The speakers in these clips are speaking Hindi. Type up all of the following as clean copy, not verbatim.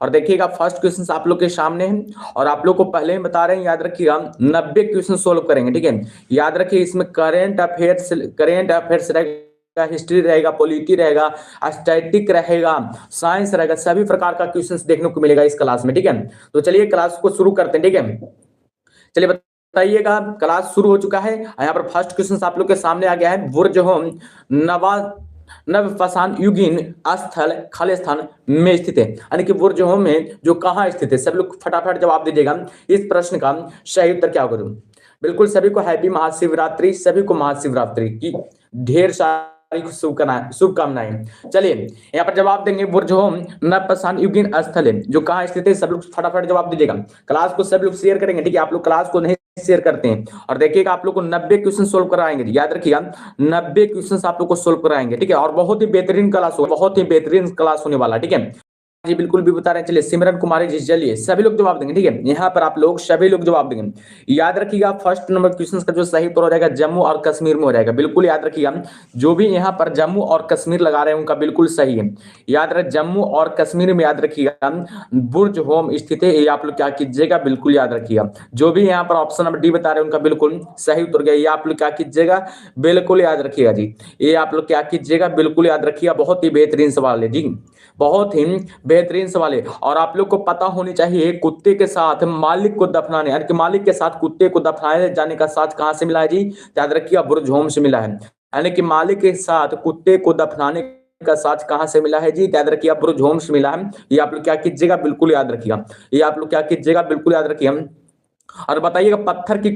और देखिएगा फर्स्ट क्वेश्चन आप लोग के सामने है और आप लोग को पहले ही बता रहे हैं, याद रखिएगा 90 क्वेश्चन सोल्व करेंगे, ठीक है। याद रखिए इसमें करेंट अफेयर्स रहेगा, हिस्ट्री रहेगा, पॉलिटी रहेगा, स्टैटिक रहेगा, साइंस रहेगा, सभी प्रकार का क्वेश्चंस देखने को मिलेगा इस क्लास में, ठीक है। तो चलिए क्लास को शुरू करते हैं, ठीक है। चलिए बताइएगा, क्लास शुरू हो चुका है। यहाँ पर फर्स्ट क्वेश्चन आप लोग के सामने आ गया है। बुर्ज होम नवा नवपाषाण युगीन स्थल खालिस्तान में स्थित है, यानी कि बुर्ज होम में जो कहाँ स्थित है। सब लोग फटाफट जवाब दीजिएगा इस प्रश्न का सही उत्तर क्या होगा। बिल्कुल सभी को हैप्पी महाशिवरात्रि, सभी को महाशिवरात्रि की ढेर सारी शुभकामनाएं। चलिए यहाँ पर जवाब देंगे, बुर्ज होम नवपाषाण युगीन स्थल है जो कहाँ स्थित है। सब लोग फटाफट जवाब दीजिएगा। क्लास को सब लोग शेयर करेंगे, ठीक है। आप लोग क्लास को नहीं शेयर करते हैं और देखिएगा आप लोग को 90 क्वेश्चन सोल्व कराएंगे, याद रखिएगा 90 क्वेश्चन आप लोग को सोल्व कराएंगे, ठीक है। और बहुत ही बेहतरीन क्लास होगा, बहुत ही बेहतरीन क्लास होने वाला, ठीक है जी। बिल्कुल भी बता रहे हैं। चलिए सिमरन कुमारी जी, चलिए सभी लोग जवाब देंगे, ठीक है। यहाँ पर आप लोग सभी लोग जवाब देंगे। याद रखिएगा फर्स्ट नंबर क्वेश्चन का जो सही उत्तर हो जाएगा जम्मू और कश्मीर में हो जाएगा। बिल्कुल याद रखिएगा, जो भी यहाँ पर जम्मू और कश्मीर लगा रहे हैं उनका बिल्कुल सही है। याद रख जम्मू और कश्मीर में याद रखिएगा बुर्ज होम स्थित है, ये आप लोग क्या कीजिएगा, बिल्कुल याद रखिएगा। जो भी यहाँ पर ऑप्शन नंबर डी बता रहे हैं उनका बिल्कुल सही उत्तर गया, ये आप लोग क्या कीजिएगा, बिल्कुल याद रखिएगा जी। ये आप लोग क्या कीजिएगा, बिल्कुल याद रखिएगा। बहुत ही बेहतरीन सवाल है जी, बहुत ही बेहतरीन सवाल है। और आप लोग को पता होनी चाहिए कुत्ते के साथ मालिक को दफनाने, यानी कि मालिक के साथ कुत्ते को दफनाए जाने का साथ कहां से मिला है जी, याद रखिएगा बुर्ज होम से मिला है। यानी कि मालिक के साथ कुत्ते को दफनाने का साथ कहां से मिला है जी, याद रखिएगा बुर्ज होम से मिला है। ये आप लोग क्या कीजिएगा, बिल्कुल याद रखिएगा। ये आप लोग क्या कीजिएगा, बिल्कुल याद रखिएगा। और बताइएगा पत्थर की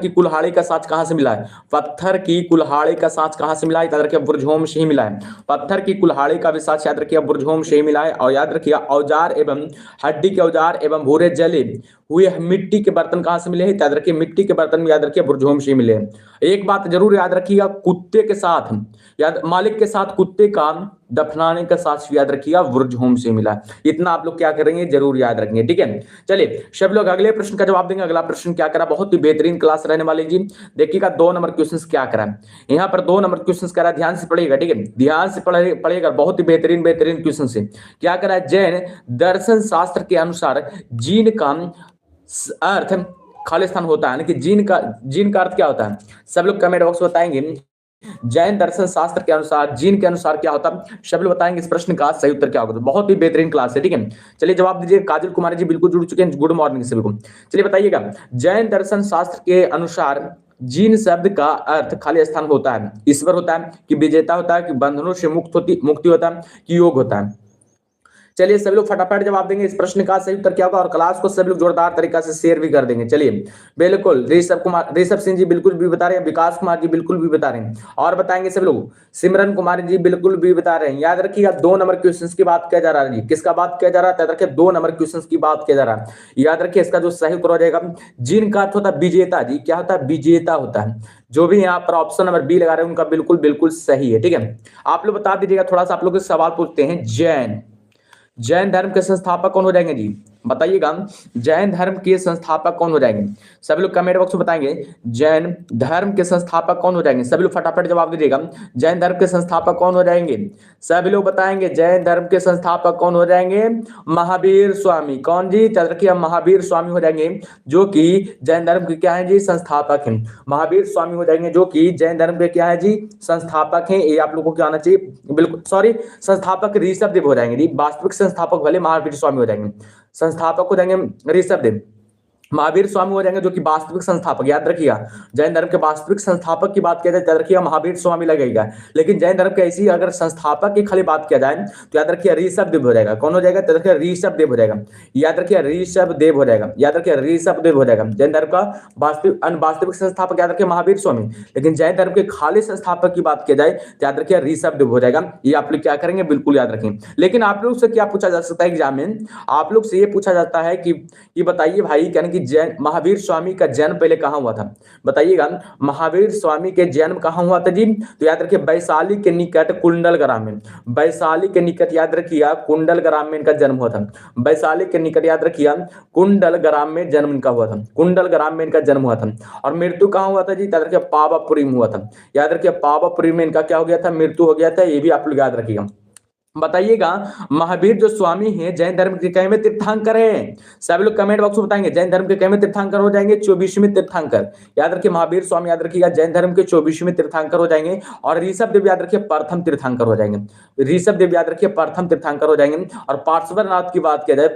कुल्हाड़ी का साथ कहां से मिला है। पत्थर की कुल्हाड़ी का साथ कहां से मिला है, याद रखिए बुर्ज होम से ही मिला है। पत्थर की कुल्हाड़ी का भी साथ याद रखिए बुर्ज होम से ही मिला है। और याद रखिएगा औजार एवं हड्डी के औजार एवं भूरे जले हुए मिट्टी के बर्तन कहां से मिले हैं, याद रखिए मिट्टी के बर्तन में याद रखिए बुर्ज होम से ही मिले हैं। एक बात जरूर याद रखिएगा, कुत्ते के साथ याद मालिक के साथ कुत्ते का दफनाने का साथ याद रखिएगा बुर्ज होम से मिला है। इतना आप लोग क्या करेंगे, जरूर याद रखेंगे, ठीक है। चलिए सब लोग अगले प्रश्न का जवाब देंगे। अगला प्रश्न क्या करा, बहुत ही बेहतरीन क्लास रहने वाली जी। देखिएगा 2 नंबर क्वेश्चन क्या करा, यहाँ पर 2 नंबर क्वेश्चन करा, ध्यान से पढ़िएगा, ठीक है। ध्यान से पढ़िएगा, बहुत ही बेहतरीन बेहतरीन क्वेश्चन से क्या करा। जैन दर्शन शास्त्र के अनुसार जीन का अर्थ खालिस्तान होता है, यानी कि जीन का अर्थ क्या होता है। सब लोग कमेंट बॉक्स बताएंगे। जैन दर्शन शास्त्र के अनुसार जीन के अनुसार क्या होता है, सब लोग बताएंगे इस प्रश्न का सही उत्तर क्या होगा। तो बहुत ही बेहतरीन क्लास है, ठीक है। चलिए जवाब दीजिए। काजल कुमारी जी बिल्कुल जुड़ चुके हैं, गुड मॉर्निंग सभी को। चलिए बताइएगा, जैन दर्शन शास्त्र के अनुसार जीन शब्द का अर्थ खाली स्थान होता है, ईश्वर होता है, कि विजेता होता है, कि बंधनों से मुक्ति होता है, कि योग होता है। चलिए सभी लोग फटाफट जवाब देंगे इस प्रश्न का सही उत्तर क्या होगा। और क्लास को सभी लोग जोरदार तरीका से शेयर भी कर देंगे। चलिए बिल्कुल ऋषभ सिंह जी बिल्कुल भी बता रहे हैं, विकास कुमार जी बिल्कुल भी बता रहे हैं, और बताएंगे सब लोग। सिमरन कुमार जी बिल्कुल भी बता रहे हैं। याद रखिएगा 2 नंबर क्वेश्चन की बात किया जा रहा है जी। किसका बात किया जा रहा है, याद रखिए 2 नंबर क्वेश्चन की बात किया जा रहा है। याद रखिए इसका जो सही उत्तर हो जाएगा, जिन का अर्थ होता है विजेता जी, क्या होता है, विजेता होता है। जो भी यहाँ पर ऑप्शन नंबर बी लगा रहे हैं उनका बिल्कुल बिल्कुल सही है, ठीक है। आप लोग बता दीजिएगा, थोड़ा सा आप लोग से सवाल पूछते हैं। जैन धर्म के संस्थापक कौन हो जाएंगे जी, बताइएगा। जैन धर्म के संस्थापक कौन हो जाएंगे, सभी लोग कमेंट बॉक्स में बताएंगे। जैन धर्म के संस्थापक कौन हो जाएंगे, सभी लोग फटाफट जवाब दीजिएगा। जैन धर्म के संस्थापक कौन हो जाएंगे, सभी लोग बताएंगे। जैन धर्म के संस्थापक कौन हो जाएंगे, महावीर स्वामी। कौन जी, याद रखिए महावीर स्वामी हो जाएंगे, जो कि जैन धर्म के क्या है जी, संस्थापक हैं। महावीर स्वामी हो जाएंगे जो कि जैन धर्म के क्या है जी, संस्थापक हैं। ये आप लोगों को क्या आना चाहिए, बिल्कुल सॉरी, संस्थापक ऋषभ देव हो जाएंगे जी। वास्तविक संस्थापक भले महावीर स्वामी हो जाएंगे, संस्थापक हो जाएंगे ऋषभ देव। महावीर स्वामी हो जाएंगे जो कि वास्तविक संस्थापक, याद रखिएगा। जैन धर्म के वास्तविक संस्थापक की बात किया जाए, याद रखिएगा महावीर स्वामी लगेगा। लेकिन जैन धर्म के ऐसी अगर संस्थापक की खाली बात किया जाए तो याद रखिए ऋषभ देव हो जाएगा। कौन हो जाएगा, याद रखिए ऋषभ देव हो जाएगा। याद रखिए ऋषभ देव हो जाएगा, याद रखिए ऋषभ देव हो जाएगा। जैन धर्म का वास्तविक संस्थापक याद रखिए महावीर स्वामी, लेकिन जैन धर्म के खाली संस्थापक की बात किया जाए तो याद रखिए ऋषभ देव हो जाएगा। ये आप लोग क्या करेंगे, बिल्कुल याद रखें। लेकिन आप लोग से क्या पूछा जा सकता है एग्जाम में, आप लोग से ये पूछा जाता है कि ये बताइए भाई, यानी कि जैन महावीर स्वामी का जन्म पहले कहां हुआ था, बताइएगा। महावीर स्वामी के जन्म कहां हुआ था जी, तो याद रखिए वैशाली के निकट कुंडल ग्राम में। वैशाली के निकट याद रखिए कुंडल ग्राम में इनका जन्म हुआ था। वैशाली के निकट याद रखिए कुंडल ग्राम में जन्म इनका हुआ था। कुंडल ग्राम में इनका जन्म हुआ था। और मृत्यु कहां हुआ था जी, याद रखिए पावापुरी में हुआ था। याद रखिए पावापुरी में इनका क्या हो गया था, मृत्यु हो गया था। ये भी आप लोग याद रखिएगा। बताइएगा, महावीर जो स्वामी हैं जैन धर्म के कहें तीर्थंकर हैं। सभी लोग कमेंट बॉक्स में बताएंगे जैन धर्म के कहें तीर्थंकर हो जाएंगे, 24वें तीर्थंकर। याद रखिए महावीर स्वामी याद रखिएगा जैन धर्म के 24वें तीर्थंकर हो जाएंगे। और ऋषभ देव याद रखिए प्रथम तीर्थंकर हो जाएंगे। ऋषभ देव याद रखिए प्रथम तीर्थंकर हो जाएंगे। और पार्श्वनाथ की बात किया जाए,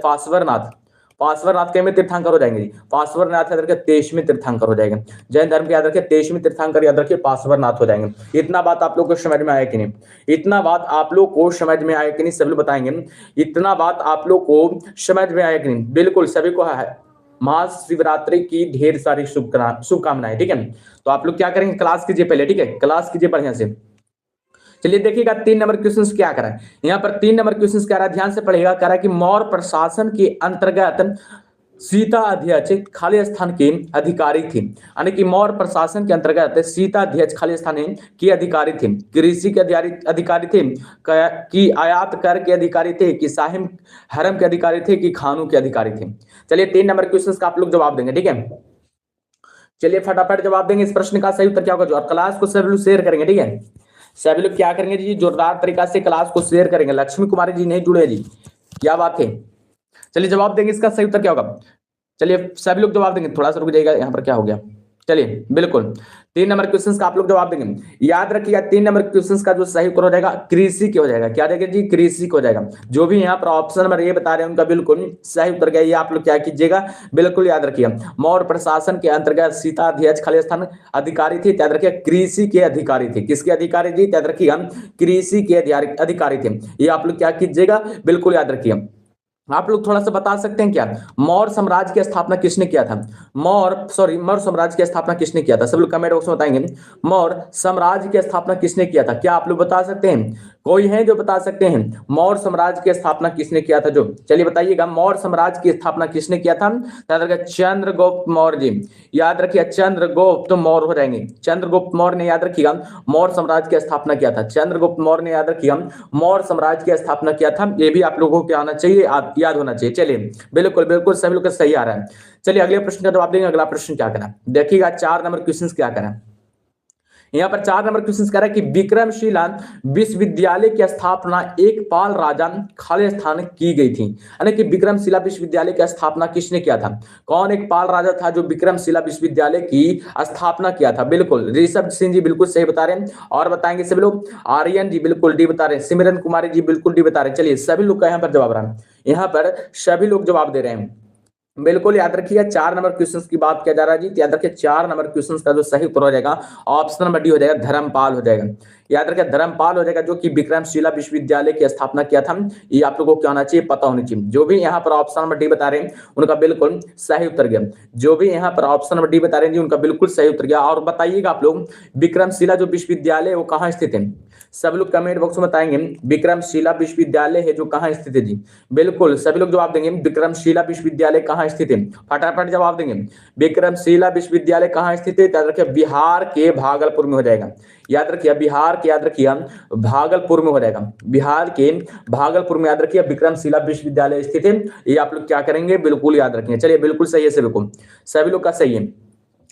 पार्श्वनाथ के में तीर्थंकर हो जाएंगे। पार्श्वनाथ याद रखिए 23वें तीर्थंकर हो जाएंगे। जैन धर्म के याद रखिए 23वें तीर्थंकर याद रखिए पार्श्वनाथ हो जाएंगे। इतना बात आप लोग को समझ में आया कि नहीं? इतना बात आप लोग को समझ में आया कि नहीं? सभी लोग बताएंगे इतना बात आप लोग को समझ में आया कि नहीं? बिल्कुल सभी को है। महाशिवरात्रि की ढेर सारी शुभकामनाएं। ठीक है, तो आप लोग क्या करेंगे, क्लास कीजिए पहले। ठीक है, क्लास कीजिए बढ़िया से। चलिए देखिएगा 3 नंबर क्वेश्चन क्या करा है यहाँ पर। 3 नंबर क्वेश्चन कह रहा है, ध्यान से पढ़ेगा। कह रहा है कि मौर्य प्रशासन के अंतर्गत सीता अध्यक्ष खाली स्थान के अधिकारी थे। यानी कि मौर्य प्रशासन के अंतर्गत सीता अध्यक्ष खाली स्थान के अधिकारी थे। कृषि के अधिकारी थे, कि आयात कर के अधिकारी थे, कि साहिम हरम के अधिकारी थे, कि खानों के अधिकारी थे। चलिए 3 नंबर क्वेश्चन का आप लोग जवाब देंगे। ठीक है, चलिए फटाफट जवाब देंगे। इस प्रश्न का सही उत्तर क्या होगा? और क्लास को सभी लोग शेयर करेंगे। ठीक है, सभी लोग क्या करेंगे जी, जोरदार तरीका से क्लास को शेयर करेंगे। लक्ष्मी कुमारी जी नहीं जुड़े जी, क्या बात है? चलिए जवाब देंगे, इसका सही उत्तर क्या होगा? चलिए सभी लोग जवाब देंगे। थोड़ा सा रुक जाइएगा, यहाँ पर क्या हो गया? चलिए बिल्कुल 3 नंबर क्वेश्चन का आप लोग जवाब देंगे। याद रखिएगा 3 नंबर क्वेश्चन का जो सही उत्तर हो जाएगा कृषि के हो जाएगा। क्या जाएगा जी? कृषि को हो जाएगा। जो भी यहाँ पर ऑप्शन नंबर ये बता रहे हैं उनका बिल्कुल सही उत्तर क्या है, ये आप लोग क्या कीजिएगा, बिल्कुल याद रखिएगा। मौर्य प्रशासन के अंतर्गत सीता अध्यक्ष खाली स्थान अधिकारी थे, याद रखिए कृषि के अधिकारी थे। किसके अधिकारी जी? याद रखिएगा कृषि के अधिकारी थे। ये आप लोग क्या कीजिएगा, बिल्कुल याद रखिए। आप लोग थोड़ा सा बता सकते हैं क्या, मौर्य साम्राज्य की स्थापना किसने किया था? मौर्य साम्राज्य की स्थापना किसने किया था? सब लोग कमेंट बॉक्स में बताएंगे मौर्य साम्राज्य की स्थापना किसने किया था। क्या आप लोग बता सकते हैं? कोई है जो बता सकते हैं मौर्य साम्राज्य की स्थापना किसने किया था? जो चलिए बताइएगा, मौर्य साम्राज्य की स्थापना किसने किया था? याद रखिए चंद्रगुप्त मौर्य जी। याद रखिए चंद्रगुप्त मौर्य हो जाएंगे। चंद्रगुप्त मौर्य ने याद रखिएगा मौर्य साम्राज्य की स्थापना किया था। चंद्रगुप्त मौर्य ने याद रखिएगा मौर्य साम्राज्य की स्थापना किया था। ये भी आप लोगों को क्या आना चाहिए, याद होना चाहिए। चलिए बिल्कुल बिल्कुल सभी लोग का सही आ रहा है। चलिए अगले प्रश्न का जवाब देंगे। अगला प्रश्न क्या करा देखिएगा, 4 नंबर क्वेश्चन क्या करा यहाँ पर। 4 नंबर क्वेश्चन कह रहा है कि विक्रमशिला विश्वविद्यालय की स्थापना एक पाल राजा खाली स्थान की गई थी। यानी कि विक्रमशिला विश्वविद्यालय की स्थापना किसने किया था? कौन एक पाल राजा था जो विक्रमशिला विश्वविद्यालय की स्थापना किया था? बिल्कुल ऋषभ सिंह जी बिल्कुल सही बता रहे हैं। और बताएंगे सभी लोग, आर्यन जी बिल्कुल डी बता रहे हैं, सिमरन कुमारी जी बिल्कुल डी बता रहे हैं। चलिए सभी लोग का यहाँ पर जवाब रहा है, यहाँ पर सभी लोग जवाब दे रहे हैं। बिल्कुल याद रखिए 4 नंबर क्वेश्चंस की बात किया जा रहा है जी। याद रखिए 4 नंबर क्वेश्चंस का जो सही उत्तर हो जाएगा ऑप्शन नंबर डी हो जाएगा, धर्मपाल हो जाएगा। याद रखिए धर्मपाल हो जाएगा, जो कि विक्रमशिला विश्वविद्यालय की स्थापना किया था। ये आप लोगों को क्या होना चाहिए, पता होनी चाहिए। जो भी यहाँ पर ऑप्शन नंबर डी बता रहे हैं उनका बिल्कुल सही उत्तर गया। जो भी यहाँ पर ऑप्शन नंबर डी बता रहे हैं जी उनका बिल्कुल सही उत्तर गया। और बताइएगा आप लोग विक्रमशिला जो विश्वविद्यालय वो कहाँ स्थित है? सब लोग कमेंट बॉक्स में बताएंगे विक्रमशिला विश्वविद्यालय है जो कहाँ स्थित है जी। बिल्कुल सभी लोग जवाब देंगे विक्रमशिला विश्वविद्यालय कहाँ स्थित है, फटाफट जवाब देंगे। विक्रमशिला विश्वविद्यालय कहाँ स्थित है? याद रखिए बिहार के भागलपुर में हो जाएगा। याद रखिए बिहार के, याद रखिए भागलपुर में हो जाएगा। बिहार के भागलपुर में याद रखिए विक्रमशिला विश्वविद्यालय स्थित है। ये आप लोग क्या करेंगे, बिल्कुल याद रखेंगे। चलिए बिल्कुल सही है, सभी लोग का सही है।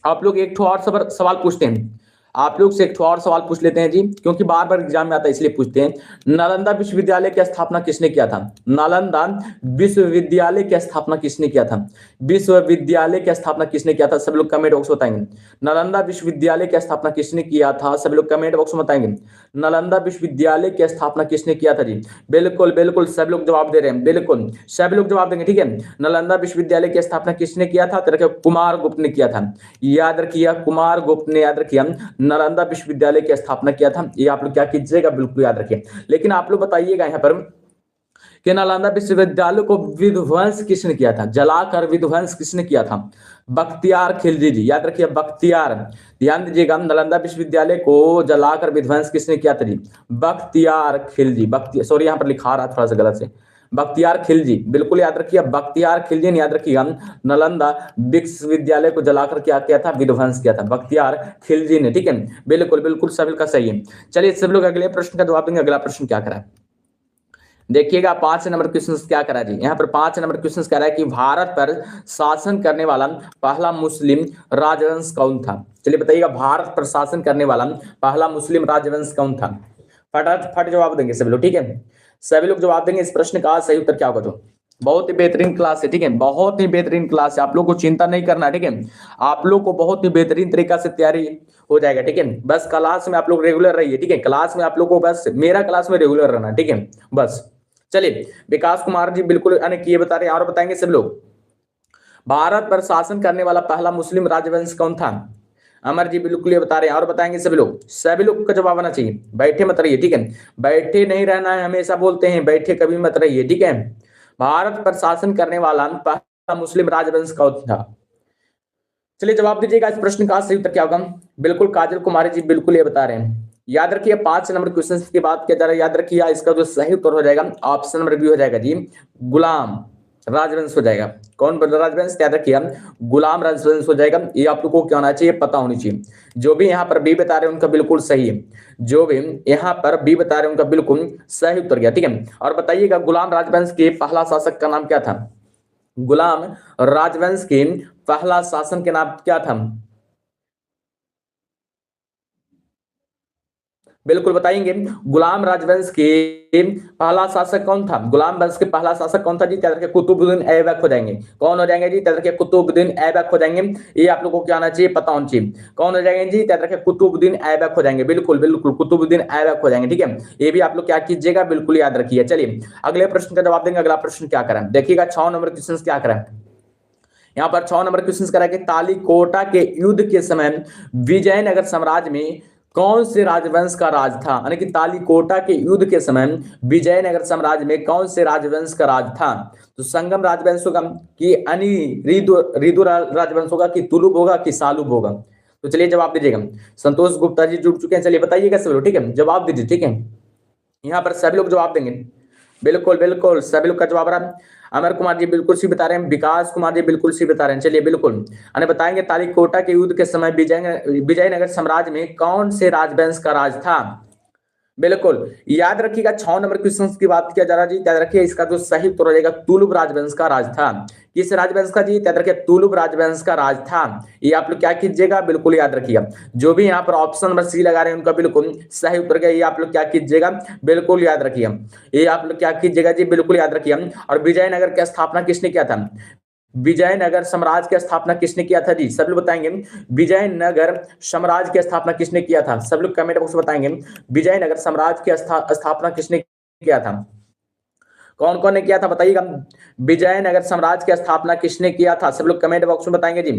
आप लोग एक और सवाल पूछते हैं, आप लोग से एक और सवाल पूछ लेते हैं जी, क्योंकि बार बार एग्जाम में आता है इसलिए पूछते हैं। नालंदा विश्वविद्यालय की स्थापना किसने किया था? नालंदा विश्वविद्यालय की स्थापना किसने किया था? विश्वविद्यालय की स्थापना किसने किया था? सब लोग कमेंट बॉक्स में बताएंगे। नालंदा विश्वविद्यालय की स्थापना किसने किया था? सब लोग कमेंट बॉक्स में बताएंगे। नालंदा विश्वविद्यालय की स्थापना किसने किया था जी? बिल्कुल बिल्कुल सब लोग जवाब दे रहे हैं, बिल्कुल सभी लोग जवाब देंगे। ठीक है, नालंदा विश्वविद्यालय की स्थापना किसने किया था? तो कुमार गुप्त ने किया था। याद रखिए कुमार गुप्त ने याद रखिए नालंदा विश्वविद्यालय की स्थापना किया था। ये आप लोग क्या कीजिएगा, बिल्कुल याद रखिए। लेकिन आप लोग बताइएगा यहाँ पर कि नालंदा विश्वविद्यालय को विध्वंस किसने किया था? जलाकर विध्वंस किसने किया था? बख्तियार खिलजी जी। याद रखिए बख्तियार, ध्यान दीजिएगा नालंदा विश्वविद्यालय को जलाकर विध्वंस किसने किया था जी? बख्तियार खिलजी। सॉरी यहाँ पर लिखा रहा थोड़ा सा गलत से, बख्तियार खिलजी। बिल्कुल याद रखिए बख्तियार खिलजी ने याद रखिएगा नालंदा विश्वविद्यालय को जलाकर क्या किया था, विध्वंस किया था, बख्तियार खिलजी ने। ठीक है, बिल्कुल बिल्कुल सभी का सही है। चलिए सब लोग अगले प्रश्न का जवाब देंगे। अगला प्रश्न क्या करा देखिएगा, 5 नंबर क्वेश्चन क्या करा जी। यहाँ पर 5 नंबर क्वेश्चन कह रहा है कि भारत पर शासन करने वाला पहला मुस्लिम राजवंश कौन था? चलिए बताइएगा भारत पर शासन करने वाला पहला मुस्लिम राजवंश कौन था? फटाफट जवाब देंगे सब लोग। ठीक है, सभी लोग जवाब देंगे इस प्रश्न का सही उत्तर क्या होगा। तो बहुत ही बेहतरीन क्लास है, ठीक है, बहुत ही बेहतरीन क्लास है, आप लोग को चिंता नहीं करना, ठीक है, आप लोग को बहुत ही बेहतरीन तरीका से तैयारी हो जाएगा, ठीक है। बस क्लास में आप लोग रेगुलर रहिए, ठीक है, क्लास में आप लोग को बस मेरा क्लास में रेगुलर रहना, ठीक है, बस। चलिए विकास कुमार जी बिल्कुल ये बता रहे हैं और बताएंगे सब लोग, भारत पर शासन करने वाला पहला मुस्लिम राजवंश कौन था। अमर जी बिल्कुल ये बता रहे हैं और बताएंगे सभी लोग का जवाब आना चाहिए, बैठे मत रहिए, ठीक है, बैठे नहीं रहना है, हमेशा बोलते हैं बैठे कभी मत रहिए, ठीक है। भारत पर शासन करने वाला पहला मुस्लिम राजवंश कौन था। चलिए जवाब दीजिएगा इस प्रश्न का सही उत्तर क्या होगा। बिल्कुल काजल कुमारी जी बिल्कुल ये बता रहे हैं। याद रखिए 5 नंबर क्वेश्चन की बात किया जा रहा है, याद रखिए इसका जो सही उत्तर हो जाएगा ऑप्शन नंबर बी हो जाएगा जी, गुलाम राजवंश हो जाएगा। कौन राजवंश, याद रखिए गुलाम राजवंश हो जाएगा। ये आप लोग को क्या होना चाहिए, पता होनी चाहिए। जो भी यहाँ पर बी बता रहे हैं उनका बिल्कुल सही है, जो भी यहाँ पर बी बता रहे हैं उनका बिल्कुल सही उत्तर गया, ठीक है। और बताइएगा गुलाम राजवंश के पहला शासक का नाम क्या था। गुलाम राजवंश के पहला शासन के नाम क्या था, बिल्कुल बताएंगे। गुलाम राजवंश के पहला शासक कौन था, गुलाम वंश के पहला शासक कौन था जी, याद रखिए कुतुबुद्दीन ऐबक हो जाएंगे। कौन हो जाएंगे जी, याद रखिए कुतुबुद्दीन ऐबक हो जाएंगे। ये आप लोगों को क्या आना चाहिए, पता होना चाहिए। कौन हो जाएंगे जी, याद रखिए कुतुबुद्दीन ऐबक हो जाएंगे, बिल्कुल बिल्कुल कुतुबुद्दीन ऐबक हो जाएंगे, ठीक है। ये भी आप लोग क्या कीजिएगा, बिल्कुल याद रखिए। चलिए अगले प्रश्न का जवाब देंगे। अगला प्रश्न क्या करें, देखिएगा 6 नंबर क्वेश्चन क्या करें। यहाँ पर 6 नंबर क्वेश्चन करा कि तालीकोटा के युद्ध के समय विजयनगर साम्राज्य में कौन से राजवंश का राज था, यानी कि तालीकोटा के युद्ध के समय विजयनगर साम्राज्य में कौन से राजवंश का राज था। तो संगम राजवंश होगा कि रिदु राजवंश होगा कि तुलुप होगा कि सालुब होगा। तो चलिए जवाब दीजिएगा। संतोष गुप्ता जी जुड़ चुके हैं, चलिए बताइएगा सब लोग, ठीक है, जवाब दीजिए, ठीक है। यहाँ पर सभी लोग जवाब देंगे, बिल्कुल बिल्कुल सभी लोग का जवाब रहा। अमर कुमार जी बिल्कुल सी बता रहे हैं, विकास कुमार जी बिल्कुल सी बता रहे हैं, चलिए बिल्कुल अने बताएंगे तालीकोटा के युद्ध के समय विजयनगर साम्राज्य में कौन से राजवंश का राज था। बिल्कुल याद रखिएगा 6 नंबर क्वेश्चन की बात किया जा रहा है जी, याद रखिए इसका जो सही उत्तर हो जाएगा तुलुप राजवंश का राज था। किस राजवंश का जी, याद रखिए तुलुप राजवंश का राज था। ये आप लोग क्या कीजिएगा, बिल्कुल याद रखिएगा। जो भी यहाँ पर ऑप्शन नंबर सी लगा रहे हैं उनका बिल्कुल सही उत्तर गया, ये आप लोग क्या कीजिएगा, बिल्कुल याद रखिए। ये आप लोग क्या कीजिएगा जी, बिल्कुल याद रखिए। और विजयनगर की स्थापना किसने किया था, विजयनगर साम्राज्य की स्थापना किसने किया था जी, सब लोग बताएंगे। विजयनगर साम्राज्य की स्थापना किसने किया था, सब लोग कमेंट बॉक्स में बताएंगे। विजयनगर साम्राज्य की स्थापना किसने किया था, कौन कौन ने किया था बताइएगा। विजयनगर साम्राज्य की स्थापना किसने किया था, सब लोग कमेंट बॉक्स में बताएंगे जी,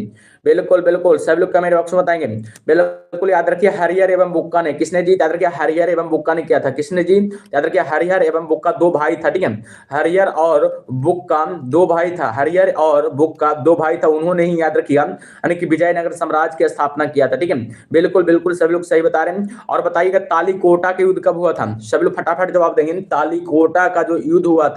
बिल्कुल बिल्कुल सब लोग कमेंट बॉक्स में बताएंगे। बिल्कुल याद रखिए हरिहर एवं बुक्का ने, किसने जी, याद रखिए हरिहर एवं बुक्का ने किया था, किसने जी, याद रखिए हरिहर एवं बुक्का दो भाई था, ठीक है, हरिहर और बुक्का दो भाई था, हरिहर और बुक्का दो भाई था, उन्होंने ही याद रखिएगा यानी कि विजयनगर साम्राज्य की स्थापना किया था, ठीक है, बिल्कुल बिल्कुल सभी लोग सही बता रहे हैं। और बताइएगा तालीकोटा के युद्ध कब हुआ था, सभी लोग फटाफट जवाब देंगे। तालीकोटा का जो युद्ध हुआ था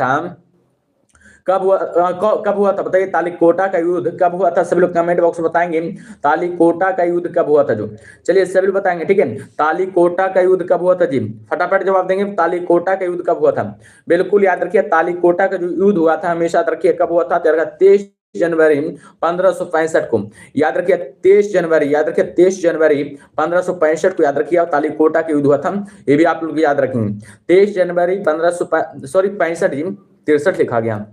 कब हुआ था बताइए, तालीकोटा का युद्ध कब हुआ था, सभी लोग कमेंट बॉक्स में बताएंगे। तालीकोटा का युद्ध कब हुआ था जो, चलिए सभी लोग बताएंगे, ठीक है, तालीकोटा का युद्ध कब हुआ था जी, फटाफट जवाब देंगे। तालीकोटा का युद्ध कब हुआ था, बिल्कुल याद रखिए तालीकोटा का जो युद्ध हुआ था हमेशा याद रखिए कब हुआ था, 23 जनवरी 1565 को, याद रखिए 23 जनवरी, याद रखिए 23 जनवरी 1565 को याद रखिए तालीकोटा का युद्ध हुआ था, ये भी आप लोग याद रखेंगे। 23 जनवरी 1500 सॉरी 65 जी, 63 लिखा गया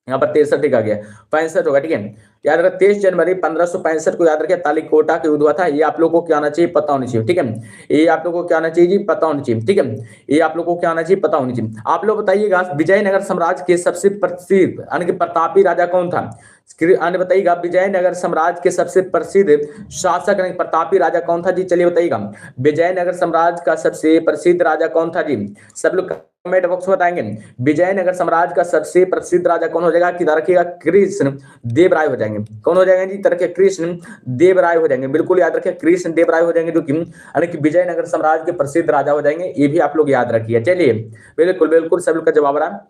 यहाँ पर, 63 लिखा गया, 65 होगा, ठीक है। याद रखिए 23 जनवरी 1565 को याद रखिए तालीकोटा का युद्ध हुआ था, ये आप लोगों को क्या आना चाहिए, पता होनी चाहिए, ठीक है, ये आप लोगों को क्या आना चाहिए जी, पता होनी चाहिए, ठीक है, ये आप लोगों को क्या आना चाहिए, पता होनी चाहिए। आप लोग बताइएगा विजयनगर साम्राज्य के सबसे प्रसिद्ध यानी कि प्रतापी राजा कौन था, बताइएगा विजयनगर साम्राज्य के सबसे प्रसिद्ध शासक यानी प्रतापी राजा कौन था जी, चलिए बताइएगा विजयनगर साम्राज्य का सबसे प्रसिद्ध राजा कौन था जी, सब लोग कमेंट बॉक्स में बताएंगे। विजयनगर साम्राज्य का सबसे प्रसिद्ध राजा कौन हो जाएगा, कि रखिएगा कृष्ण देव राय हो जाएंगे, कौन हो जाएंगे जी, तरह कृष्ण देव राय हो जाएंगे, बिल्कुल याद रखिए कृष्ण देव राय हो जाएंगे, जो कि यानी कि विजयनगर साम्राज्य के प्रसिद्ध राजा हो जाएंगे, ये भी आप लोग याद रखिए। चलिए बिल्कुल बिल्कुल सब लोग का जवाब रहा।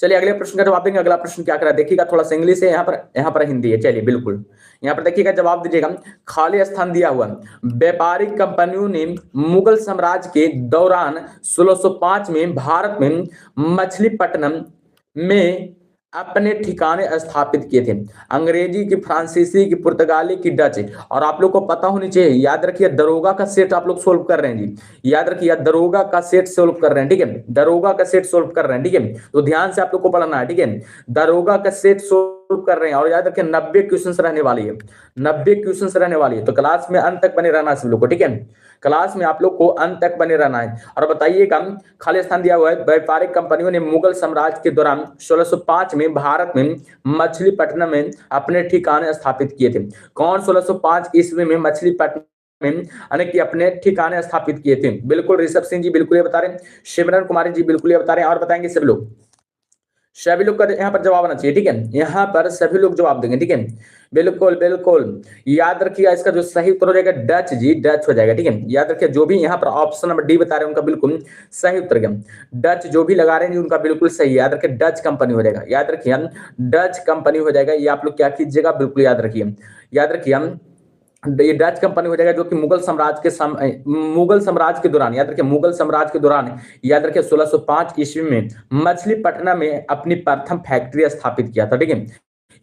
चलिए अगले प्रश्न का जवाब देंगे। अगला प्रश्न क्या करा देखिएगा, थोड़ा सा इंग्लिश है, यहाँ पर हिंदी है, चलिए बिल्कुल यहाँ पर देखिएगा जवाब दीजिएगा। खाली स्थान दिया हुआ, व्यापारिक कंपनियों ने मुगल साम्राज्य के दौरान 1605 में भारत में मछलीपट्टनम में अपने ठिकाने स्थापित किए थे। अंग्रेजी की, फ्रांसीसी की, पुर्तगाली की, डच। और आप लोग को पता होनी चाहिए, याद रखिए दरोगा का सेट आप लोग सोल्व कर रहे हैं जी। याद रखिए दरोगा का सेट सोल्व कर रहे हैं, ठीक है, दरोगा का सेट सोल्व कर रहे हैं, ठीक है। तो ध्यान से आप लोग को पढ़ना है, ठीक है। दरोगा का सेट सोल्व कर रहे हैं और याद रखिए 90 क्वेश्चन रहने वाली है, 90 क्वेश्चन रहने वाली है। तो क्लास में अंत तक बने रहना सब लोग को, ठीक है। क्लास में आप लोग को अंत तक बने रहना है। और बताइएगा, खाली स्थान दिया हुआ है, व्यापारिक कंपनियों ने मुगल साम्राज्य के दौरान 1605 में भारत में मछलीपट्टनम में अपने ठिकाने स्थापित किए थे। कौन 1605 ईस्वी में मछलीपट्टनम में यानी कि अपने ठिकाने स्थापित किए थे? बिल्कुल ऋषभ सिंह जी बिल्कुल ये बता रहे हैं, सिमरन कुमारी जी बिल्कुल ये बता रहे हैं, और बताएंगे सभी लोग का यहाँ पर जवाब आना चाहिए, ठीक है। यहाँ पर सभी लोग जवाब देंगे, ठीक है। बिल्कुल बिल्कुल याद रखिए, इसका जो सही उत्तर हो जाएगा डच जी, डच हो जाएगा, ठीक है। याद रखिए जो भी यहाँ पर ऑप्शन नंबर डी बता रहे हैं उनका बिल्कुल सही उत्तर गया डच। जो भी लगा रहे हैं उनका बिल्कुल सही, याद रखिए डच कंपनी हो जाएगा, याद रखिए डच कंपनी हो जाएगा। ये आप लोग क्या कीजिएगा, बिल्कुल याद रखिए, याद रखिए ये डच कंपनी हो जाएगा, जो कि मुगल साम्राज्य के दौरान, याद रखिए मुगल साम्राज्य के दौरान, याद रखिए 1605 ईस्वी में मछलीपट्टनम में अपनी प्रथम फैक्ट्री स्थापित किया था, ठीक है।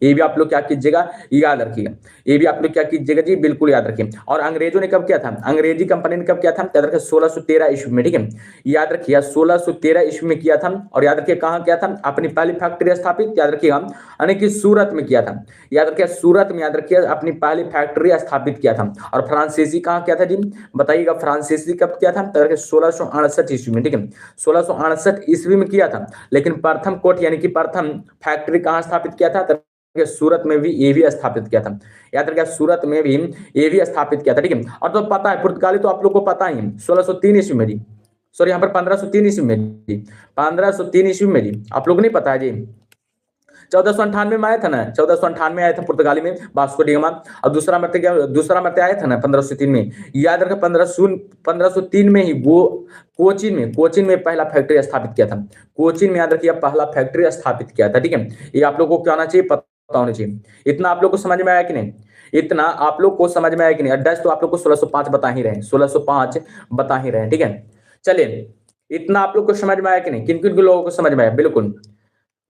ये भी आप लोग क्या कीजिएगा, याद रखिएगा, ये भी आप लोग क्या कीजिएगा जी, बिल्कुल याद रखिए। और अंग्रेजों ने कब किया था, अंग्रेजी कंपनी ने कब किया था, याद रखिए 1613 ईस्वी में, ठीक है। याद रखिए 1613 ईस्वी में किया था। और याद रखिए कहां किया था, अपनी पहली फैक्ट्री स्थापित, याद रखिएगा यानी कि सूरत में किया था। याद रखिए सूरत में, याद रखिए अपनी पहली फैक्ट्री स्थापित किया था। और फ्रांसीसी कहां किया था जी, बताइएगा फ्रांसीसी कब किया था, याद रखिए 1668 ईस्वी में, ठीक है। 1668 ईस्वी में किया था, लेकिन प्रथम कोट यानी कि प्रथम फैक्ट्री कहां स्थापित किया था, सूरत में भी ये भी स्थापित किया था। याद रखिए सूरत में भी ये भी स्थापित किया था, ठीक है। और तो पता है पुर्तगाली तो आप लोग को पता ही है, 1603 ईस्वी में जी, सॉरी यहाँ पर 1503 ईस्वी में जी, 1503 ईस्वी में जी, आप लोग नहीं पता है जी। 1498 में आया था ना, 1498 आया था पुर्तगाली में वास्को डी गामा। और दूसरा मरते आया था ना 1503 में। याद रखा 1503 में ही वो कोचीन में पहला फैक्ट्री स्थापित किया था। कोचीन में याद रखिए पहला फैक्ट्री स्थापित किया था, ठीक है। ये आप लोग को क्या होना चाहिए, पता होना चाहिए। इतना आप लोग को समझ में आया कि नहीं, इतना आप लोग को समझ में आया कि नहीं। डच तो आप लोग को 1605 बता ही रहे, 1605 बता ही रहे, ठीक है। चलिए इतना आप लोग को समझ में आया कि नहीं, किन किन लोगों को समझ में आया, बिल्कुल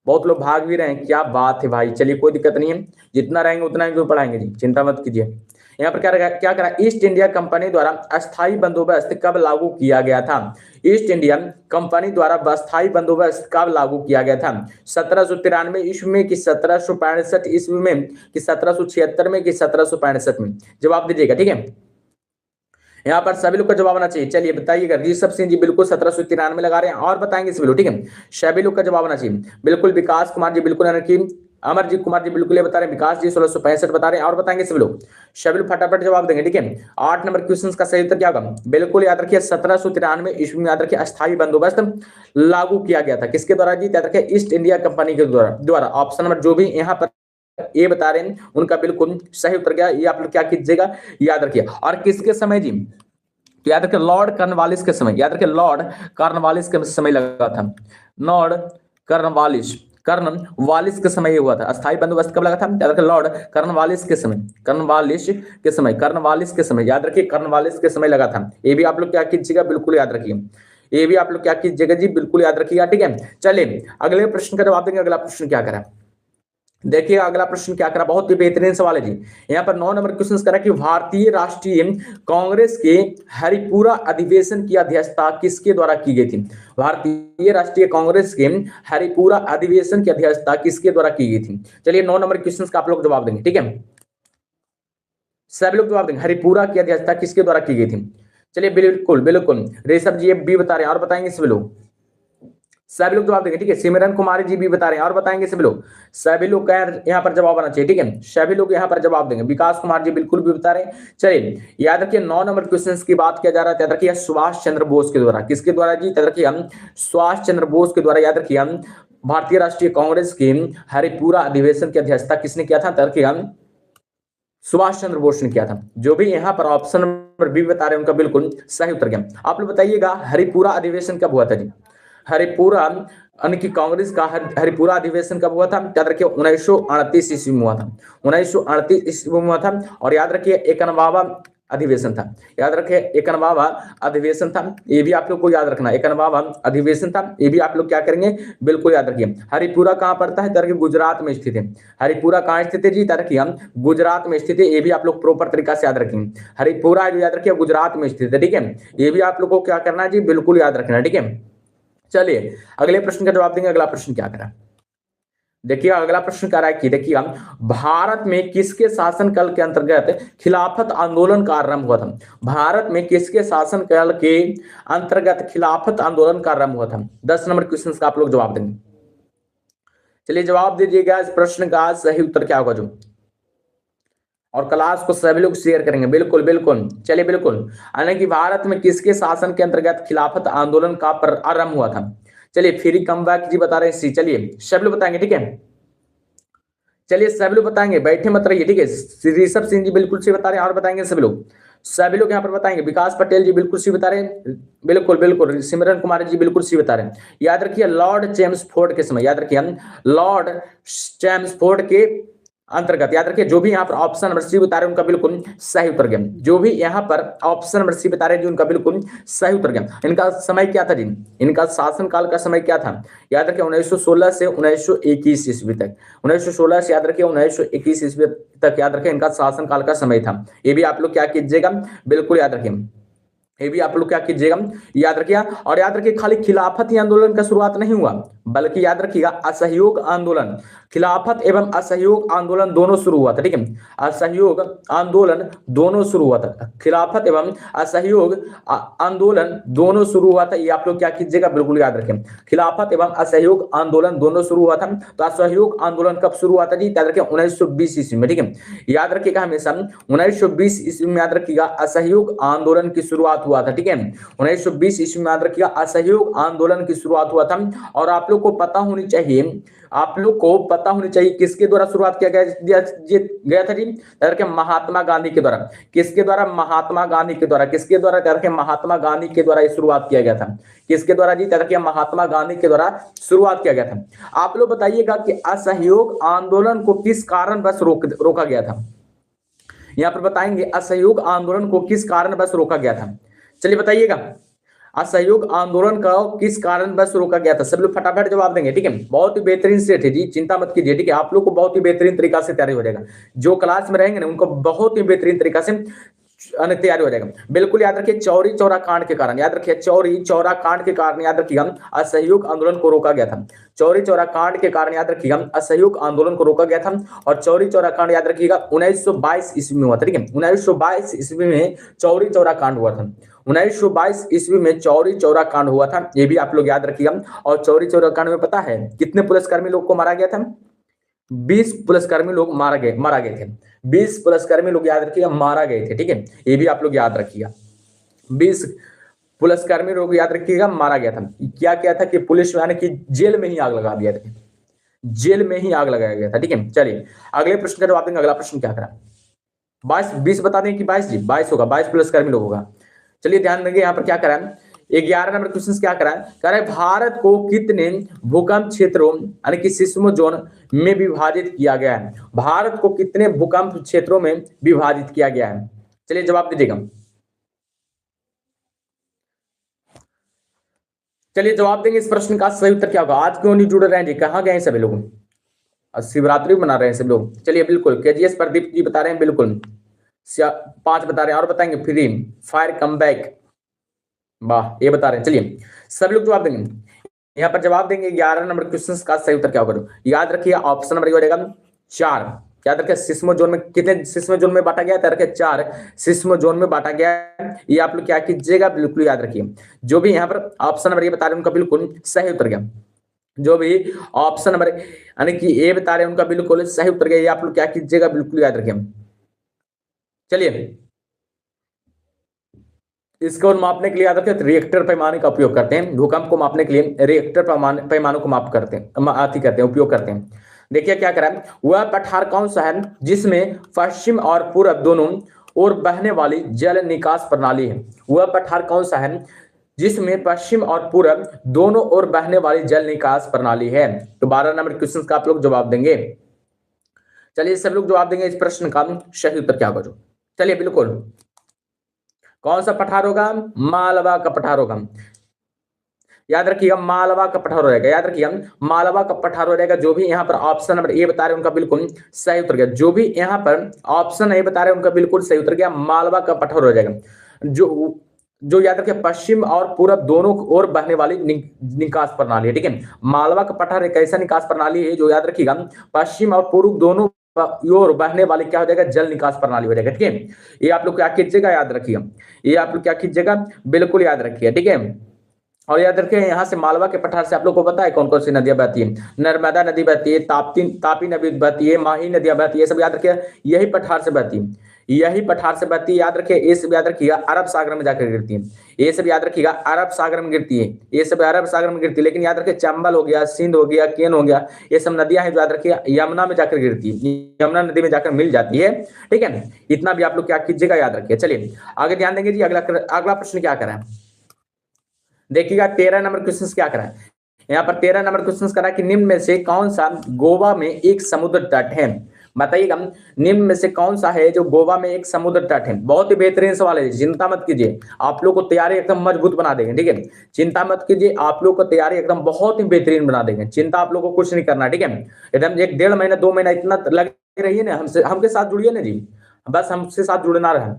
बहुत लोग भाग भी रहे हैं, क्या बात है भाई। चलिए कोई दिक्कत नहीं है, जितना रहेंगे उतना ही पढ़ाएंगे जी, चिंता मत कीजिए। यहाँ पर क्या करा, ईस्ट इंडिया कंपनी द्वारा अस्थायी बंदोबस्त कब लागू किया गया था? ईस्ट इंडिया कंपनी द्वारा अस्थायी बंदोबस्त कब लागू किया गया था? 1793 ईस्वी में कि 1765 ईस्वी में कि 1776 में कि 1765 में? जवाब दीजिएगा, ठीक है। यहाँ पर सभी लोग का जवाब आना चाहिए। चलिए बताइएगा, ऋषभ सिंह जी बिल्कुल 1793 लगा रहे हैं, और बताएंगे सभी लोग, ठीक है। सभी लोग का जवाब आना चाहिए, बिल्कुल। विकास कुमार जी बिल्कुल, अमरजीत कुमार जी बिल्कुल ये बता रहे हैं, विकास जी 1665 बता रहे हैं, और बताएंगे सभी लोग। सभी लोग फटाफट जवाब देंगे, ठीक है। 8 नंबर क्वेश्चन का सही उत्तर क्या होगा, बिल्कुल याद रखिए 1793 ईस्वी में, याद रखिए अस्थायी बंदोबस्त लागू किया गया था, किसके द्वारा जी, याद रखिए ईस्ट इंडिया कंपनी के द्वारा। ऑप्शन नंबर जो भी यहाँ पर ये बता रहे हैं उनका बिल्कुल सही उत्तर गया, ये आप लोग क्या कीजिएगा, याद रखिए। और किसके समय जी, तो याद रखिए लॉर्ड कॉर्नवालिस के समय, याद रखिए लॉर्ड कॉर्नवालिस के समय लगा था, लॉर्ड कॉर्नवालिस के समय ये हुआ था। अस्थायी बंदोबस्त कब लगा था, याद रखिए लॉर्ड कॉर्नवालिस के समय, कॉर्नवालिस के समय, याद रखिए कॉर्नवालिस के समय लगा था। ये भी आप लोग क्या कीजिएगा, बिल्कुल याद रखिए, ये भी आप लोग क्या कीजिएगा जी, बिल्कुल याद रखिएगा, ठीक है। चलिए अगले प्रश्न का जवाब देंगे। अगला प्रश्न क्या करा, देखिए अगला प्रश्न क्या करा, बहुत ही बेहतरीन सवाल है जी। यहाँ पर 9 नंबर क्वेश्चन करा कि भारतीय राष्ट्रीय कांग्रेस के हरिपुरा अधिवेशन की अध्यक्षता किसके द्वारा की गई थी? भारतीय राष्ट्रीय कांग्रेस के हरिपुरा अधिवेशन की अध्यक्षता किसके द्वारा की गई थी? चलिए 9 नंबर क्वेश्चन का आप लोग जवाब देंगे, ठीक है। सभी लोग जवाब देंगे, हरिपुरा की अध्यक्षता किसके द्वारा की गई थी? चलिए बिल्कुल बिल्कुल, ऋषभ जी बी बता रहे हैं, और बताएंगे सभी लोग, सभी लोग जवाब देंगे, ठीक है। सिमरन कुमारी जी भी बता रहे हैं, और बताएंगे सभी लोग, सभी लोग यहाँ पर जवाब आना चाहिए, ठीक है। सभी लोग यहाँ पर जवाब देंगे। विकास कुमार जी बिल्कुल भी बता रहे हैं। चलिए याद रखिए 9 नंबर क्वेश्चन की बात किया जा रहा है, याद रखिए सुभाष चंद्र बोस के द्वारा, किसके द्वारा जी, याद रखिए हम सुभाष चंद्र बोस के द्वारा। याद रखिए हम भारतीय राष्ट्रीय कांग्रेस के हरिपुरा अधिवेशन की अध्यक्षता किसने किया था, याद रखिए हम सुभाष चंद्र बोस ने किया था। जो भी यहाँ पर ऑप्शन नंबर बी बता रहे हैं उनका बिल्कुल सही उत्तर गया। आप लोग बताइएगा हरिपुरा अधिवेशन कब हुआ था जी, हरिपुरा यानी कि कांग्रेस का हरिपुरा अधिवेशन कब हुआ था, याद रखिए 1938 ईस्वी में हुआ था, 1938 ईस्वी में हुआ था। और याद रखिए 91वां अधिवेशन था। याद रखे 51वां अधिवेशन था, ये भी आप लोग को याद रखना। 51वां अधिवेशन था, ये भी आप लोग क्या करेंगे, बिल्कुल याद रखिए। हरिपुरा कहां पड़ता है, तरह गुजरात में स्थित है। हरिपुरा कहां स्थित है जी, तरह हम गुजरात में स्थित है। ये भी आप लोग प्रॉपर तरीका से याद रखेंगे। हरिपुरा जो याद रखिए गुजरात में स्थित है, ठीक है। ये भी आप लोग को क्या करना है जी, बिल्कुल याद रखना, ठीक है। चलिए अगले प्रश्न का जवाब देंगे। अगला प्रश्न क्या करा, देखिए अगला प्रश्न कह रहा है कि देखिए भारत में किसके शासनकाल के अंतर्गत खिलाफत आंदोलन का आरंभ हुआ था। भारत में किसके शासनकाल के अंतर्गत खिलाफत आंदोलन का आरंभ हुआ था। 10 नंबर क्वेश्चन का आप लोग जवाब देंगे। चलिए जवाब दीजिएगा इस प्रश्न का सही उत्तर क्या होगा जो, और क्लास को सभी लोग शेयर करेंगे। बिल्कुल बिल्कुल, चलिए बिल्कुल। यानी कि भारत में किसके शासन के अंतर्गत खिलाफत आंदोलन का आरंभ हुआ था। चलिए फ्री कम बैक जी बता रहे हैं सी। चलिए सब लोग बताएंगे, ठीक है। चलिए सभी लोग बताएंगे, बैठे मत रहिए, ठीक है। ऋषभ सिंह जी बिल्कुल सही बता रहे हैं, और बताएंगे सभी लोग यहाँ पर बताएंगे। विकास पटेल जी बिल्कुल सही बता रहे हैं, बिल्कुल बिल्कुल। सिमरन कुमार जी बिल्कुल सही बता रहे हैं। याद रखिए लॉर्ड चेम्सफोर्ड के समय, याद रखिए लॉर्ड चेम्सफोर्ड के अंतर्गत, याद रखिए जो भी यहाँ पर ऑप्शन नंबर सी बता रहे हैं उनका बिल्कुल सही उत्तर गया। जो भी यहाँ पर ऑप्शन नंबर सी बता रहे हैं जी उनका बिल्कुल सही उत्तर गया। इनका समय क्या था जी, इनका शासनकाल का समय क्या था, याद रखिए 1916 से 1921 ईस्वी तक। 1916 से याद रखिए 1921 ईस्वी तक याद रखिए इनका शासनकाल का समय था। ये भी आप लोग क्या कीजिएगा, बिल्कुल याद रखिए, ये भी आप लोग क्या कीजिएगा, याद रखिए। और याद रखिए खाली खिलाफत ही आंदोलन का शुरुआत नहीं हुआ, बल्कि याद रखिएगा असहयोग आंदोलन, खिलाफत एवं असहयोग आंदोलन दोनों शुरू हुआ था, ठीक है। असहयोग आंदोलन दोनों शुरू हुआ था, खिलाफत एवं असहयोग आंदोलन दोनों शुरू हुआ था। ये आप लोग क्या कीजिएगा, बिल्कुल याद रखें। खिलाफत एवं असहयोग आंदोलन दोनों शुरू हुआ था। तो असहयोग आंदोलन कब शुरू हुआ था जी, याद रखें 1920 ईस्वी में, ठीक है। याद रखिएगा हमेशा 1920 ईस्वी में याद रखिएगा असहयोग आंदोलन की शुरुआत हुआ था, ठीक है। 1920 ईस्वी में याद रखिएगा असहयोग आंदोलन की शुरुआत हुआ था। और आप लोग को पता होनी चाहिए, आप लोग को पता होनी चाहिए किसके द्वारा शुरुआत किया गया था जी, महात्मा गांधी के द्वारा। किसके द्वारा, महात्मा गांधी के द्वारा। किसके द्वारा, महात्मा गांधी के द्वारा शुरुआत किया गया था। किसके द्वारा जी, महात्मा गांधी के द्वारा शुरुआत किया गया था। आप लोग बताइएगा कि असहयोग आंदोलन को किस कारण बस रोका गया था। यहाँ पर बताएंगे असहयोग आंदोलन को किस कारण बस रोका गया था। चलिए बताइएगा असहयोग आंदोलन का किस कारण बस रोका गया था। सब लोग फटाफट जवाब देंगे, ठीक है। बहुत ही बेहतरीन सेट है जी, चिंता मत कीजिए, ठीक है। आप लोग को बहुत ही बेहतरीन तरीका से तैयारी हो जाएगा। जो क्लास में रहेंगे ना उनको बहुत ही बेहतरीन तरीका से तैयारी हो जाएगा। बिल्कुल याद रखिए चौरी चौरा कांड के कारण, याद रखिए चौरी चौरा कांड के कारण याद रखिएगा असहयोग आंदोलन को रोका गया था। चौरी चौरा कांड के कारण याद रखिएगा असहयोग आंदोलन को रोका गया था। और चौरी चौरा कांड याद रखिएगा 1922 ईस्वी में हुआ था, ठीक है। 1922 ईस्वी में चौरी चौरा कांड हुआ था। 1922 ईस्वी में चौरी चौरा कांड हुआ था, ये भी आप लोग याद रखिएगा। और चौरी चौरा कांड में पता है कितने पुलिसकर्मी लोग को मारा गया था, 20 पुलिसकर्मी लोग मारा गए थे। 20 पुलिसकर्मी लोग याद रखिएगा मारा गए थे, ठीक है। ये भी आप लोग याद रखिएगा, 20 पुलिसकर्मी लोग याद रखिएगा मारा गया था। क्या था कि पुलिस यानी कि जेल में ही आग लगा दिया था, जेल में ही आग लगाया गया था, ठीक है। चलिए अगले प्रश्न का जवाब देंगे। अगला प्रश्न क्या करा, 20 बता दें कि 22 जी, 22 होगा, 22 पुलिसकर्मी लोग होगा। चलिए ध्यान देंगे यहाँ पर क्या करा, 11 नंबर क्वेश्चन क्या करा, कह रहे भारत को कितने भूकंप क्षेत्रों यानी कि सिस्मो जोन में विभाजित किया गया है। भारत को कितने भूकंप क्षेत्रों में विभाजित किया गया है। चलिए जवाब दीजिएगा। चलिए जवाब देंगे इस प्रश्न का सही उत्तर क्या होगा। आज क्यों नहीं जुड़ रहे हैं जी, कहाँ गए हैं सभी लोग, शिवरात्रि मना रहे हैं सब लोग। चलिए बिल्कुल केजीएस प्रदीप जी बता रहे हैं, बिल्कुल 5 बता रहे हैं, और बताएंगे फ्री फायर कम बैक, वाह ये बता रहे हैं। चलिए सब लोग जवाब देंगे, यहाँ पर जवाब देंगे 11 नंबर क्वेश्चन का सही उत्तर क्या होगा। याद रखिए ऑप्शन नंबर हो जाएगा 4। याद रखिए सिस्मो जोन में कितने सिस्मो जोन में बांटा गया है, रखिए 4 सिस्मो जोन में बांटा गया है। ये आप लोग क्या कीजिएगा, बिल्कुल याद रखिए। जो भी यहाँ पर ऑप्शन नंबर ये बता रहे हैं उनका बिल्कुल सही उत्तर गया। जो भी ऑप्शन नंबर यानी कि ए बता रहे हैं उनका बिल्कुल सही उत्तर गया। ये आप लोग क्या कीजिएगा, बिल्कुल याद रखिए। चलिए इसको मापने के लिए याद रखें रिएक्टर पैमाने का उपयोग करते हैं। भूकंप को मापने के लिए रिएक्टर पैमानों को माप करते हैं, उपयोग करते हैं। देखिए क्या करें, वह पठार कौन सा है जिसमें पश्चिम और पूर्व दोनों ओर बहने वाली जल निकास प्रणाली है। वह पठार कौन सा है जिसमें पश्चिम और पूर्व दोनों ओर बहने वाली जल निकास प्रणाली है। तो 12 नंबर क्वेश्चन का आप लोग जवाब देंगे। चलिए सब लोग जवाब देंगे इस प्रश्न का सही उत्तर क्या होगा। चलिए बिल्कुल कौन सा पठार होगा? मालवा का पठार होगा। याद रखिएगा मालवा का पठार हो जाएगा, याद रखिएगा मालवा का पठार हो जाएगा। जो भी यहाँ पर ऑप्शन नंबर ए बता रहे हैं उनका बिल्कुल सही उत्तर गया। जो भी यहाँ पर ऑप्शन ए बता रहे हैं उनका बिल्कुल सही उत्तर गया, मालवा का पठार हो जाएगा। जो याद रखिए पश्चिम और पूरब दोनों ओर बहने वाली निकास प्रणाली है, ठीक है। मालवा का पठार एक ऐसा निकास प्रणाली है जो याद रखिएगा पश्चिम और पूर्व दोनों ओर बहने वाली क्या हो जाएगा? जल निकास प्रणाली हो जाएगा, ठीक है। ये आप लोग क्या कीजिएगा? याद रखिएगा, ये आप लोग क्या कीजिएगा? बिल्कुल याद रखिए, ठीक है। और याद रखिए यहाँ से मालवा के पठार से आप लोग को पता है कौन कौन सी नदियां बहती है? नर्मदा नदी बहती है, तापी नदी बहती है, माही नदियां बहती है, सब याद रखिए यही पठार से बहती है, यही पठार से बहती है। याद रखिए ये सब याद रखिएगा अरब सागर में जाकर गिरती है, ये सब याद रखिएगा अरब सागर में गिरती है, ये सब अरब सागर में गिरती है। लेकिन याद रखिए चंबल हो गया, सिंध हो गया, केन हो गया, ये सब नदियां हैं जो याद रखिए यमुना में जाकर गिरती है, यमुना नदी में जाकर मिल जाती है, ठीक है। इतना भी आप लोग क्या कीजिएगा? याद रखिए। चलिए आगे ध्यान देंगे जी। अगला प्रश्न क्या करें? देखिएगा 13 नंबर क्वेश्चन क्या करा है यहाँ पर। 13 नंबर क्वेश्चन करा कि निम्न में से कौन सा गोवा में एक समुद्र तट है? बताइएगा निम्न में से कौन सा है जो गोवा में एक समुद्र तट है? बहुत ही बेहतरीन सवाल है, चिंता मत कीजिए, आप लोग को तैयारी एकदम मजबूत बना देंगे, ठीक है। चिंता मत कीजिए, आप लोग को तैयारी एकदम बहुत ही बेहतरीन बना देंगे। चिंता आप लोग को कुछ नहीं करना, ठीक है। एकदम 1-1.5 महीना 2 महीना इतना लग रही है ना, हमके साथ जुड़िए ना जी, बस हमसे साथ जुड़ना रहा,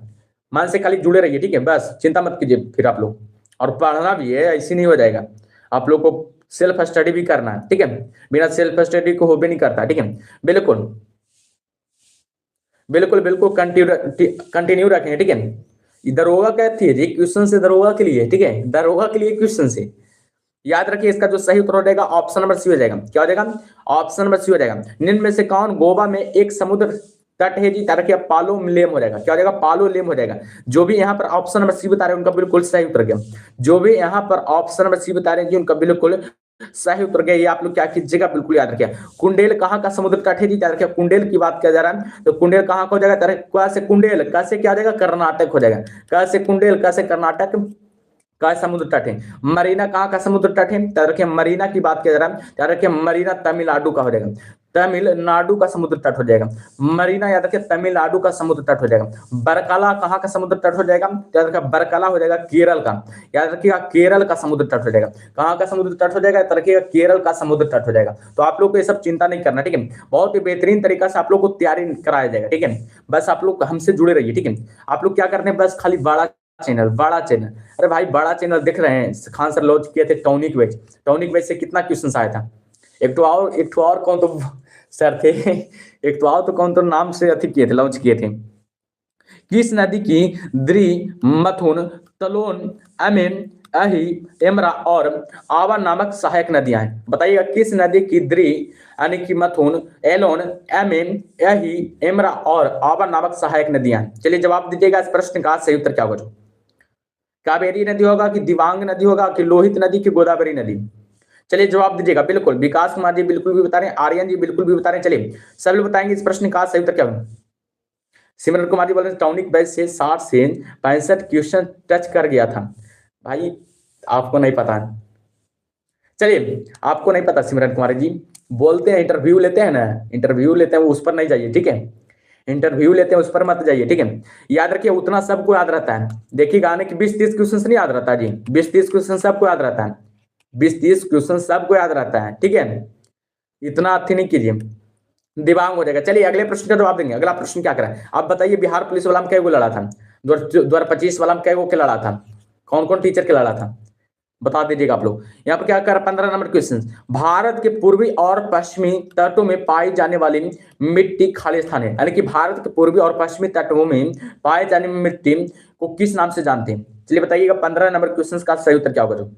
मन से खाली जुड़े रहिए, ठीक है। बस चिंता मत कीजिए फिर आप लोग। और पढ़ना भी है, ऐसे नहीं हो जाएगा, आप लोग को सेल्फ स्टडी भी करना है, ठीक है। बिना सेल्फ स्टडी को हो भी नहीं करता, ठीक है। बिल्कुल बिल्कुल बिल्कुल कंटिन्यू रखेंगे, ठीक है। दरोगा क्या थी जी? क्वेश्चन से दरोगा के लिए, ठीक है, दरोगा के लिए क्वेश्चन से। याद रखिए इसका जो सही उत्तर हो जाएगा ऑप्शन नंबर सी हो जाएगा। क्या हो जाएगा? ऑप्शन नंबर सी हो जाएगा। निम्न में से कौन गोवा में एक समुद्र तट है जी? रखिए पालो लेम हो जाएगा। क्या हो जाएगा? पालो लेम हो जाएगा। जो भी यहाँ पर ऑप्शन नंबर सी बता रहे हैं उनका बिल्कुल सही उत्तर गया। जो भी यहाँ पर ऑप्शन नंबर सी बता रहे हैं जी उनका बिल्कुल सही उत्तर गया। ये आप लोग क्या कीजिएगा? बिल्कुल याद रखिए। कुंडेल कहाँ का समुद्र तट है जी? याद रखिए कुंडेल की बात किया जा रहा है तो कुंडेल कहाँ का हो जाएगा? कैसे कुंडेल, कैसे क्या हो जाएगा? कर्नाटक हो जाएगा। कैसे कुंडेल, कैसे कर्नाटक का समुद्र तट है। मरीना कहाँ का समुद्र तट है? याद रखिए मरीना की बात किया जा रहा है, याद रखिए मरीना तमिलनाडु का हो जाएगा, तमिलनाडु का समुद्र तट हो जाएगा। मरीना याद रखिए तमिलनाडु का समुद्र तट हो जाएगा। बरकला कहाँ का समुद्र तट हो जाएगा? याद रखिए बरकला हो जाएगा केरल का, याद रखिएगा केरल का समुद्र तट हो जाएगा। कहाँ का समुद्र तट हो जाएगा? याद रखिएगा केरल का समुद्र तट हो जाएगा। तो आप लोग को ये सब चिंता नहीं करना, ठीक है। बहुत ही बेहतरीन तरीका से आप लोग को तैयारी कराया जाएगा, ठीक है। बस आप लोग हमसे जुड़े रहिए, ठीक है। आप लोग क्या करते हैं? बस खाली बड़ा चैनल, बड़ा चैनल, अरे भाई बड़ा चैनल देख रहे हैं, खान सर लॉन्च किए थे टॉनिक वेज, टॉनिक वेज से कितना क्वेश्चन आया था। एक तो और कौन तो सर थे एक तो और तो कौन तो नाम से अति किए थे, लॉन्च किए थे। किस नदी की द्रि, मथुन, तलोन, अमेन, अही, एमरा और आवा नामक सहायक नदियां हैं? बताइएगा किस नदी की द्रि यानी कि मथुन, एलोन, एमेन, अही, एमरा और आवा नामक सहायक नदियां हैं? चलिए जवाब दीजिएगा इस प्रश्न का सही उत्तर क्या होगा? कावेरी नदी होगा कि दिवांग नदी होगा कि लोहित नदी की गोदावरी नदी? चलिए जवाब दीजिएगा। बिल्कुल विकास कुमार जी बिल्कुल भी बता रहे हैं, आर्यन जी बिल्कुल भी बता रहे हैं। चलिए सब लोग बताएंगे इस प्रश्न का सही उत्तर क्या होगा। सिमरन कुमार जी बोल रहे हैं टॉनिक बैच से 60 से 65 क्वेश्चन टच कर गया था। भाई आपको नहीं पता है, चलिए आपको नहीं पता सिमरन कुमार जी, बोलते हैं इंटरव्यू लेते हैं ना, इंटरव्यू लेते हैं उस पर नहीं जाइए, ठीक है। इंटरव्यू लेते हैं उस पर मत जाइए, ठीक है। याद रखिए उतना सबको याद रहता है। देखिएगा आने की 20-30 क्वेश्चन नहीं याद रहता जी, 20-30 क्वेश्चन सबको याद रहता है, 20-30 क्वेश्चन सबको याद रहता है, ठीक है। इतना अथी नहीं कीजिए, दिमाग हो जाएगा। चलिए अगले प्रश्न का जवाब देंगे। अगला प्रश्न क्या करा? आप बताइए बिहार पुलिस वाला में कैगो लड़ा था? 2025 वाला में कैगो के लड़ा था? कौन कौन टीचर के लड़ा था? बता दीजिएगा आप लोग। यहाँ पर क्या कर 15 नंबर क्वेश्चन। भारत के पूर्वी और पश्चिमी तटों में पाई जाने वाली मिट्टी खालिस्तान है, यानी कि भारत के पूर्वी और पश्चिमी तटों में पाए जाने वाली मिट्टी को किस नाम से जानते हैं? चलिए बताइएगा 15 नंबर क्वेश्चन का सही उत्तर क्या होगा?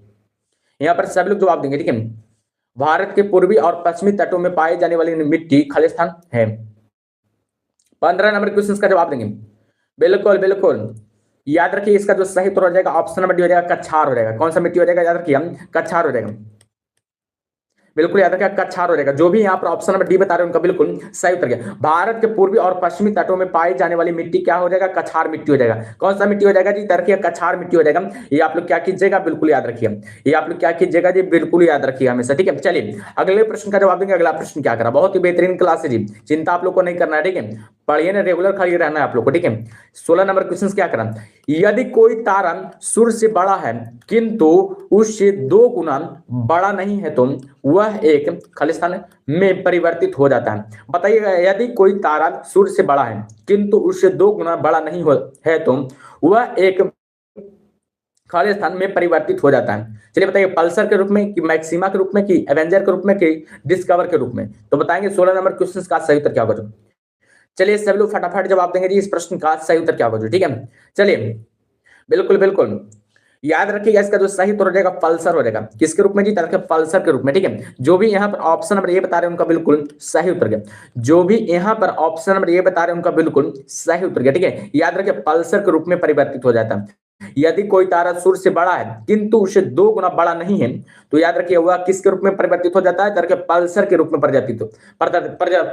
यहाँ पर सब लोग जवाब देंगे, ठीक है। भारत के पूर्वी और पश्चिमी तटों में पाई जाने वाली मिट्टी खालिस्तान है। 15 नंबर क्वेश्चन का जवाब देंगे। बिल्कुल बिल्कुल याद रखिए इसका जो सही उत्तर हो जाएगा ऑप्शन नंबर डी हो जाएगा कछार हो जाएगा। कौन सा मिट्टी हो जाएगा? याद रखिए कछार हो जाएगा। बिल्कुल याद रखिए कछार हो जाएगा। जो भी यहाँ पर ऑप्शन नंबर डी बता रहे हैं उनका बिल्कुल सही उत्तर है। भारत के पूर्वी और पश्चिमी तटों में पाई जाने वाली मिट्टी क्या हो जाएगा? कछार मिट्टी हो जाएगा। कौन सा मिट्टी हो जाएगा जी? रखिए कछार मिट्टी हो जाएगा। ये आप लोग क्या कीजिएगा? बिल्कुल याद रखिए। ये आप लोग क्या कीजिएगा जी? बिल्कुल याद रखिए हमेशा, ठीक है। चलिए अगले प्रश्न का जवाब देंगे। अगला प्रश्न क्या करा? बहुत ही बेहतरीन क्लास है जी, चिंता आप लोग को नहीं करना है, ठीक है। पढ़िए ना, रेगुलर खाली रहना है आप लोग को, ठीक है। 16 नंबर क्वेश्चन क्या करा? यदि कोई तारा सूर्य से बड़ा है किंतु उससे 2 गुना बड़ा नहीं है तो वह एक खालिस्तान में परिवर्तित हो जाता है। बताइएगा, यदि कोई तारा सूर्य से बड़ा है किंतु उससे 2 गुना बड़ा नहीं है तो वह एक खालिस्तान में परिवर्तित हो जाता है। चलिए बताइए, पल्सर के रूप में कि मैक्सिमा के रूप में कि एवेंजर के रूप में कि डिस्कवर के रूप में? तो बताएंगे 16 नंबर क्वेश्चन का सही उत्तर क्या होगा। चलिए सभी लोग फटाफट जवाब देंगे जी इस प्रश्न का सही उत्तर क्या होगा, ठीक है। चलिए बिल्कुल बिल्कुल याद रखिएगा, इसका जो सही उत्तर हो जाएगा पल्सर हो जाएगा। किसके रूप में जी? पल्सर के रूप में, ठीक है। जो भी यहाँ पर ऑप्शन नंबर ये बता रहे हैं उनका बिल्कुल सही उत्तर गया। जो भी यहाँ पर ऑप्शन नंबर ये बता रहे हैं उनका बिल्कुल सही उत्तर गया, ठीक है। याद रखिए पल्सर के रूप में परिवर्तित हो जाता है। यदि कोई तारा सूर्य से बड़ा है किंतु उसे 2 गुना बड़ा नहीं है तो याद रखिए वह किसके रूप में परिवर्तित हो जाता है? पल्सर के रूप में परिवर्तित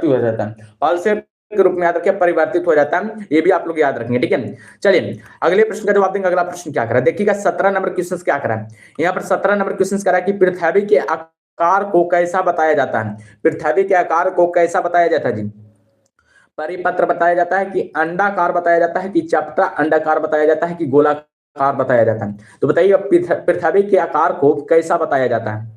हो जाता है। पल्सर के रूप में याद रखिए परिवर्तित हो जाता है। ये भी आप लोग याद रखेंगे, ठीक है। चलिए अगले प्रश्न का जवाब देंगे। अगला प्रश्न क्या करा? देखिएगा 17 नंबर क्वेश्चन क्या करा है यहाँ पर। 17 नंबर क्वेश्चन करा है कि पृथ्वी के आकार को कैसा बताया जाता है? पृथ्वी के आकार को कैसा बताया जाता है जी? परिपत्र बताया जाता है कि अंडाकार बताया जाता है कि चपटा अंडाकार बताया जाता है कि गोलाकार बताया जाता है? तो बताइए पृथ्वी के आकार को कैसा बताया जाता है?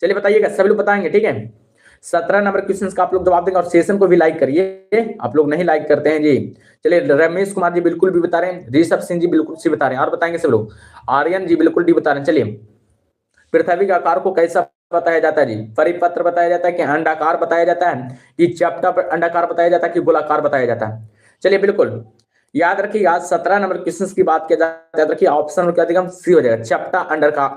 चलिए बताइएगा, सभी लोग बताएंगे, ठीक है। 17 नंबर क्वेश्चन का आप लोग जवाब देंगे और सेशन को भी लाइक करिए, आप लोग नहीं लाइक करते हैं जी। चलिए रमेश कुमार जी बिल्कुल भी बता रहे हैं, ऋषभ सिंह जी बिल्कुल सी बता रहे हैं और बताएंगे सब लोग। आर्यन जी बिल्कुल डी बता रहे हैं। चलिए पृथ्वी के आकार को कैसा बताया जाता है जी? परिपत्र बताया जाता है कि अंडाकार बताया जाता है कि चपटा अंडाकार बताया जाता है कि गोलाकार बताया जाता है? चलिए बिल्कुल याद रखिए, आज 17 नंबर क्वेश्चन की बात किया जाता है, रखिए ऑप्शन क्या देगा? सी हो जाएगा, चपटा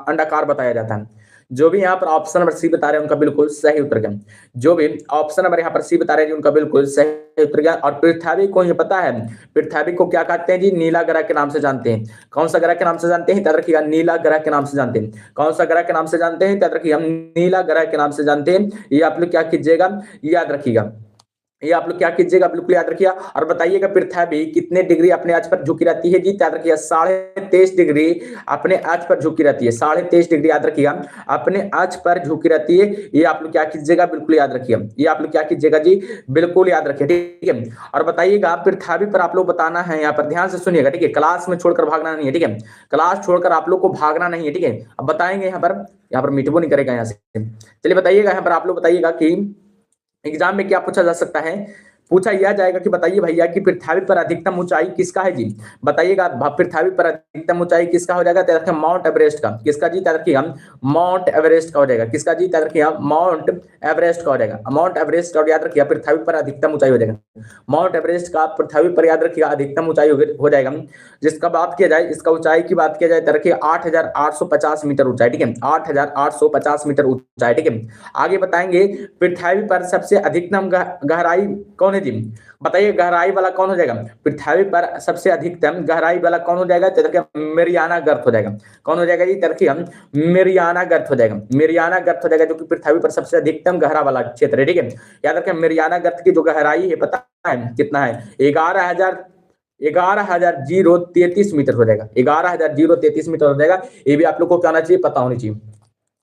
अंडाकार बताया जाता है। जो भी यहाँ पर ऑप्शन नंबर सी बता रहे हैं उनका बिल्कुल सही उत्तर गया। जो भी ऑप्शन नंबर यहाँ पर सी बता रहे हैं उनका बिल्कुल सही उत्तर गया। और पृथ्वी को ये पता है, पृथ्वी को क्या कहते हैं जी? नीला ग्रह के नाम से जानते हैं। कौन सा ग्रह के नाम से जानते हैं? याद रखिएगा नीला ग्रह के नाम से जानते हैं। कौन सा ग्रह के नाम से जानते हैं? याद रखिएगा नीला ग्रह के नाम से जानते हैं। ये आप लोग क्या कीजिएगा? याद रखिएगा, ये आप लोग क्या कीजिएगा? बिल्कुल याद रखिएगा। और बताइएगा पृथ्वी कितने डिग्री अपने अक्ष पर झुकी रहती है जी? याद रखिएगा 23.5 डिग्री अपने अक्ष पर झुकी रहती है। 23.5 डिग्री याद रखिएगा अपने अक्ष पर झुकी रहती है। ये आप लोग क्या कीजिएगा? बिल्कुल याद रखिएगा, ये आप लोग क्या कीजिएगा जी? बिल्कुल याद रखिए, ठीक है। और बताइएगा पृथ्वी पर आप लोग बताना है, यहाँ पर ध्यान से सुनिएगा, ठीक है। क्लास में छोड़कर भागना नहीं है, ठीक है। क्लास छोड़कर आप लोग को भागना नहीं है, ठीक है। अब बताएंगे यहाँ पर मिटबो नहीं करेगा यहाँ से। चलिए बताइएगा, यहाँ पर आप लोग बताइएगा कि एग्जाम में क्या पूछा जा सकता है? पूछा यह जाएगा कि बताइए भैया कि पृथ्वी पर अधिकतम ऊंचाई किसका है जी? बताइएगा पृथ्वी पर अधिकतम ऊंचाई किसका हो जाएगा? याद रखिए माउंट एवरेस्ट का। किसका जी? याद रखिए माउंट एवरेस्ट का हो जाएगा। किसका जी? याद रखिए माउंट एवरेस्ट का हो जाएगा। माउंट एवरेस्ट और याद रखिए पृथ्वी पर अधिकतम ऊंचाई हो जाएगा। माउंट एवरेस्ट का पृथ्वी पर याद रखिए अधिकतम ऊंचाई हो जाएगा। जिसका बात किया जाए, इसका ऊंचाई की बात किया जाए तो रखिए 8,850 मीटर ऊंचाई, ठीक है। 8,850 मीटर ऊंचाई, ठीक है। आगे बताएंगे पृथ्वी पर सबसे अधिकतम गहराई कौन है जी? बताइए गहराई वाला कौन हो जाएगा? पृथ्वी पर सबसे अधिकतम गहराई वाला कौन हो जाएगा? मेरियाना गर्त हो जाएगा। कौन हो जाएगा जी? तरक्की मेरियाना गर्त हो जाएगा। मेरियाना गर्त हो जाएगा जो कि पृथ्वी पर सबसे अधिकतम गहरा वाला क्षेत्र है, ठीक है। याद रखें मेरियाना गर्त की जो गहराई है पता है कितना है? 11,033 मीटर हो जाएगा। 11,033 मीटर हो जाएगा। ये भी आप लोग को क्या होना चाहिए? पता होनी चाहिए।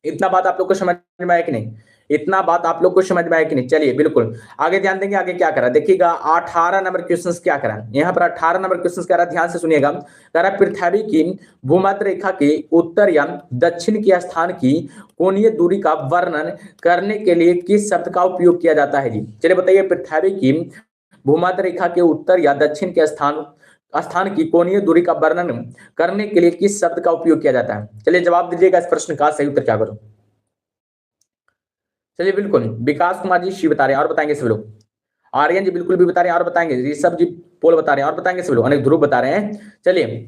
इतना बात आप लोग को समझ में आया कि नहीं? इतना बात आप लोग को समझ में आया कि नहीं? चलिए बिल्कुल आगे ध्यान देंगे। आगे क्या करा देखिएगा, 18 नंबर क्वेश्चन क्या करा यहाँ पर? 18 नंबर क्वेश्चन कह रहा, ध्यान से सुनिएगा। कह रहा पृथ्वी की भूमध्य रेखा के उत्तर या दक्षिण के स्थान की कोणीय दूरी का वर्णन करने के लिए किस शब्द का उपयोग किया जाता है जी? चलिए बताइए पृथ्वी की भूमध्य रेखा के उत्तर या दक्षिण के स्थान की कोणीय दूरी का वर्णन करने के लिए किस शब्द का उपयोग किया जाता है? चलिए जवाब दीजिएगा इस प्रश्न का सही उत्तर क्या करो। चलिए बिल्कुल विकास कुमार जी शी बता रहे हैं और बताएंगे सब लोग। आर्यन जी बिल्कुल भी बता रहे हैं और बताएंगे। ऋषभ जी पोल बता रहे हैं और बताएंगे सब लोग। अनेक ध्रुव बता रहे हैं। चलिए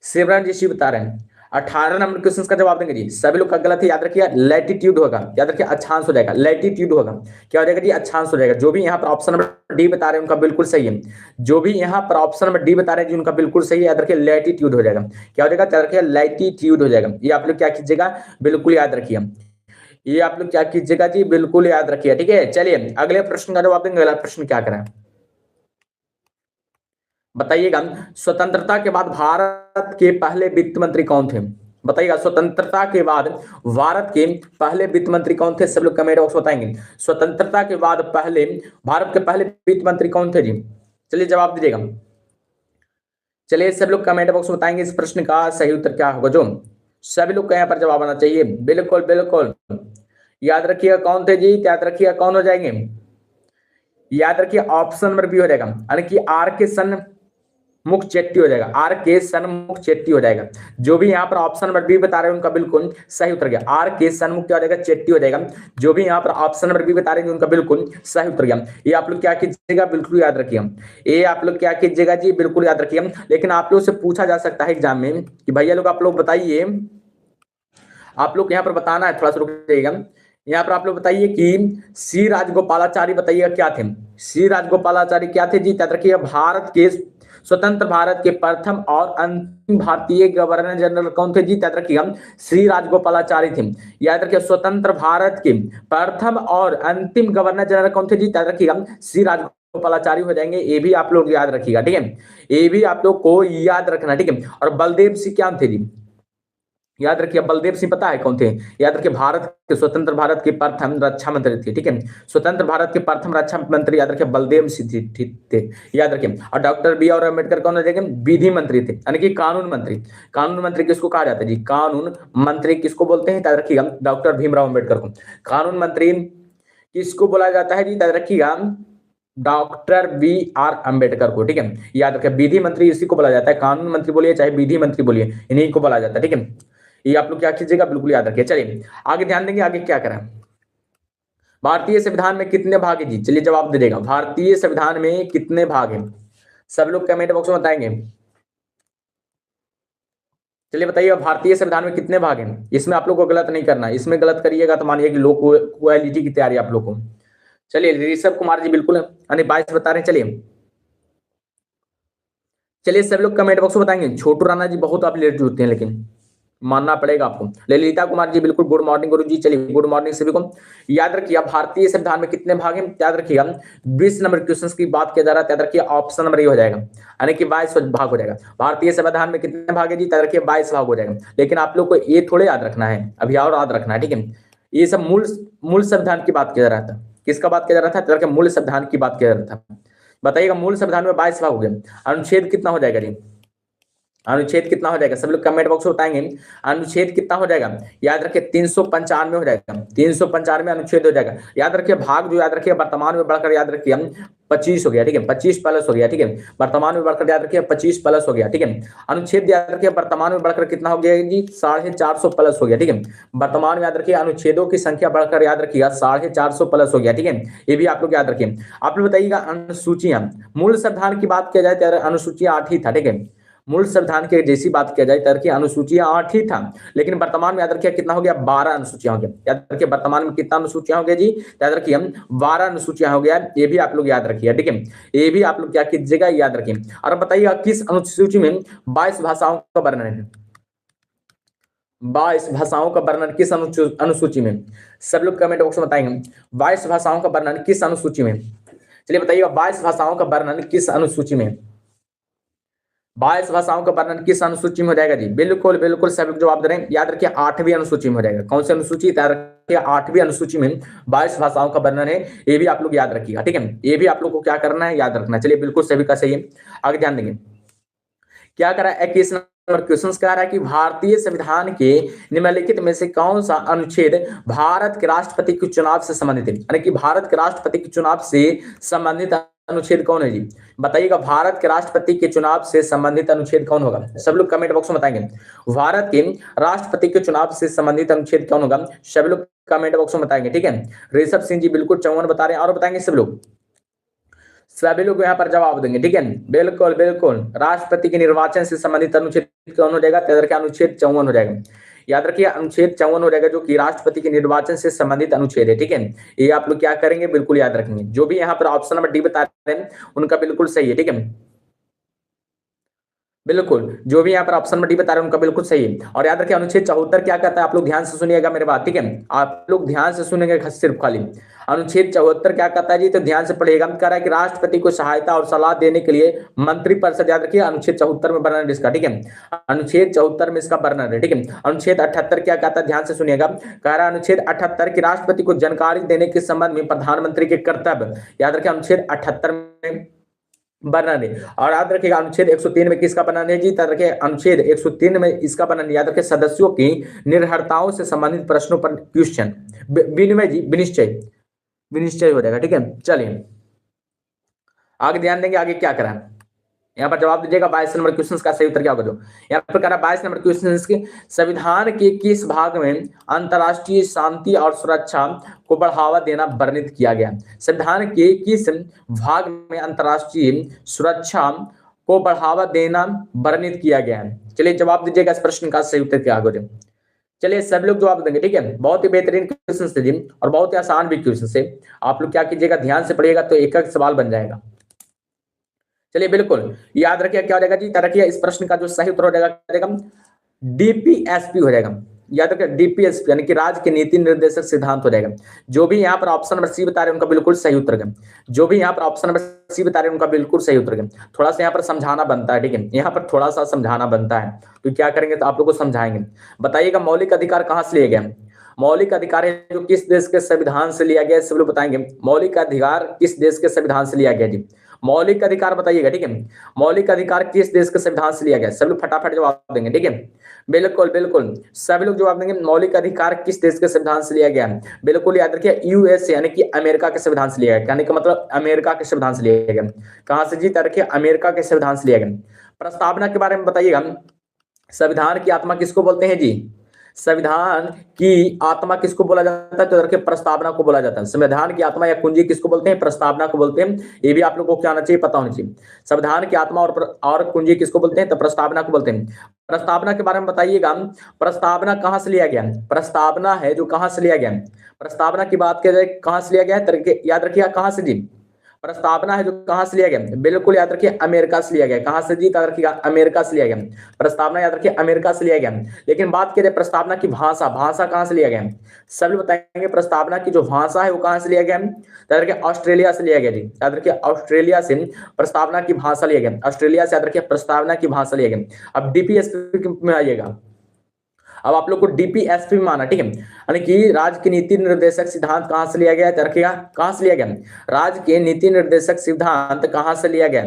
शिवराज जी शी बता रहे हैं। 18 नंबर क्वेश्चन का जवाब देंगे जी। सभी लोग का गलत है, याद रखिए लैटिट्यूड होगा। याद रखिए अक्षांश हो जाएगा। लैटिट्यूड होगा, क्या हो जाएगा जी? अक्षांश हो जाएगा। जो भी यहाँ पर ऑप्शन नंबर डी बता रहे हैं उनका बिल्कुल सही है। जो भी यहाँ पर ऑप्शन नंबर डी बता रहे हैं जी उनका बिल्कुल सही है। याद रखिए लैटिट्यूड हो जाएगा। क्या हो जाएगा? याद रखिए लैटिट्यूड हो जाएगा। ये आप लोग क्या कीजिएगा? बिल्कुल याद रखिए। ये आप लोग क्या कीजिएगा जी, बिल्कुल याद रखिए, ठीक है। चलिए अगले प्रश्न का जवाब देंगे। अगला प्रश्न क्या करें बताइएगा। स्वतंत्रता के बाद भारत के पहले वित्त मंत्री कौन थे? बताइएगा, स्वतंत्रता के बाद भारत के पहले वित्त मंत्री कौन थे? सब लोग कमेंट बॉक्स बताएंगे। स्वतंत्रता के बाद पहले भारत के पहले वित्त मंत्री कौन थे जी? चलिए जवाब दीजिएगा। चलिए सब लोग कमेंट बॉक्स में बताएंगे इस प्रश्न का सही उत्तर क्या होगा। जो सभी लोग का यहाँ पर जवाब आना चाहिए। बिल्कुल बिल्कुल याद रखिएगा कौन थे जी, याद रखिएगा कौन हो जाएंगे। याद रखिए ऑप्शन नंबर बी हो जाएगा, यानी कि आर के सन मुख चेट्टी हो जाएगा। आर के सन्मुख चेट्टी हो जाएगा। जो भी यहाँ पर ऑप्शन नंबर बी बता रहे हैं उनका बिल्कुल सही उत्तर गया। आर के सन्मुख क्या हो जाएगा? चेट्टी हो जाएगा। जो भी यहाँ पर ऑप्शन नंबर बी बता रहे हैं उनका बिल्कुल सही उत्तर गया। ये आप लोग क्या कीजिएगा, बिल्कुल याद रखिएगा। ये आप लोग क्या कीजिएगा जी, बिल्कुल याद रखिएगा। लेकिन आप लोग से पूछा जा सकता है एग्जाम में कि भैया लोग आप लोग बताइए, आप लोग यहाँ पर बताना है, थोड़ा सा रुक जाइएगा। यहाँ पर आप लोग बताइए कि सी राजगोपालाचारी बताइएगा क्या थे? सी राजगोपालाचारी क्या थे जी? याद रखिएगा भारत के स्वतंत्र भारत के प्रथम और अंतिम भारतीय गवर्नर जनरल कौन थे जी? याद रखिएगा श्री राजगोपालाचारी थे। याद रखिए स्वतंत्र भारत के प्रथम और अंतिम गवर्नर जनरल कौन थे जी? याद रखिएगा श्री राजगोपालाचारी हो जाएंगे। ये भी आप लोग याद रखिएगा, ठीक है। ये भी आप लोग को याद रखना, ठीक है। और बलदेव सिंह क्या थे जी? याद रखिए बलदेव सिंह पता है कौन थे? याद रखिए भारत के स्वतंत्र भारत के प्रथम रक्षा मंत्री थे, ठीक है। स्वतंत्र भारत के प्रथम रक्षा मंत्री याद रखिए बलदेव सिंह थे, याद रखिए। और डॉक्टर बी आर अम्बेडकर कौन थे? विधि मंत्री थे, यानी कि कानून मंत्री। कानून मंत्री किसको कहा जाता है जी? कानून मंत्री किसको बोलते हैं? याद रखिएगा डॉक्टर भीमराव अम्बेडकर को कानून मंत्री किसको बोला जाता है जी? याद रखिएगा डॉक्टर बी आर अम्बेडकर को, ठीक है। याद रखिए विधि मंत्री इसी को बोला जाता है, कानून मंत्री बोलिए चाहे विधि मंत्री बोलिए, इन्हीं को बोला जाता है, ठीक है। ये आप लोग क्या कीजिएगा, बिल्कुल याद रखिए। चलिए आगे ध्यान देंगे, आगे क्या करें। भारतीय संविधान में कितने भाग है जी? चलिए जवाब दे देगा। भारतीय संविधान में कितने भाग हैं? सब लोग कमेंट बॉक्स में बताएंगे। चलिए बताइए भारतीय संविधान में कितने भाग हैं? इसमें आप लोग को गलत नहीं करना, इसमें गलत करिएगा तो मानिए कि लो क्वालिटी की तैयारी आप लोग को। चलिए ऋषभ कुमार जी बिल्कुल 22 बता रहे हैं। चलिए सब लोग कमेंट बॉक्स में बताएंगे। छोटू राणा जी बहुत आप लेट जुड़ते हैं, लेकिन मानना पड़ेगा आपको। ललिता कुमार जी बिल्कुल गुड मॉर्निंग गुरु जी। चलिए गुड मॉर्निंग सभी को। याद रखिए भारतीय संविधान में कितने भाग हैं? याद रखिएगा 20 नंबर क्वेश्चन की बात किया जा रहा है। याद रखिए ऑप्शन नंबर ये हो जाएगा, यानी कि 22 भाग हो जाएगा। भारतीय संविधान में कितने भाग है जी? याद रखिए 22 भाग हो जाएगा। लेकिन आप लोग को ये थोड़े याद रखना है, अभी और याद रखना है, ठीक है। ये सब मूल संविधान की बात किया जा रहा था। किसका बात किया जा रहा था? याद रखिए मूल संविधान की बात किया जा रहा था। बताइएगा मूल संविधान में 22 भाग हो गए, अनुच्छेद कितना हो जाएगा जी? अनुच्छेद कितना हो जाएगा? सब लोग कमेंट बॉक्स में बताएंगे अनुच्छेद कितना हो जाएगा। याद रखिए 395 हो जाएगा, 395 अनुच्छेद हो जाएगा। याद रखिए भाग जो याद रखिए वर्तमान में बढ़कर याद रखिए 25 हो गया, ठीक है। 25 प्लस हो गया, ठीक है। वर्तमान में बढ़कर याद रखिए 25 प्लस हो गया, ठीक है। अनुच्छेद याद रखिए वर्तमान में बढ़कर कितना हो गया जी? 450 प्लस हो गया, ठीक है। वर्तमान में याद रखिए अनुच्छेदों की संख्या बढ़कर याद रखिएगा 450 प्लस हो गया, ठीक है। ये भी आप लोग याद रखिए। आप लोग बताइएगा अनुसूचियां, मूल संविधान की बात किया जाए तो अनुसूचियां 8 ही था, ठीक है। मूल संविधान की जैसी बात किया जाए तरह की अनुसूचियां 8 ही था, लेकिन वर्तमान में याद रखिए कितना हो गया? 12 अनुसूचियां हो गया। याद रखिए वर्तमान में कितना अनुसूचियां हो गया जी? याद रखिए हम 12 अनुसूचियां हो गया। ये भी आप लोग याद रखिए, ठीक है। ये भी आप लोग क्या कीजिएगा, याद रखिए। और बताइएगा किस अनुसूची में 22 भाषाओं का वर्णन है? 22 भाषाओं का वर्णन किस अनुसूची में? सब लोग कमेंट बॉक्स में बताएंगे 22 भाषाओं का वर्णन किस अनुसूची में? चलिए बताइएगा 22 भाषाओं का वर्णन किस अनुसूची में? 22 भाषाओं का वर्णन किस अनुसूची में हो जाएगा जी? बिल्कुल बिल्कुल सभी लोग जवाब दे रहे हैं। याद रखिए 8वीं अनुसूची में हो जाएगा। कौन सी अनुसूची? याद रखिए 8वीं अनुसूची में 22 भाषाओं का वर्णन है। ये भी आप लोग याद रखिएगा, ठीक है। ये भी आप लोग को क्या करना है, याद रखना। चलिए बिल्कुल सभी का सही है। आगे ध्यान देंगे क्या करा है। 21 नंबर क्वेश्चन कह रहा है कि भारतीय संविधान के निम्नलिखित में से कौन सा अनुच्छेद भारत के राष्ट्रपति के चुनाव से संबंधित है? यानी कि भारत के राष्ट्रपति के चुनाव से संबंधित अनुच्छेद कौन है जी? बताइएगा भारत के राष्ट्रपति के चुनाव से संबंधित अनुच्छेद कौन होगा? सब लोग कमेंट बॉक्स में बताएंगे भारत के राष्ट्रपति के चुनाव से संबंधित अनुच्छेद कौन होगा? सब लोग कमेंट बॉक्स में बताएंगे, ठीक है। ऋषभ सिंह जी बिल्कुल 54 बता रहे हैं, और बताएंगे सब लोग। सभी लोग यहाँ पर जवाब देंगे, ठीक है। बिल्कुल बिल्कुल राष्ट्रपति के निर्वाचन से संबंधित अनुच्छेद कौन हो जाएगा? याद रखिए अनुच्छेद 54 हो जाएगा। याद रखिए अनुच्छेद 54 हो जाएगा, जो कि राष्ट्रपति के निर्वाचन से संबंधित अनुच्छेद है, ठीक है। ये आप लोग क्या करेंगे, बिल्कुल याद रखेंगे। जो भी यहाँ पर ऑप्शन नंबर डी बता रहे हैं उनका बिल्कुल सही है, ठीक है। बिल्कुल, जो भी यहाँ पर ऑप्शन में डी बता रहे हैं उनका बिल्कुल सही है। और याद रखिए अनुच्छेद 74 क्या कहता है, आप लोग ध्यान से सुनिएगा मेरे बात, ठीक है? आप लोग ध्यान से सुनेंगे सिर्फ खाली। अनुच्छेद 74 क्या कहता है जी, तो ध्यान से पढ़िएगा। कह रहा है कि राष्ट्रपति को सहायता और सलाह देने के लिए मंत्रिपरिषद, याद रखिए अनुच्छेद 74 में वर्णन है इसका, ठीक है? अनुच्छेद 74 में इसका वर्णन है, ठीक है? अनुच्छेद 78 क्या कहता है, ध्यान से सुनिएगा। कह रहा है अनुच्छेद 78 की राष्ट्रपति को जानकारी देने के संबंध में प्रधानमंत्री के कर्तव्य, याद रखिए अनुच्छेद 78 में वर्णन है। और याद रखिएगा अनुच्छेद 103 में किसका वर्णन है जी, याद रखिए अनुच्छेद 103 में इसका वर्णन, याद रखिए सदस्यों की निर्भरताओं से संबंधित प्रश्नों पर क्वेश्चन विनिमय जी, विनिश्चय विनिश्चय हो जाएगा, ठीक है? चलिए आगे ध्यान देंगे, आगे क्या करा है यहाँ पर जवाब दीजिएगा। 22 नंबर क्वेश्चन का सही उत्तर क्या होगा? जो यहाँ पर कह रहा है 22 नंबर क्वेश्चन के संविधान के किस भाग में अंतर्राष्ट्रीय शांति और सुरक्षा को बढ़ावा देना वर्णित किया गया? संविधान के किस भाग में अंतर्राष्ट्रीय सुरक्षा को बढ़ावा देना वर्णित किया गया है? चलिए जवाब दीजिएगा इस प्रश्न का सही उत्तर क्या होगा? चलिए सब लोग जवाब देंगे, ठीक है? बहुत ही बेहतरीन क्वेश्चन थे जी, और बहुत ही आसान भी क्वेश्चन है। आप लोग क्या कीजिएगा, ध्यान से पढ़िएगा तो एक एक सवाल बन जाएगा। चलिए बिल्कुल याद रखिए क्या हो जाएगा जी, रखिए इस प्रश्न का जो सही उत्तर हो जाएगा डीपीएसपी हो जाएगा। याद रखिए डीपीएसपी यानी कि राज्य के नीति निर्देशक सिद्धांत हो जाएगा। जो भी यहाँ पर ऑप्शन नंबर सी बता रहे हैं उनका बिल्कुल सही उत्तर है। जो भी यहाँ पर ऑप्शन नंबर सी बता रहे हैं उनका बिल्कुल सही उत्तर है। थोड़ा सा यहाँ पर समझाना बनता है, ठीक है? यहाँ पर थोड़ा सा समझाना बनता है, तो क्या करेंगे तो आप लोग को समझाएंगे। बताइएगा मौलिक अधिकार कहाँ से लिए गए? मौलिक अधिकार है जो किस देश के संविधान से लिया गया, सब लोग बताएंगे। मौलिक अधिकार किस देश के संविधान से लिया गया जी? मौलिक अधिकार बताइएगा, ठीक है? मौलिक अधिकार किस देश के संविधान से लिया गया? सब लोग फटाफट जवाब देंगे, ठीक है? बिल्कुल बिल्कुल सब लोग जवाब देंगे। मौलिक अधिकार किस देश के संविधान से लिया गया? बिल्कुल याद रखिए यूएस यानी कि अमेरिका के संविधान से लिया गया। कहने का मतलब अमेरिका के संविधान से लिया गया। कहां से जी? रखिए अमेरिका के संविधान से लिया गया। प्रस्तावना के बारे में बताइएगा। संविधान की आत्मा किसको बोलते हैं जी? संविधान की आत्मा किसको बोला जाता है? तो रखिए प्रस्तावना को बोला जाता है। संविधान की आत्मा या कुंजी किसको बोलते हैं? प्रस्तावना को बोलते हैं। ये भी आप लोगों को क्या आना चाहिए, पता होना चाहिए। संविधान की आत्मा और कुंजी किसको बोलते हैं? तो प्रस्तावना को बोलते हैं। प्रस्तावना के बारे में बताइएगा। प्रस्तावना कहां से लिया गया? प्रस्तावना है जो कहां से लिया गया? प्रस्तावना की बात की जाए कहां से लिया गया है? याद रखिए कहां से जी? प्रस्तावना है जो कहां से लिया गया? बिल्कुल याद रखिए अमेरिका से लिया गया। कहां से जी? याद रखिएगा अमेरिका से लिया गया। प्रस्तावना याद रखिए अमेरिका से लिया गया। लेकिन बात करें प्रस्तावना की भाषा, भाषा कहां से लिया गया? सभी बताएंगे प्रस्तावना की जो भाषा है वो कहां से लिया गया? याद रखिए ऑस्ट्रेलिया से लिया गया जी। याद रखिए ऑस्ट्रेलिया से प्रस्तावना की भाषा लिया गया। ऑस्ट्रेलिया से याद रखिए प्रस्तावना की भाषा लिया गया। अब डीपीएसपी में आइएगा। अब आप लोग को डीपीएसपी माना, ठीक है? यानी कि राज्य के नीति निर्देशक सिद्धांत कहां से लिया गया? रखिएगा कहां से लिया गया? राज्य के नीति निर्देशक सिद्धांत कहां से लिया गया?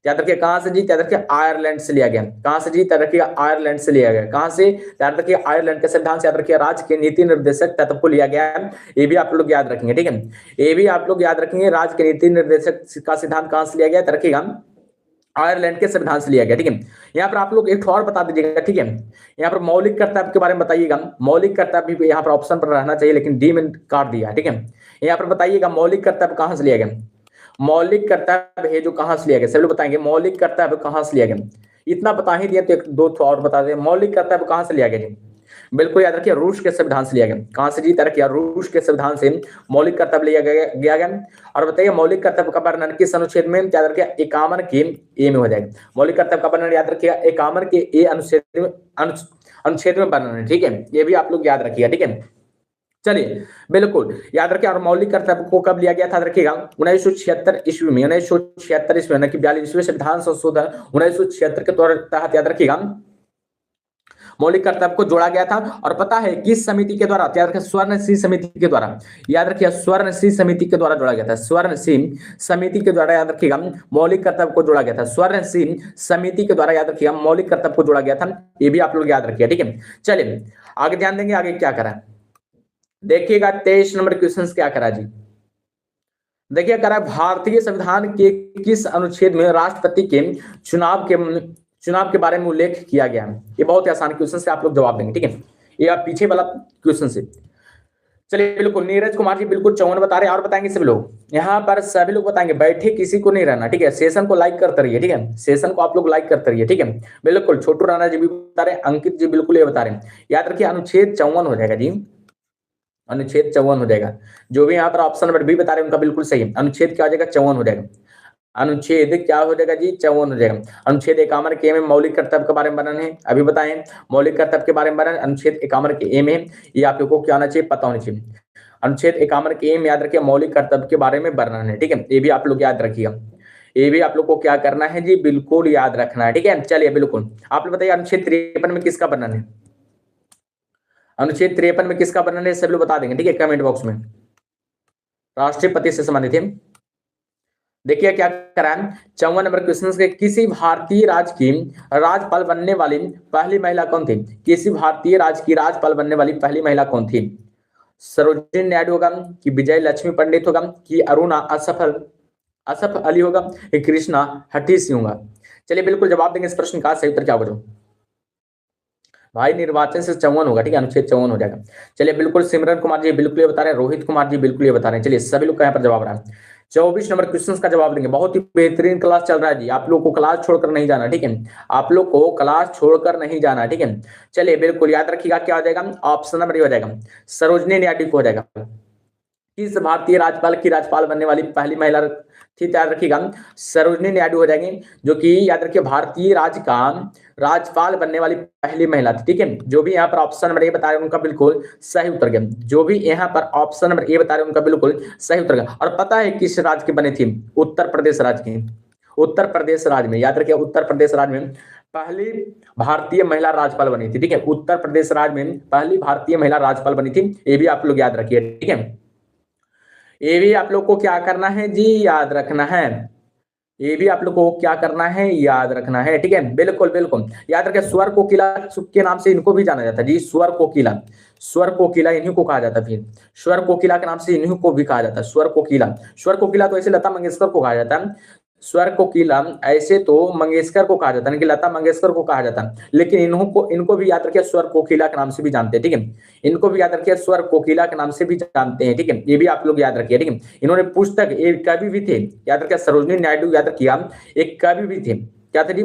याद रखिए कहां से जी? याद रखिए आयरलैंड से लिया गया। कहां से जी? याद रखिएगा आयरलैंड से लिया गया। कहां से? याद रखिए आयरलैंड के सिद्धांत से याद रखिए राज्य के नीति निर्देशक तत्व को लिया गया है। ये भी आप लोग याद रखेंगे, ठीक है? ये भी आप लोग याद रखेंगे। राज्य के नीति निर्देशक का सिद्धांत कहां से लिया गया? रखिएगा आयरलैंड के संविधान से लिया गया, ठीक है? यहाँ पर आप लोग एक और बता दीजिएगा, ठीक है? यहाँ पर मौलिक कर्तव्य के बारे में बताइएगा। मौलिक कर्तव्य भी यहाँ पर ऑप्शन पर रहना चाहिए, लेकिन डी में काट दिया है, ठीक है? यहाँ पर बताइएगा मौलिक कर्तव्य कहां से लिया गया? मौलिक कर्तव्य है जो कहां से लिया गया? सब लोग बताएंगे मौलिक कर्तव्य कहां से लिया गया। इतना बता ही दिया तो एक दो और बता दें। मौलिक कर्तव्य कहां से लिया गया जी? बिल्कुल याद रखिए रूस के संविधान से लिया गया। कहां से जी? रखिए रूस के संविधान से मौलिक कर्तव्य लिया गया। और बताइए मौलिक कर्तव्य का वर्णन किस अनुच्छेद में? याद रखिए 51 के ए में हो जाएगा। मौलिक कर्तव्य का वर्णन याद रखिएगा 51 के ए अनुच्छेद में वर्णन है, ठीक है? ये भी आप लोग याद रखिएगा, ठीक है? चलिए बिल्कुल याद रखिए। और मौलिक कर्तव्य को कब लिया गया था? रखिएगा 1976 ईस्वी में। 1976 ईस्वी में, 42वें संविधान संशोधन 1976 के तहत याद रखिएगा मौलिक कर्तव्य को जोड़ा गया था। और पता है किस समिति के द्वारा? याद रखिए स्वर्ण सिंह समिति के द्वारा। याद रखिए स्वर्ण सिंह समिति के द्वारा जोड़ा गया था। स्वर्ण सिंह समिति के द्वारा याद रखिएगा मौलिक कर्तव्य को जोड़ा गया था। स्वर्ण सिंह समिति के द्वारा याद रखिएगा मौलिक कर्तव्य को जोड़ा गया था। ये भी आप लोग याद रखिए, ठीक है? चलिए आगे ध्यान देंगे, आगे क्या करा देखिएगा। 23 नंबर क्वेश्चन क्या करा जी? देखिए करा भारतीय संविधान के किस अनुच्छेद में राष्ट्रपति के चुनाव के बारे में उल्लेख किया गया है? ये बहुत ही आसान क्वेश्चन से आप लोग जवाब देंगे, ठीक है? ये आप पीछे वाला क्वेश्चन से। चलिए बिल्कुल नीरज कुमार जी बिल्कुल 54 बता रहे हैं। और बताएंगे सभी लोग, यहाँ पर सभी लोग बताएंगे। बैठे किसी को नहीं रहना, ठीक है? सेशन को लाइक करते रहिए, ठीक है? सेशन को आप लोग लाइक करते रहिए, ठीक है? बिल्कुल छोटू राणा जी भी बता रहे हैं, अंकित जी बिल्कुल ये बता रहे हैं। याद रखिए अनुच्छेद 54 हो जाएगा जी। अनुच्छेद 54 हो जाएगा। जो भी यहाँ पर ऑप्शन नंबर बी बता रहे हैं उनका बिल्कुल सही है। अनुच्छेद क्या हो जाएगा? 54 हो जाएगा। अनुच्छेद क्या हो जाएगा जी, 54 हो जाएगा। अनुच्छेद 51 के में मौलिक कर्तव्य के बारे में वर्णन है, अभी बताएं मौलिक कर्तव्य के बारे में वर्णन अनुच्छेद 51 के ए में, ये आप लोगों को क्या आना चाहिए, पता होना चाहिए। अनुच्छेद 51 के ए में याद रखिए मौलिक कर्तव्य के बारे में वर्णन है, ठीक है, ये भी आप लोग याद रखिएगा, ये भी आप लोग को क्या करना है जी, बिल्कुल याद रखना है, ठीक है। चलिए बिल्कुल आप लोग बताइए अनुच्छेद 53 में किसका वर्णन है, अनुच्छेद 53 में किसका वर्णन है, सभी लोग बता देंगे, ठीक है, कमेंट बॉक्स में। राष्ट्रपति से संबंधित है। देखिए क्या करा है, 54 नंबर क्वेश्चन के, किसी भारतीय राज्य की राज्यपाल बनने वाली पहली महिला कौन थी, किसी भारतीय राज्य की राज्यपाल बनने वाली पहली महिला कौन थी, सरोजिनी नायडू होगा कि विजय लक्ष्मी पंडित होगा कि अरुणा असफ अली होगा कि कृष्णा हठी होगा। चलिए बिल्कुल जवाब देंगे इस प्रश्न का, सही उत्तर क्या होगा भाई, निर्वाचन से 54 होगा, ठीक है, अनुच्छेद 54 हो जाएगा। चलिए बिल्कुल सिमरन कुमार जी बिल्कुल ये बता रहे हैं, रोहित कुमार जी बिल्कुल ये बता रहे हैं। चलिए सभी लोग यहाँ पर जवाब रहा है। 24 नंबर क्वेश्चन का जवाब देंगे, बहुत ही बेहतरीन क्लास चल रहा है जी, आप लोग को क्लास छोड़कर नहीं जाना, ठीक है, आप लोग को क्लास छोड़कर नहीं जाना, ठीक है। चलिए बिल्कुल याद रखिएगा क्या हो जाएगा, ऑप्शन नंबर ये हो जाएगा, सरोजिनी नायडू को हो जाएगा। किस भारतीय राज्यपाल की राज्यपाल बनने वाली पहली महिला थी, याद रखिएगा सरोजिनी नायडू हो जाएंगे, जो कि याद रखिए भारतीय राज्य का राज्यपाल बनने वाली पहली महिला थी, ठीक है। जो भी यहाँ पर ऑप्शन नंबर ए बता रहे हैं उनका बिल्कुल सही उत्तर गया, जो भी यहाँ पर ऑप्शन नंबर ए बता रहे हैं उनका बिल्कुल सही उत्तर गया। और पता है किस राज्य के बने थी, उत्तर प्रदेश राज्य की, उत्तर प्रदेश राज्य में, याद रखिए उत्तर प्रदेश राज्य में पहली भारतीय महिला राज्यपाल बनी थी, ठीक है, उत्तर प्रदेश राज्य में पहली भारतीय महिला राज्यपाल बनी थी, ये भी आप लोग याद रखिए, ठीक है। ये भी आप लोग को क्या करना है जी, याद रखना है, ये भी आप लोग को क्या करना है, याद रखना है, ठीक है, बिल्कुल बिल्कुल याद रखें। स्वर कोकिला के नाम से इनको भी जाना जाता है जी, स्वर कोकिला, स्वर कोकिला इन्हीं को कहा जाता है, फिर स्वर कोकिला के नाम से इन्हीं को भी कहा जाता है, स्वर कोकिला। स्वर कोकिला तो ऐसे लता मंगेशकर को कहा जाता है, स्वर कोकिला ऐसे तो मंगेशकर को कहा जाता है कि लता मंगेशकर को कहा जाता है, लेकिन इनको भी याद रखिए स्वर कोकिला के नाम से भी जानते हैं, ठीक है, इनको भी याद रखिए स्वर कोकिला के नाम से भी जानते हैं, ठीक है, ये भी आप लोग याद रखिए, ठीक है। इन्होंने पुस्तक, एक कवि भी थे, याद रखिए सरोजिनी नायडू, याद रखिए एक कवि भी थे, क्या थे जी,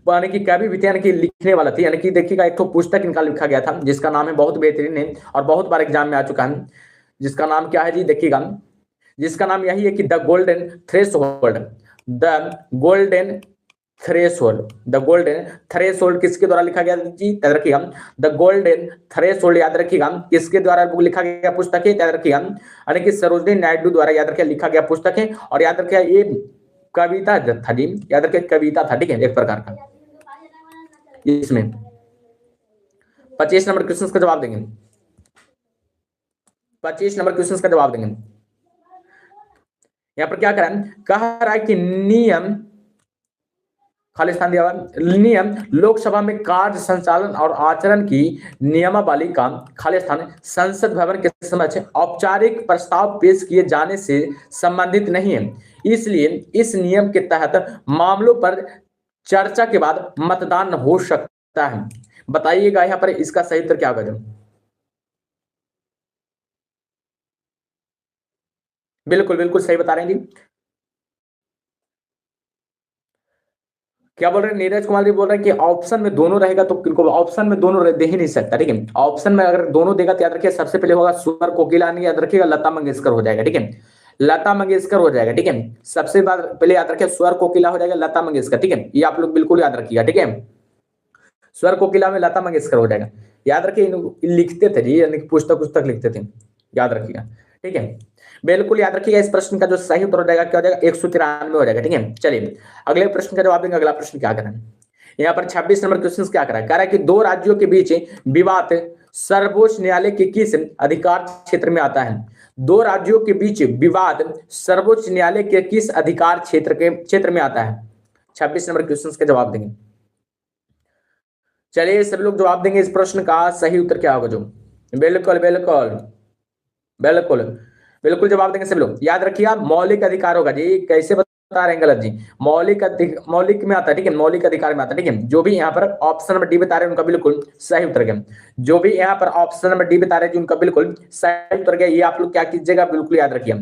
यानी कि कवि भी थे, यानी कि लिखने वाला थे, यानी कि देखिएगा एक तो पुस्तक इनका लिखा गया था जिसका नाम है, बहुत बेहतरीन है और बहुत बार एग्जाम में आ चुका है, जिसका नाम क्या है जी, देखिएगा जिसका नाम यही है कि the golden threshold, the golden threshold, the golden threshold किसके द्वारा लिखा गया जी, याद रखिएगा द गोल्डन थ्रेशोल्ड, याद रखिएगा किसके द्वारा लिखा गया पुस्तक है, याद रखिएगा यानी कि सरोजिनी नायडू द्वारा याद रखिए लिखा गया पुस्तक है, और याद रखिए ये कविता था जी, याद रखिए कविता था, ठीक है, एक प्रकार का। इसमें 25 नंबर क्वेश्चन का जवाब देंगे, 25 नंबर क्वेश्चन का जवाब देंगे। यहां पर क्या करा, कह रहा है कि नियम, खालिस्तान दिया हुआ नियम, लोकसभा में कार्य संचालन और आचरण की नियमावली का खालिस्तान संसद भवन के समक्ष औपचारिक प्रस्ताव पेश किए जाने से संबंधित नहीं है, इसलिए इस नियम के तहत मामलों पर चर्चा के बाद मतदान हो सकता है। बताइएगा यहाँ पर इसका सही उत्तर क्या होगा, बिल्कुल बिल्कुल सही बता रहे हैं जी, क्या बोल रहे हैं, नीरज कुमार जी बोल रहे हैं कि ऑप्शन में दोनों रहेगा तो किनको, ऑप्शन में दोनों दे ही नहीं सकता, ठीक है, ऑप्शन में अगर दोनों देगा तो याद रखिए सबसे पहले होगा स्वर कोकिला, याद रखिएगा लता मंगेशकर हो जाएगा, ठीक है, लता मंगेशकर हो जाएगा, ठीक है, सबसे बाद पहले याद रखिए स्वर कोकिला हो जाएगा, लता मंगेशकर, ठीक है, ये आप लोग बिल्कुल याद रखिएगा, ठीक है, स्वर कोकिला में लता मंगेशकर हो जाएगा, याद रखिए लिखते थे जी, यानी पुस्तक पुस्तक लिखते थे, याद रखिएगा, ठीक है, बिल्कुल याद रखिएगा। इस प्रश्न का जो सही उत्तर हो जाएगा क्या हो जाएगा, 193 हो जाएगा, ठीक है। चलिए अगले प्रश्न का जवाब देंगे, अगला प्रश्न क्या करें, यहाँ पर 26 नंबर क्वेश्चन क्या करा है, कह रहा है कि दो राज्यों के बीच विवाद सर्वोच्च न्यायालय के किस अधिकार क्षेत्र में आता है, दो राज्यों के बीच विवाद सर्वोच्च न्यायालय के किस अधिकार क्षेत्र में आता है, 26 नंबर क्वेश्चन का जवाब देंगे। चलिए सभी लोग जवाब देंगे इस प्रश्न का सही उत्तर क्या होगा, जो बिल्कुल बिल्कुल बिल्कुल बिल्कुल जवाब देंगे सभी लोग, याद रखिए मौलिक अधिकार होगा जी, कैसे बता रहे हैं गलत जी, मौलिक में आता है, ठीक है, मौलिक अधिकार में आता है, ठीक है, जो भी यहाँ पर ऑप्शन नंबर डी बता रहे हैं उनका बिल्कुल सही उत्तर गया, जो भी यहाँ पर ऑप्शन नंबर डी बता रहे हैं उनका बिल्कुल सही उत्तर गया, ये आप लोग क्या कीजिएगा, बिल्कुल याद रखिए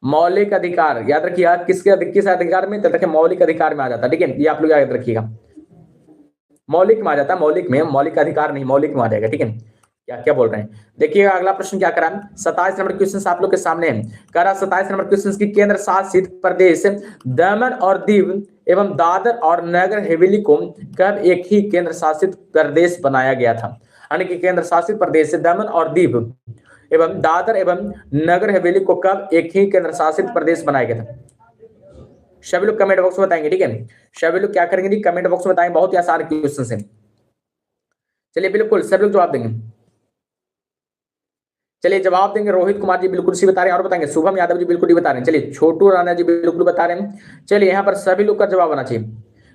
मौलिक अधिकार, याद रखिए किस अधिकार में, तो मौलिक अधिकार में आ जाता है, ठीक है, ये आप लोग याद रखिएगा, मौलिक में आ जाता है, मौलिक में, मौलिक अधिकार नहीं, मौलिक में आ जाएगा, ठीक है, क्या क्या बोल रहे हैं, देखिएगा अगला प्रश्न क्या करा, 27 नंबर क्वेश्चन आप लोग के सामने है। करा 27 नंबर क्वेश्चन की केंद्र शासित प्रदेश दमन और दीव एवं दादर और नगर हवेली को कब एक ही केंद्र शासित प्रदेश बनाया गया था। यानी कि केंद्र शासित प्रदेश दमन और दीव एवं दादर एवं नगर हवेली को कब एक ही केंद्र शासित प्रदेश बनाया गया था। सभी लोग कमेंट बॉक्स में बताएंगे, ठीक है, सभी लोग क्या करेंगे जी, कमेंट बॉक्स में बताएंगे, बहुत ही आसान क्वेश्चन है। चलिए बिल्कुल सभी लोग जवाब देंगे, चलिए जवाब देंगे। रोहित कुमार जी बिल्कुल सी बता रहे हैं और बताएंगे, शुभम यादव जी बिल्कुल ही बता रहे हैं, चलिए छोटू राणा जी बिल्कुल बता रहे हैं। चलिए यहाँ पर सभी लोग का जवाब आना चाहिए,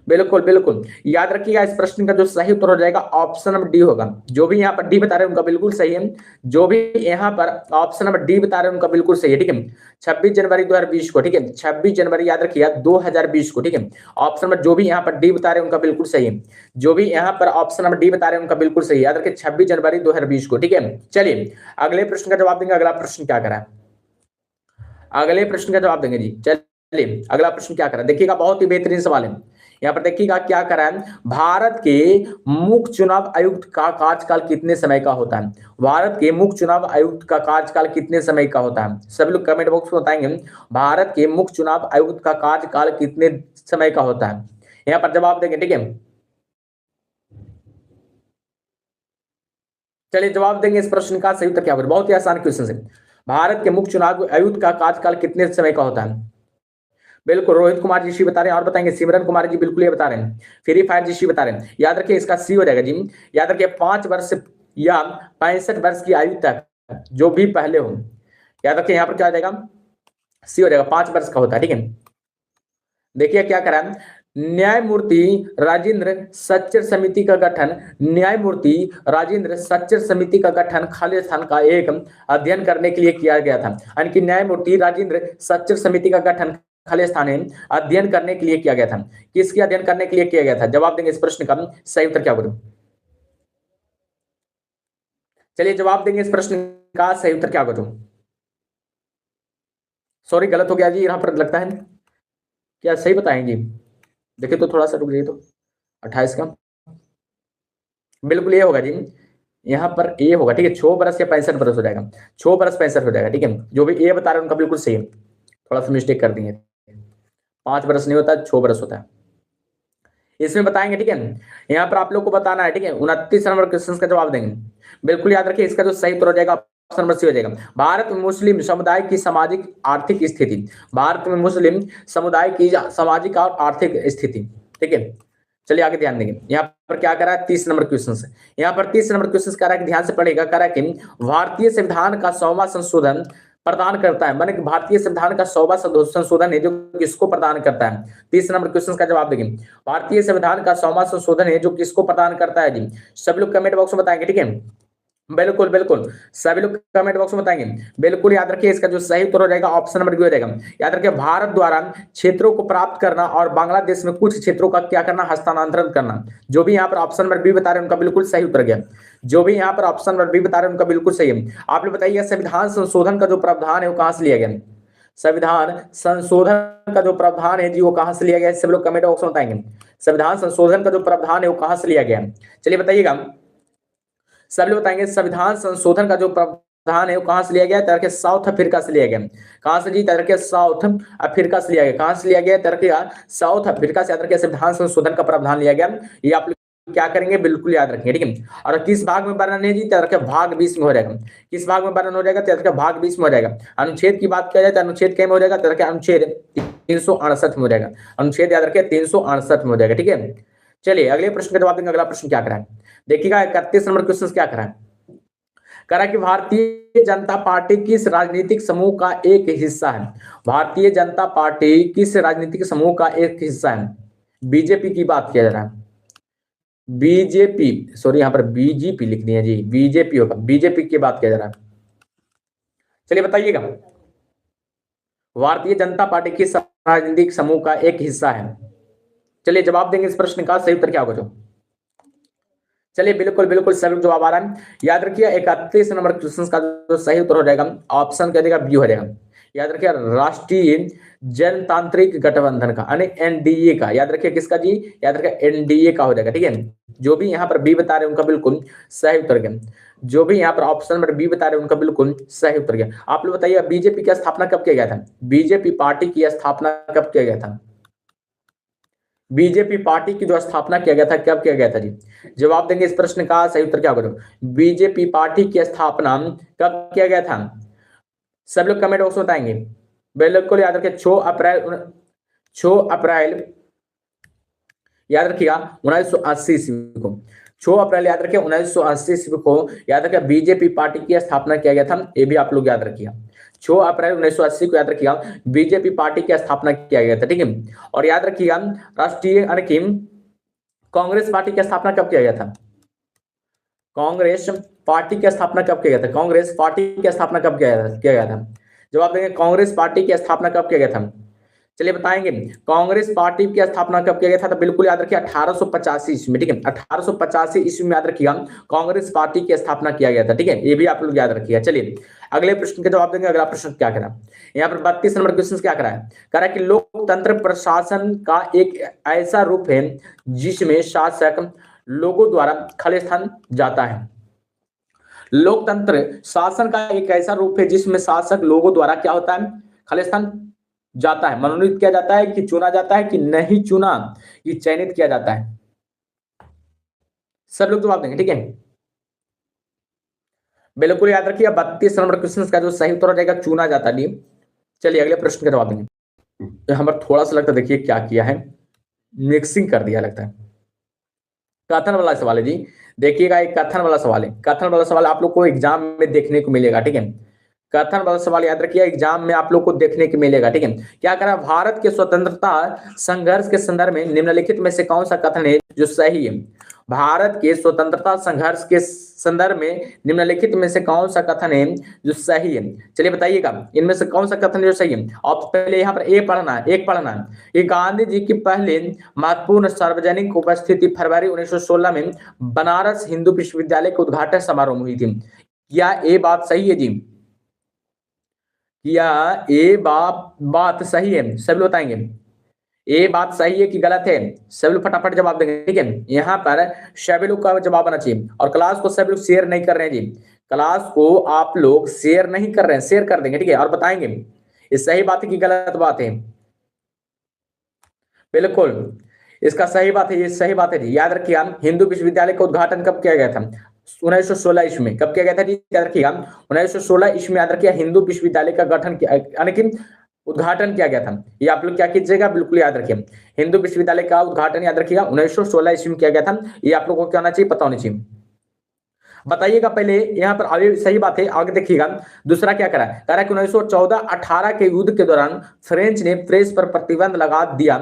बिल्कुल बिल्कुल याद रखिएगा। इस प्रश्न का जो सही उत्तर हो जाएगा ऑप्शन नंबर डी होगा। जो भी यहाँ पर डी बता रहे हैं उनका बिल्कुल सही है, जो भी यहाँ पर ऑप्शन नंबर डी बता रहे हैं उनका बिल्कुल सही है, ठीक है। 26 जनवरी 2020 को, ठीक है, 26 जनवरी याद रखिएगा 2020 को, ठीक है। ऑप्शन नंबर जो भी यहाँ पर डी बता रहे हैं उनका बिल्कुल सही है, जो भी यहाँ पर ऑप्शन नंबर डी बता रहे हैं उनका बिल्कुल सही है, याद रखिए 26 जनवरी 2020 को, ठीक है। चलिए अगले प्रश्न का जवाब देंगे। अगला प्रश्न क्या करा है, अगले प्रश्न का जवाब देंगे जी। चलिए अगला प्रश्न क्या करा, देखिएगा बहुत ही बेहतरीन सवाल है। यहाँ पर देखिएगा क्या करा है, भारत के मुख्य चुनाव आयुक्त का कार्यकाल कितने समय का होता है। भारत के मुख्य चुनाव आयुक्त का कार्यकाल कितने समय का होता है, सभी लोग कमेंट बॉक्स में बताएंगे भारत के मुख्य चुनाव आयुक्त का कार्यकाल कितने समय का होता है। यहाँ पर जवाब देंगे, ठीक है। चलिए जवाब देंगे इस प्रश्न का सही उत्तर क्या होगा, बहुत ही आसान क्वेश्चन है। भारत के मुख्य चुनाव आयुक्त का कार्यकाल कितने समय का होता है। बिल्कुल रोहित कुमार जी सी बता रहे हैं और बताएंगे, सिमरन कुमार जी बिल्कुल ये बता रहे हैं, फ्री फायर जी सी बता रहे हैं। याद रखिए इसका सी हो जाएगा जी, याद रखिए 5 वर्ष या 65 वर्ष की आयु तक जो भी पहले हो, याद रखिए यहाँ पर क्या हो जाएगा, सी हो जाएगा, 5 वर्ष का होता है, ठीक है। देखिए क्या करा, न्यायमूर्ति राजेंद्र सच्चर समिति का गठन, न्यायमूर्ति राजेंद्र सच्चर समिति का गठन खालिस्तान का एक अध्ययन करने के लिए किया गया था। यानी कि न्यायमूर्ति राजेंद्र सच्चर समिति का गठन खालिस्तान अध्ययन करने के लिए किया गया था। किसके अध्ययन करने के लिए किया गया था, जवाब देंगे इस प्रश्न का सही उत्तर क्या होगा। चलिए जवाब देंगे इस प्रश्न का सही उत्तर क्या होगा। सॉरी गलत हो गया जी, यहां पर लगता है क्या सही बताएंगे, देखिए तो थोड़ा सा रुक जाइए, तो 28 का बिल्कुल ये होगा जी, यहाँ पर ए होगा, ठीक है। 6 बरस या 65 बरस हो जाएगा, 6 बरस 65 हो जाएगा, ठीक है। जो भी ए बता रहे हैं उनका बिल्कुल सही है, थोड़ा सा मिस्टेक कर दिए, 5 बरस नहीं होता, 6 बरस होता है, इसमें बताएंगे, ठीक है। यहाँ पर आप लोग को बताना है, ठीक है। 29 नंबर क्वेश्चन का जवाब देंगे, बिल्कुल याद रखिए इसका जो सही उत्तर हो जाएगा ऑप्शन नंबर सी हो जाएगा। भारत में मुस्लिम समुदाय की सामाजिक आर्थिक स्थिति, भारत में मुस्लिम समुदाय की सामाजिक और आर्थिक स्थिति, ठीक है। चलिए आगे ध्यान देंगे, यहाँ पर क्या करा है, 30 नंबर क्वेश्चन है। यहाँ पर 30 नंबर क्वेश्चन कह रहा है, ध्यान से पढ़ेगा, कह रहा है कि भारतीय संविधान का 100वां संशोधन प्रदान करता है, माने भारतीय संविधान का 100वां संशोधन है जो किसको प्रदान करता है। 30 नंबर क्वेश्चन का जवाब देंगे, भारतीय संविधान का 100वां संशोधन है जो किसको प्रदान करता है जी। सब लोग कमेंट बॉक्स में बताएंगे, ठीक है, बिल्कुल बिल्कुल सभी लोग कमेंट बॉक्स में बताएंगे। बिल्कुल याद रखिए इसका जो सही उत्तर हो जाएगा ऑप्शन नंबर बी हो जाएगा। याद रखिए भारत द्वारा क्षेत्रों को प्राप्त करना और बांग्लादेश में कुछ क्षेत्रों का क्या करना, हस्तांतरण करना। जो भी यहाँ पर ऑप्शन नंबर बी बता रहे हैं उनका बिल्कुल सही उत्तर गया, जो भी यहाँ पर ऑप्शन नंबर बी बता रहे हैं उनका बिल्कुल सही है। आप लोग बताइए संविधान संशोधन का जो प्रावधान है वो कहां से लिया गया, संविधान संशोधन का जो प्रावधान है जी वो कहां से लिया गया, सब लोग कमेंट बॉक्स में बताएंगे। संविधान संशोधन का जो प्रावधान है वो कहां से लिया गया, चलिए बताइएगा, सब लोग बताएंगे। संविधान संशोधन का जो प्रावधान है वो कहां से लिया गया, तरह के साउथ अफ्रीका से लिया गया। कहां से जी, तरह के साउथ अफ्रीका से लिया गया। कहां से लिया गया, तरह के साउथ अफ्रीका से तरह के संविधान संशोधन का प्रावधान लिया गया। ये आप क्या करेंगे, बिल्कुल याद रखेंगे, ठीक है। और किस भाग में वर्णन है जी, तरह के भाग 20 में हो जाएगा। किस भाग में वर्णन हो जाएगा, तरह के भाग 20 में हो जाएगा। अनुच्छेद की बात किया जाए तो अनुच्छेद क्या में हो जाएगा, तरह के अनुच्छेद 368 में हो जाएगा। अनुच्छेद याद रखिए 368 में हो जाएगा, ठीक है। चलिए अगले प्रश्न का जवाब देंगे। अगला प्रश्न क्या करा है, देखिएगा 31 नंबर क्वेश्चन क्या करा है, करा कि भारतीय जनता पार्टी किस राजनीतिक समूह का एक हिस्सा है। भारतीय जनता पार्टी किस राजनीतिक समूह का एक हिस्सा है, बीजेपी की बात किया जा रहा है, बीजेपी, सॉरी यहाँ पर बीजेपी लिख दिया जी, बीजेपी होगा, बीजेपी की बात किया जा रहा है। चलिए बताइएगा भारतीय जनता पार्टी किस राजनीतिक समूह का एक हिस्सा है। चलिए जवाब देंगे इस प्रश्न का सही उत्तर क्या होगा जो, चलिए बिल्कुल बिल्कुल सभी जवाब आ रहा है। याद रखिए 31 नंबर क्वेश्चन का जो सही उत्तर हो जाएगा ऑप्शन क्या देगा, बी हो जाएगा। याद रखिए राष्ट्रीय जनतांत्रिक गठबंधन का, यानी एनडीए का, याद रखिए किसका जी, याद रखिए एनडीए का हो जाएगा, ठीक है। जो भी यहाँ पर बी बता रहे हैं उनका बिल्कुल सही उत्तर गया। जो भी यहाँ पर ऑप्शन नंबर बी बता रहे हैं उनका बिल्कुल सही उत्तर गया। आप लोग बताइए बीजेपी की स्थापना कब किया गया था? बीजेपी पार्टी की स्थापना कब किया गया था? बीजेपी पार्टी की जो स्थापना किया गया था कब किया गया था जी? जवाब देंगे इस प्रश्न का सही उत्तर क्या होगा? बीजेपी पार्टी की स्थापना कब किया गया था? सब लोग कमेंट बॉक्स में बताएंगे। बिल्कुल याद रखिए 6 अप्रैल याद रखिएगा 1980 ईस्वी को। 6 अप्रैल याद रखिए 1980 ईस्वी को याद रखिए बीजेपी पार्टी की स्थापना किया गया था। ये भी आप लोग याद रखिएगा 6 अप्रैल 1980 को याद रखिएगा बीजेपी पार्टी की स्थापना किया गया था। ठीक है, और याद रखिएगा राष्ट्रीय कांग्रेस पार्टी की स्थापना कब किया गया था? कांग्रेस पार्टी की स्थापना कब किया गया था? कांग्रेस पार्टी की स्थापना कब किया गया था? जवाब देंगे कांग्रेस पार्टी की स्थापना कब किया गया था? चलिए बताएंगे कांग्रेस पार्टी की स्थापना कब किया गया था? तो बिल्कुल याद रखिए 1885 ईस्वी में। ठीक है, 1885 ईस्वी में याद रखिएगा कांग्रेस पार्टी की स्थापना किया गया था। ठीक है, ये भी आप लोग याद रखिएगा। चलिए अगले प्रश्न के जवाब देंगे। अगला प्रश्न क्या करा यहाँ पर 32 नंबर क्वेश्चन क्या करा है? कह रहा है कि लोकतंत्र प्रशासन का एक ऐसा रूप है जिसमें शासक लोगों द्वारा खालिस्तान जाता है। लोकतंत्र शासन का एक ऐसा रूप है जिसमें शासक लोगों द्वारा क्या होता है? खालिस्तान जाता है। मनोनीत किया जाता है कि चुना जाता है कि नहीं चुना, कि चयनित किया जाता है? सब लोग जवाब देंगे। ठीक है, बिल्कुल याद रखिए 32 नंबर क्वेश्चन का जो सही उत्तर हो जाएगा चुना जाता है। चलिए अगले प्रश्न का जवाब देंगे। यहाँ पर थोड़ा सा लगता है, देखिए क्या किया है, मिक्सिंग कर दिया लगता है। कथन वाला सवाल है जी, देखिएगा एक कथन वाला सवाल है। कथन वाला सवाल आप लोग को एग्जाम में देखने को मिलेगा। ठीक है, कथन वाला सवाल याद रखिए एग्जाम में आप लोग को देखने को मिलेगा। ठीक है, क्या करा? भारत के स्वतंत्रता संघर्ष के संदर्भ में निम्नलिखित में से कौन सा कथन है जो सही है? भारत के स्वतंत्रता संघर्ष के संदर्भ में निम्नलिखित में से कौन सा कथन है जो सही है? चलिए बताइएगा इनमें से कौन सा कथन जो सही है। आप पहले यहाँ पर एक पढ़ना है कि गांधी जी की पहले महत्वपूर्ण सार्वजनिक उपस्थिति फरवरी 1916 में बनारस हिंदू विश्वविद्यालय के उद्घाटन समारोह में हुई थी। क्या ये बात सही है जी? क्या ये बात सही है? सब लोग बताएंगे ये बात सही है कि गलत है। सभी लोग फटाफट जवाब देंगे। ठीक है, यहाँ पर सभी लोग का जवाब आना चाहिए। और क्लास को सभी लोग शेयर नहीं कर रहे हैं जी, क्लास को आप लोग शेयर नहीं कर रहे हैं, शेयर कर देंगे। ठीक है, और बताएंगे ये सही बात है कि गलत बात है। बिल्कुल इसका सही बात है, ये सही बात है जी। याद रखिए हिंदू विश्वविद्यालय का उद्घाटन कब किया गया था? 1916 ईस्वी में। कब किया गया था जी? याद रखिएगा 1916 ईस्वी में। याद रखिए हिंदू विश्वविद्यालय का गठन यानी कि उद्घाटन किया गया था। ये आप लोग क्या कीजिएगा, बिल्कुल याद रखिए हिंदू विश्वविद्यालय का उद्घाटन याद रखिएगा 1916 ईस्वी में किया गया था। ये आप लोगों को क्या होना चाहिए, पता होना चाहिए। बताइएगा पहले यहाँ पर आगे सही बात है, आगे देखिएगा दूसरा क्या करा है। कह रहा है कि 1914-18 के युद्ध के दौरान फ्रेंच ने प्रेस पर प्रतिबंध लगा दिया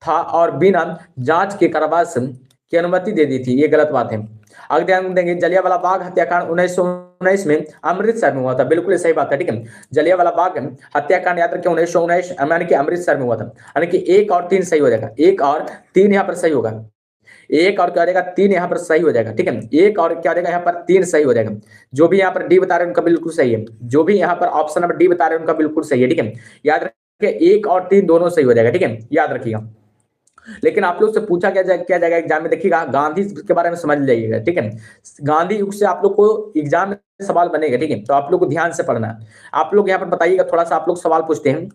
था और बिना जांच के कारावास की अनुमति दे दी थी। ये गलत बात है। आगे ध्यान देंगे जलियांवाला बाग हत्याकांड 1919 में अमृतसर में हुआ था। बिल्कुल सही बात है। ठीक है, जलियांवाला बाग हत्याकांड याद रखिए 1919 यानी कि अमृतसर में हुआ था। यानी कि 1 और 3 सही हो जाएगा। 1 और 3 यहाँ पर सही होगा। 1 और क्या हो जाएगा, 3 यहाँ पर सही हो जाएगा। ठीक है, 1 और क्या हो जाएगा, यहाँ पर 3 सही हो जाएगा। जो भी यहाँ पर डी बता रहे हैं उनका बिल्कुल सही है। जो भी यहाँ पर ऑप्शन नंबर डी बता रहे हैं उनका बिल्कुल सही है। ठीक है, याद रखिए 1 और 3 दोनों सही हो जाएगा। ठीक है, याद रखिएगा। लेकिन आप लोग से पूछा क्या जाएगा एग्जाम में, देखिएगा गांधी के बारे में समझ जाइएगा। ठीक है, गांधी युग से आप लोग को एग्जाम में सवाल बनेगा। ठीक है, तो आप लोग को ध्यान से पढ़ना है। आप लोग यहाँ पर बताइएगा, थोड़ा सा आप लोग सवाल पूछते हैं।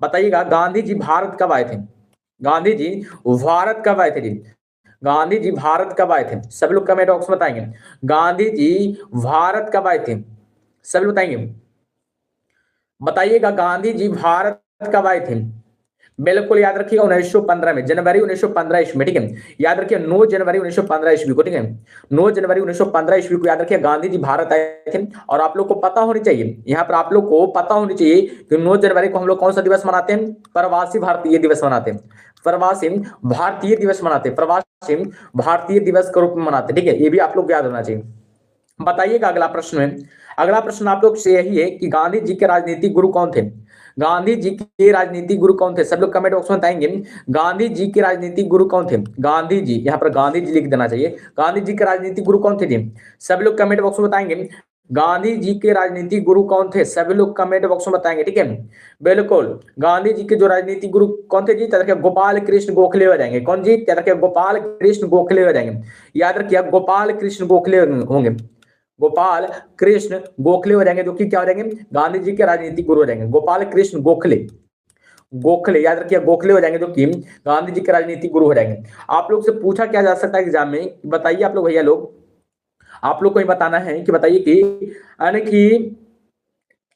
बताइएगा गांधी जी भारत कब आए थे? गांधी जी भारत कब आए थे जी? गांधी जी भारत कब आए थे? सब लोग कमेंट बॉक्स में बताएंगे गांधी जी भारत कब आए थे। सब लोग बताएंगे, बताइएगा गांधी जी भारत कब आए थे। बिल्कुल याद रखिएगा 1915 में, जनवरी 1915 ईस्वी में। ठीक है, याद रखिए 9 जनवरी 1915 ईस्वी को। ठीक है, 9 जनवरी 1915 ईस्वी को याद रखिए गांधी जी भारत आए थे। और आप लोग को पता होनी चाहिए, यहाँ पर आप लोग को पता होनी चाहिए कि 9 जनवरी को हम लोग कौन सा दिवस मनाते हैं? प्रवासी भारतीय दिवस मनाते हैं। प्रवासी भारतीय दिवस मनाते हैं, प्रवासी भारतीय दिवस के रूप में मनाते हैं। ठीक है, ये भी आप लोग याद होना चाहिए। बताइएगा अगला प्रश्न है। अगला प्रश्न आप लोग से यही है कि गांधी जी के राजनीतिक गुरु कौन थे? गांधी जी के राजनीतिक गुरु कौन थे? सब लोग कमेंट बॉक्स में बताएंगे गांधी जी के राजनीतिक गुरु कौन थे। गांधी जी, यहाँ पर गांधी जी लिख देना चाहिए। गांधी जी के राजनीतिक गुरु कौन थे जी? सब लोग कमेंट बॉक्स में बताएंगे गांधी जी के राजनीतिक गुरु कौन थे। सभी लोग कमेंट बॉक्स में बताएंगे। ठीक है, बिल्कुल गांधी जी के जो राजनीतिक गुरु कौन थे जी? याद रखिए गोपाल कृष्ण गोखले हो जाएंगे। कौन जी? याद रखिए गोपाल कृष्ण गोखले हो जाएंगे। याद रखिए गोपाल कृष्ण गोखले होंगे। गोपाल कृष्ण गोखले हो जाएंगे, जो कि क्या हो जाएंगे, गांधी जी के राजनीतिक गुरु हो जाएंगे। गोपाल कृष्ण गोखले, गोखले याद रखिए, गोखले हो जाएंगे जो कि गांधी जी के राजनीतिक गुरु हो जाएंगे। आप लोग से पूछा क्या जा सकता है एग्जाम में, बताइए आप लोग भैया लोग, आप लोग को ये बताना है कि बताइए कि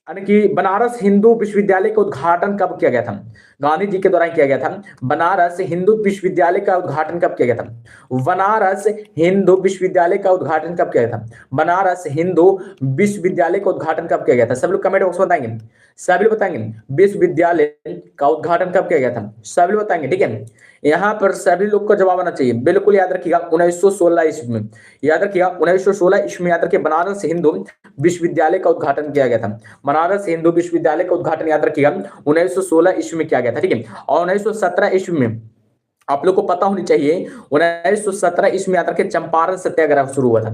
यानी कि बनारस हिंदू विश्वविद्यालय का उद्घाटन कब किया गया था। गांधी जी के दौरान किया गया था। बनारस हिंदू विश्वविद्यालय का उद्घाटन कब किया गया था। बनारस हिंदू विश्वविद्यालय का उद्घाटन कब किया गया था। बनारस हिंदू विश्वविद्यालय का उद्घाटन कब किया गया था। सब लोग कमेंट बॉक्स में बताएंगे, सभी लोग बताएंगे विश्वविद्यालय का उद्घाटन कब किया गया था, सभी लोग बताएंगे। ठीक है, यहाँ पर सभी लोग को जवाब आना चाहिए। बिल्कुल याद रखिएगा 1916 ईस्वी में, याद रखिएगा 1916 ईस्वी में, याद रखिए बनारस हिंदू विश्वविद्यालय का उद्घाटन किया गया था। बनारस हिंदू विश्वविद्यालय का उद्घाटन याद रखिएगा 1916 ईस्वी में किया गया था। ठीक है, और 1917 ईस्वी में आप लोग को पता होनी चाहिए 1917 ईस्वी में याद रखिए चंपारण सत्याग्रह शुरू हुआ था।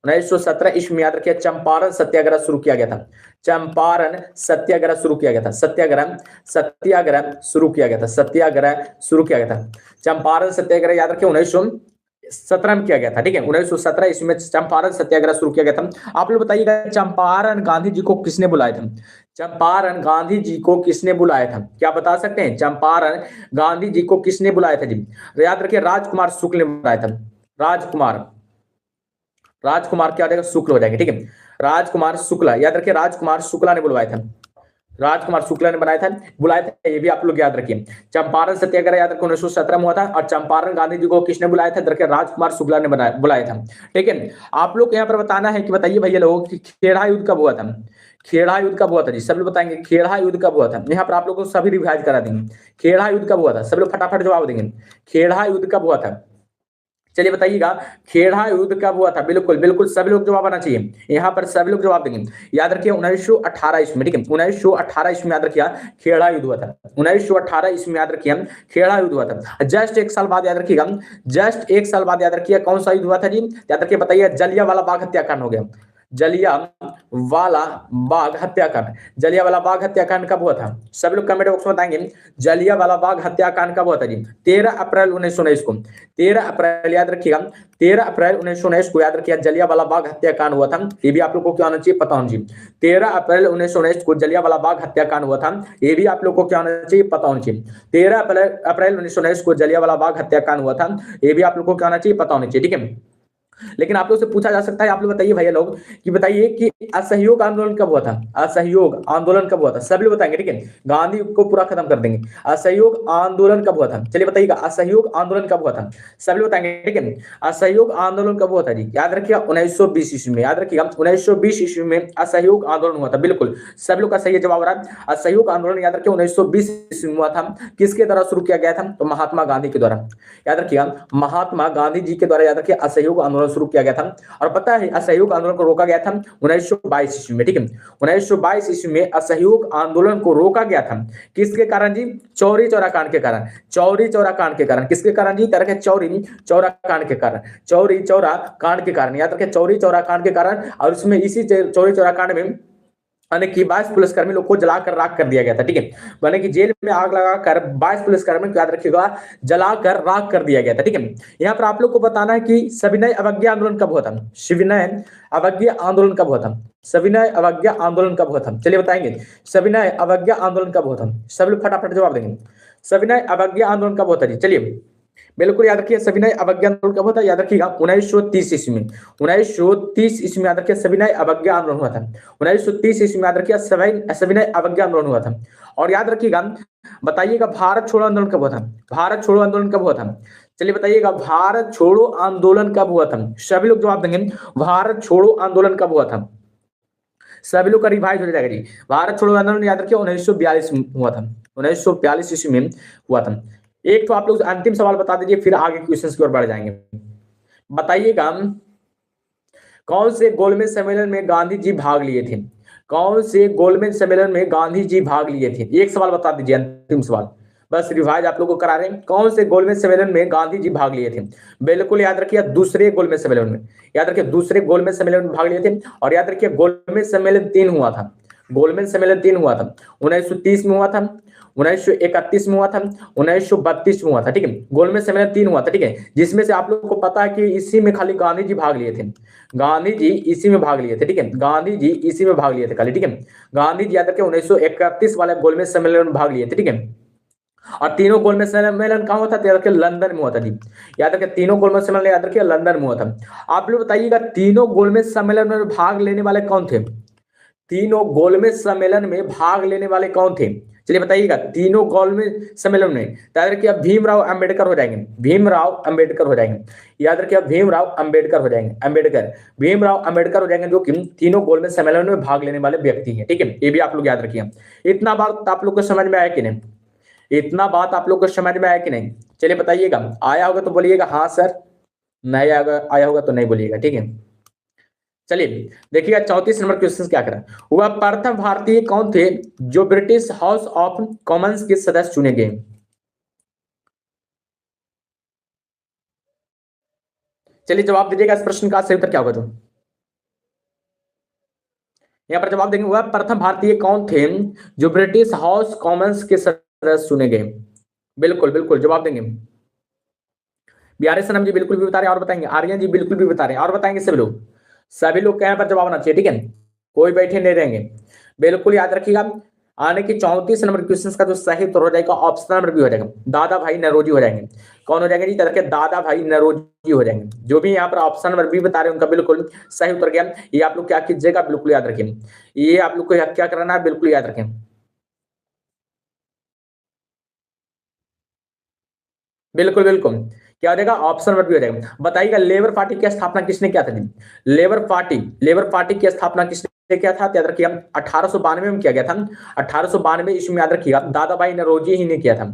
1917 ईस्वी में याद रखिए चंपारण सत्याग्रह शुरू किया गया था। चंपारण सत्याग्रह शुरू किया गया था। सत्याग्रह सत्याग्रह शुरू किया गया था। सत्याग्रह शुरू किया गया था। चंपारण सत्याग्रह याद रखिए 1917 में किया गया था। ठीक है, 1917 ईस्वी में चंपारण सत्याग्रह शुरू किया गया था। आप लोग बताइएगा चंपारण गांधी जी को किसने बुलाया था। चंपारण गांधी जी को किसने बुलाया था, क्या बता सकते हैं। चंपारण गांधी जी को किसने बुलाया था जी, याद रखिए राजकुमार शुक्ल ने बुलाया था। राजकुमार, राजकुमार क्या हो जाएगा, शुक्ल हो जाएगा। ठीक है, राजकुमार शुक्ला, याद रखिए राजकुमार शुक्ला ने बुलवाया था। राजकुमार शुक्ला ने बनाया था, बुलाया था, ये भी आप लोग याद रखिए। चंपारण सत्याग्रह याद रखिए 1917 में हुआ था, और चंपारण गांधी जी को किसने बुलाया था, देखिए राजकुमार शुक्ला ने बुलाया था। ठीक है, आप लोग यहाँ पर बताना है कि बताइए भैया लोग कि खेड़ा युद्ध कब हुआ था। खेड़ा युद्ध कब हुआ था जी, सब लोग बताएंगे खेड़ा युद्ध कब हुआ था। यहाँ पर आप लोग को सभी रिवाइज करा देंगे, खेड़ा युद्ध कब हुआ था, सब लोग फटाफट जवाब देंगे, खेड़ा युद्ध कब हुआ था। चलिए बताइएगा खेड़ा युद्ध कब हुआ था। बिल्कुल बिल्कुल सभी लोग जवाब आना चाहिए, यहाँ पर सभी लोग जवाब देंगे। याद रखिए 1918 ईस्वी में। ठीक है, 1918 ईस्वी में याद रखिए खेड़ा युद्ध हुआ था। 1918 ईस्वी में याद रखिए खेड़ा युद्ध हुआ था। जस्ट एक साल बाद याद रखिएगा, जस्ट एक साल बाद याद रखिए कौन सा युद्ध हुआ था जी, याद रखिए बताइए जलियांवाला बाग हत्याकांड हो गया। जलियांवाला बाग हत्याकांड, जलियांवाला बाग हत्याकांड कब हुआ था, सब लोग कमेंट बॉक्स में बताएंगे जलियांवाला बाग हत्याकांड कब हुआ था जी। 13 अप्रैल 1919 को, 13 अप्रैल याद रखिएगा, 13 अप्रैल 1919 को याद रखिए जलियांवाला बाग हत्याकांड हुआ था। ये भी आप लोग को क्या होना चाहिए, पता होना चाहिए। 13 अप्रैल 1919 को जलियांवाला बाग हत्याकांड हुआ था, ये भी आप लोग को क्या होना चाहिए, पता होना चाहिए। 13 अप्रैल 1919 को जलियांवाला बाग हत्याकांड हुआ था, ये भी आप लोग को क्या होना चाहिए, पता होना चाहिए। ठीक है, लेकिन आप लोग से पूछा जा सकता है, आप लोग बताइए भैया लोग कि बताइए कि असहयोग आंदोलन कब हुआ था। असहयोग आंदोलन कब हुआ था, सब लोग बताएंगे। ठीक है, गांधी को पूरा खत्म कर देंगे। असहयोग आंदोलन कब हुआ था, चलिए बताइएगा असहयोग आंदोलन कब हुआ था, सब लोग बताएंगे। ठीक है, असहयोग आंदोलन कब हुआ था जी, याद रखिएगा 1920 ईस्वी में। याद रखिएगा 1920 ईस्वी में असहयोग आंदोलन हुआ था। बिल्कुल सब लोग का सही जवाब आ रहा है। असहयोग आंदोलन याद रखिए 1920 ईस्वी में हुआ था। किसके द्वारा शुरू किया गया था, तो महात्मा गांधी के द्वारा। याद रखिएगा महात्मा गांधी जी के द्वारा याद रखिए असहयोग आंदोलन शुरू किया गया था। और पता है असहयोग आंदोलन को रोका गया था 1922 ईस्वी में। ठीक है, 1922 ईस्वी में असहयोग आंदोलन को रोका गया था, किसके कारण जी, चौरी चौरा कांड के कारण। चौरी चौरा कांड के कारण, किसके कारण जी, तरह के चौरी चौरा कांड के कारण, चौरी चौरा कांड के कारण, याद रखिए चौरी चौरा कांड के कारण। और इसमें इसी चौरी चौरा कांड में माने कि 22 पुलिसकर्मी लोग को जलाकर राख कर दिया गया था। ठीक है, माने कि जेल में आग लगाकर 22 पुलिसकर्मी को याद रखिएगा जलाकर राख कर दिया गया था। ठीक है, यहाँ पर आप लोग को बताना है कि सविनय अवज्ञा आंदोलन कब हुआ था। सविनय अवज्ञा आंदोलन कब हुआ था, सविनय अवज्ञा आंदोलन कब हुआ था, चलिए बताएंगे सविनय अवज्ञा आंदोलन कब हुआ था, सब लोग फटाफट जवाब देंगे। सविनय अवज्ञा आंदोलन कब हुआ था जी, चलिए बिल्कुल याद रखिए सविनय अवज्ञा आंदोलन कब होता है, याद रखिएगा 1930 ईस्वी में। 1930 ईस्वी में याद रखिए सविनय अवज्ञा आंदोलन हुआ था। 1930 ईस्वी में याद रखिए सविनय अवज्ञा आंदोलन हुआ था। और याद रखिएगा बताइएगा भारत छोड़ो आंदोलन कब हुआ था। भारत छोड़ो आंदोलन कब हुआ था, चलिए बताइएगा भारत छोड़ो आंदोलन कब हुआ था, सभी लोग जवाब देंगे भारत छोड़ो आंदोलन कब हुआ था, सभी लोग का रिवाइज हो जाएगा जी। भारत छोड़ो आंदोलन याद रखिए 1942 में हुआ था। 1942 ईस्वी में हुआ था। एक तो आप लोग अंतिम सवाल बता दीजिए, फिर आगे क्वेश्चंस की ओर बढ़ जाएंगे। बताइएगा कौन से गोलमेज सम्मेलन में गांधी जी भाग लिए थे, कौन से गोलमेज सम्मेलन में गांधी जी भाग लिए थे, एक सवाल बता दीजिए, अंतिम सवाल, बस रिवाइज आप लोग को करा रहे हैं। कौन से गोलमेज सम्मेलन में गांधी जी भाग लिए थे, बिल्कुल याद रखिए दूसरे गोलमेज सम्मेलन में, याद रखिए दूसरे गोलमेज सम्मेलन में भाग लिए थे। और याद रखिए गोलमेज सम्मेलन 3 हुआ था, गोलमेज सम्मेलन 3 हुआ था, 1930 में हुआ था, 1931 में हुआ था, 1932 में हुआ था, ठीक है। गोलमेज सम्मेलन 3 हुआ था, ठीक है, जिसमें से आप लोगों को पता है कि इसी में खाली गांधी जी भाग लिए थे, गांधी जी इसी में भाग लिए थे, ठीक है, गांधी जी इसी में भाग लिए थे खाली, ठीक है। गांधी जी याद रखिए 1931 वाले गोलमेज सम्मेलन में भाग लिए थे, ठीक है। और तीनों गोलमेज सम्मेलन कहाँ हुआ था, याद रखिए लंदन में हुआ था जी। याद रखिए तीनों गोलमेज सम्मेलन याद रखिए लंदन में हुआ था। आप लोग बताइएगा तीनों गोलमेज सम्मेलन में भाग लेने वाले कौन थे, तीनों गोलमेज सम्मेलन में भाग लेने वाले कौन थे, चलिए बताइएगा। तीनों गोलमेज सम्मेलन में याद रखिए अब भीमराव अंबेडकर हो जाएंगे, भीमराव अंबेडकर हो जाएंगे, याद रखिए अब भीमराव अंबेडकर हो जाएंगे, अंबेडकर भीमराव अंबेडकर हो जाएंगे, जो कि तीनों गोलमेज सम्मेलन में भाग लेने वाले व्यक्ति हैं, ठीक है। ये भी आप लोग याद रखिए। इतना बात आप लोग को समझ में आया कि नहीं, इतना बात आप लोग को समझ में आया कि नहीं, चलिए बताइएगा। आया होगा तो बोलिएगा हाँ सर, नहीं आया होगा तो नहीं बोलिएगा, ठीक है। चलिए देखिएगा 34 नंबर क्वेश्चन क्या करा, वह प्रथम भारतीय कौन थे जो ब्रिटिश हाउस ऑफ कॉमन्स के सदस्य चुने गए। चलिए जवाब दीजिएगा इस प्रश्न का सही उत्तर क्या होगा। तो यहां पर जवाब देंगे, वह प्रथम भारतीय कौन थे जो ब्रिटिश हाउस कॉमन्स के सदस्य चुने गए। बिल्कुल बिल्कुल जवाब देंगे। बिहारी सनम जी बिल्कुल भी बता रहे हैं और बताएंगे, आर्यन जी बिल्कुल भी बता रहे हैं और बताएंगे, सभी लोग कहीं पर जवाब आना चाहिए, ठीक है, कोई बैठे नहीं रहेंगे। बिल्कुल याद रखिएगा आने की 34 नंबर क्वेश्चन का जो सही उत्तर हो जाएगा ऑप्शन नंबर भी हो जाएगा, दादा भाई नरोजी हो जाएंगे। कौन हो जाएंगे जी, तरह के दादा भाई नरोजी हो जाएंगे। जो भी यहाँ पर ऑप्शन नंबर भी बता रहे हैं उनका बिल्कुल सही उत्तर गया। ये आप लोग क्या कीजिएगा बिल्कुल याद रखें, ये आप लोग को क्या करना है बिल्कुल याद रखें। बिल्कुल बिल्कुल क्या हो जाएगा ऑप्शन नंबर भी हो जाएगा। बताइएगा लेबर पार्टी की स्थापना किसने किया था जी, लेबर पार्टी की स्थापना किसने किया था, याद रखिएगा 1892 में किया गया था। 1892 ईस्वी में याद रखिएगा दादा भाई नरोजी ही ने किया था।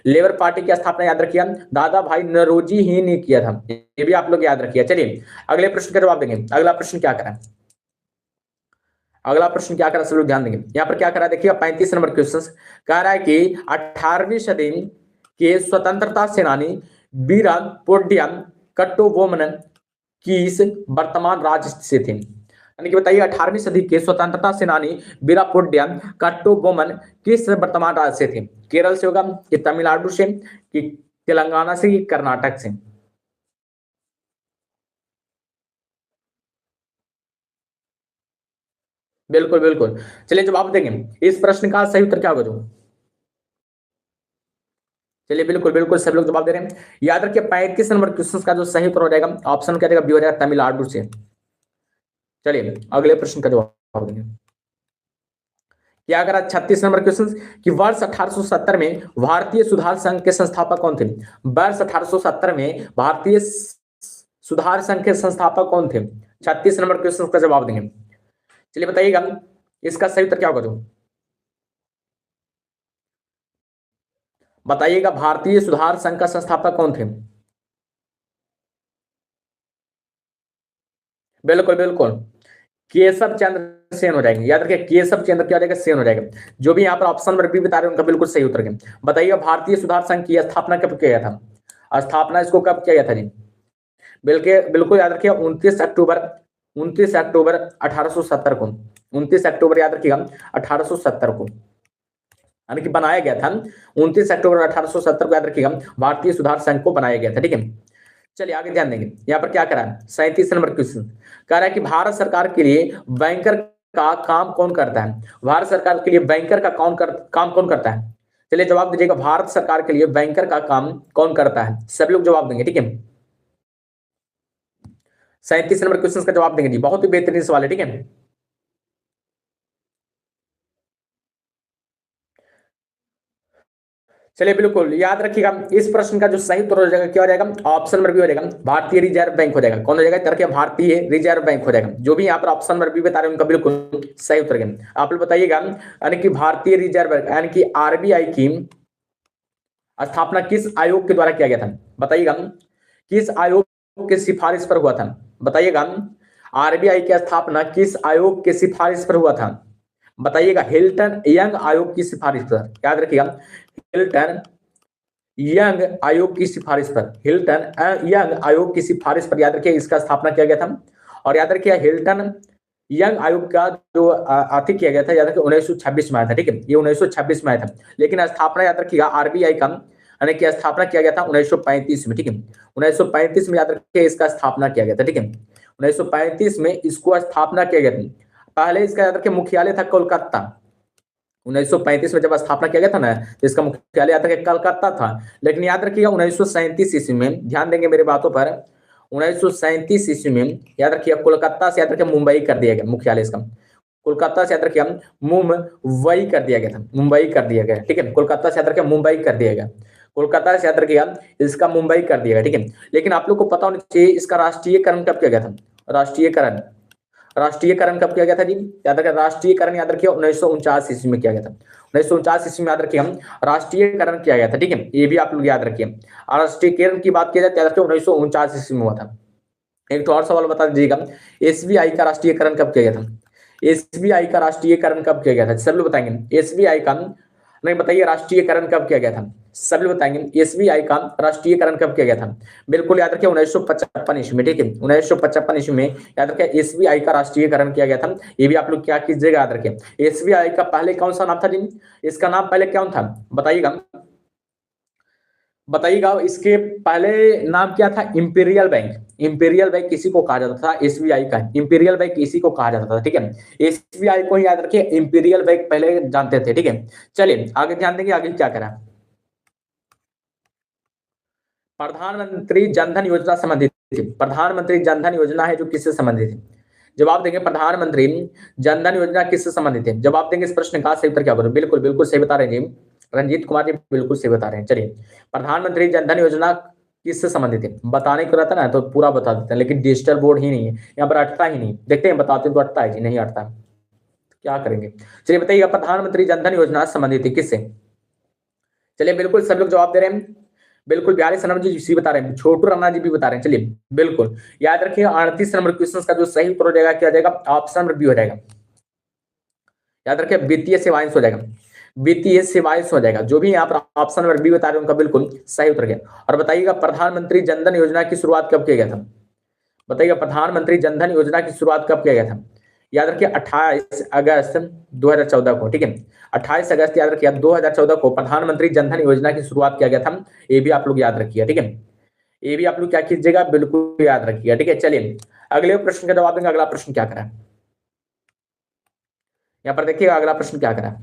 लेबर पार्टी की स्थापना याद रखिएगा दादा भाई नरोजी ही ने किया था, ये भी आप लोग याद रखिए। चलिए अगले प्रश्न का जवाब देंगे। अगला प्रश्न क्या करा, अगला प्रश्न क्या करा सब लोग ध्यान देंगे। यहाँ पर क्या करा देखिएगा 35 नंबर क्वेश्चन कह रहा है कि 18वीं सदी के स्वतंत्रता सेनानी बीरा पोड्डियम कट्टोबोमन किस वर्तमान राज्य से थे, यानी कि बताइए 18वीं सदी के स्वतंत्रता सेनानी बीरापोड्डियम कट्टोबोमन किस वर्तमान राज्य से थे। केरल से होगा कि तमिलनाडु से कि तेलंगाना से कि कर्नाटक से। बिल्कुल बिल्कुल चलिए जवाब देंगे इस प्रश्न का सही उत्तर क्या होगा। जो चलिए बिल्कुल बिल्कुल सब लोग जवाब दे रहे हैं। याद रखिए 35 नंबर क्वेश्चन का जो सही उत्तर हो जाएगा ऑप्शन क्या जाएगा, बी हो जाएगा तमिलनाडु से। चलिए अगले प्रश्न का जवाब देंगे। क्या करा 36 नंबर क्वेश्चन कि वर्ष 1870 में भारतीय सुधार संघ के संस्थापक कौन थे। वर्ष 1870 में भारतीय सुधार संघ के संस्थापक कौन थे, 36 नंबर क्वेश्चन का जवाब देंगे। चलिए बताइएगा इसका सही उत्तर क्या होगा। तो बताइएगा भारतीय सुधार संघ का संस्थापक कौन थे। बिल्कुल बिल्कुल केशव चंद्र सेन हो जाएंगे। याद रखिए केशव चंद्र क्या हो जाएगा, सेन हो जाएगा। जो भी यहाँ पर ऑप्शन नंबर बी बता रहे हैं उनका बिल्कुल सही उत्तर है। बताइए भारतीय सुधार संघ की स्थापना कब किया गया था, स्थापना इसको कब किया गया था जी। बिल्कुल बिल्कुल याद रखिए 29 अक्टूबर 1870 को, 29 अक्टूबर याद रखिएगा 1870 को, यानी कि बनाया गया था 29 अक्टूबर 1870 को, याद रखिएगा भारतीय सुधार संघ को बनाया गया था, ठीक है। चलिए आगे ध्यान देंगे। यहाँ पर क्या करा है 37 नंबर क्वेश्चन कह रहा है कि भारत सरकार के लिए बैंकर का काम कौन करता है। भारत सरकार के लिए बैंकर का काम कौन करता है। चलिए जवाब दीजिएगा भारत सरकार के लिए बैंकर का काम कौन करता है, सब लोग जवाब देंगे, ठीक है। 37 नंबर क्वेश्चन का जवाब देंगे जी, बहुत ही बेहतरीन सवाल है, ठीक है। चलिए बिल्कुल याद रखिएगा इस प्रश्न का जो सही उत्तर हो जाएगा क्या हो जाएगा, ऑप्शन नंबर बी हो जाएगा भारतीय रिजर्व बैंक हो जाएगा। कौन हो जाएगा, तरह भारतीय रिजर्व बैंक हो जाएगा। जो भी यहाँ पर ऑप्शन नंबर बी बता रहे हैं उनका बिल्कुल सही उत्तर है। आप लोग बताइएगा यानी कि भारतीय रिजर्व बैंक यानी कि आरबीआई की स्थापना किस आयोग के द्वारा किया गया था। बताइएगा किस आयोग के सिफारिश पर हुआ था। बताइएगा आरबीआई की स्थापना किस आयोग के सिफारिश पर हुआ था। बताइएगा हिल्टन यंग आयोग की सिफारिश पर, याद रखिएगा हिल्टन यंग आयोग की सिफारिश पर, हिल्टन यंग आयोग की सिफारिश पर याद रखिए इसका स्थापना किया गया था। और याद रखिए हिल्टन यंग आयोग का जो आर्थिक किया गया था, याद रखिए 1926 में आया था, ठीक है, ये 1926 में आया था। लेकिन स्थापना याद रखिएगा आरबीआई का यानी कि स्थापना किया गया था 1935 में, ठीक है, 1935 में याद रखिए इसका स्थापना किया गया था, ठीक है, 1935 में इसको स्थापना किया गया था। पहले इसका याद रखिए मुख्यालय था कोलकाता। 1935 में जब स्थापना किया गया था ना, तो इसका मुख्यालय याद रखिए कलकत्ता था। लेकिन याद रखिएगा 1937 ईस्वी में, ध्यान देंगे मेरी बातों पर, 1937 ईस्वी में याद रखिए कोलकाता से याद रखिए मुंबई कर दिया गया मुख्यालय इसका। कोलकाता से याद रखिए मुंबई कर दिया गया था, मुंबई कर दिया गया, ठीक है, कोलकाता से याद रखिए मुंबई कर दिया गया, कोलकाता से याद रखिएगा इसका मुंबई कर दिया गया, ठीक है। लेकिन आप लोग को पता होना चाहिए इसका राष्ट्रीयकरण कब किया गया था। राष्ट्रीयकरण राष्ट्रीयकरण कब किया गया था जी, याद रखिए राष्ट्रीयकरण याद रखिए 1949 ईस्वी में किया गया था। 1949 ईस्वी में याद रखिए हम राष्ट्रीयकरण किया गया था, ठीक है, ये भी आप लोग याद रखिए। राष्ट्रीयकरण की बात किया जाए तो याद रखिए 1949 ईस्वी में हुआ था। एक तो और सवाल बता दीजिएगा, एसबीआई का राष्ट्रीयकरण कब किया गया था। एसबीआई का राष्ट्रीयकरण कब किया गया था, सब लोग बताएंगे। एसबीआई का नहीं बताइए राष्ट्रीयकरण कब किया गया था, सब लोग बताएंगे एसबीआई का राष्ट्रीयकरण कब किया गया था। बिल्कुल याद रखिए 1955 ईस्वी में, ठीक है, 1955 ईस्वी में याद रखिए एसबीआई का राष्ट्रीयकरण किया गया था। ये भी आप लोग क्या कीजिएगा याद रखिए। एसबीआई का पहले कौन सा नाम था जी, इसका नाम पहले क्या था बताइएगा, बताइएगा इसके पहले नाम क्या था। इंपीरियल बैंक, इंपीरियल बैंक किसी को कहा जाता था, एसबीआई का इंपीरियल बैंक इसी को कहा जाता था, ठीक है, एसबीआई को ही याद रखिए इंपीरियल बैंक पहले जानते थे, ठीक है। चलिए आगे ध्यान देंगे, आगे क्या करा। प्रधानमंत्री जनधन योजना संबंधित थी, प्रधानमंत्री जनधन योजना है जो किससे संबंधित है। जवाब देंगे प्रधानमंत्री जनधन योजना किससे संबंधित है। जवाब देंगे इस प्रश्न का सही उत्तर क्या होगा। बिल्कुल बिल्कुल सही बता रहे हैं जी, रंजीत कुमार जी बिल्कुल सही बता रहे हैं। चलिए प्रधानमंत्री जनधन योजना किससे संबंधित है, बताने को रहता ना तो पूरा बता देते हैं, लेकिन डिजिटल बोर्ड ही नहीं है यहाँ पर, अटता ही नहीं। देखते हैं बताते हैं तो अटता है जी, नहीं अटता क्या करेंगे। चलिए बताइएगा प्रधानमंत्री जनधन योजना संबंधित है किससे। चलिए बिल्कुल सब लोग जवाब दे रहे हैं, बिल्कुल 42 नंबर जी बता रहे हैं, छोटू रमना जी भी बता रहे हैं। चलिए बिल्कुल याद रखिए 38 नंबर क्वेश्चन का जो सही उत्तर हो जाएगा क्या हो जाएगा, ऑप्शन नंबर बी हो जाएगा। याद रखिए वित्तीय सेवाएं हो जाएगा, वित्तीय सेवाएं हो जाएगा। जो भी यहाँ पर ऑप्शन नंबर बी बता रहे हैं उनका बिल्कुल सही उत्तर गया। और बताइएगा प्रधानमंत्री जनधन योजना की शुरुआत कब किया गया था। बताइएगा प्रधानमंत्री जनधन योजना की शुरुआत कब किया गया था। याद रखिए 28 अगस्त 2014 को, ठीक है, 28 अगस्त याद रखिए 2014 को प्रधानमंत्री जनधन योजना की शुरुआत किया गया था। ये भी आप लोग याद रखिए, ठीक है, ये भी आप लोग क्या कीजिएगा बिल्कुल याद रखिएगा, ठीक है। चलिए अगले प्रश्न का जवाब देंगे। अगला प्रश्न क्या करा, यहाँ पर देखिएगा अगला प्रश्न क्या करा।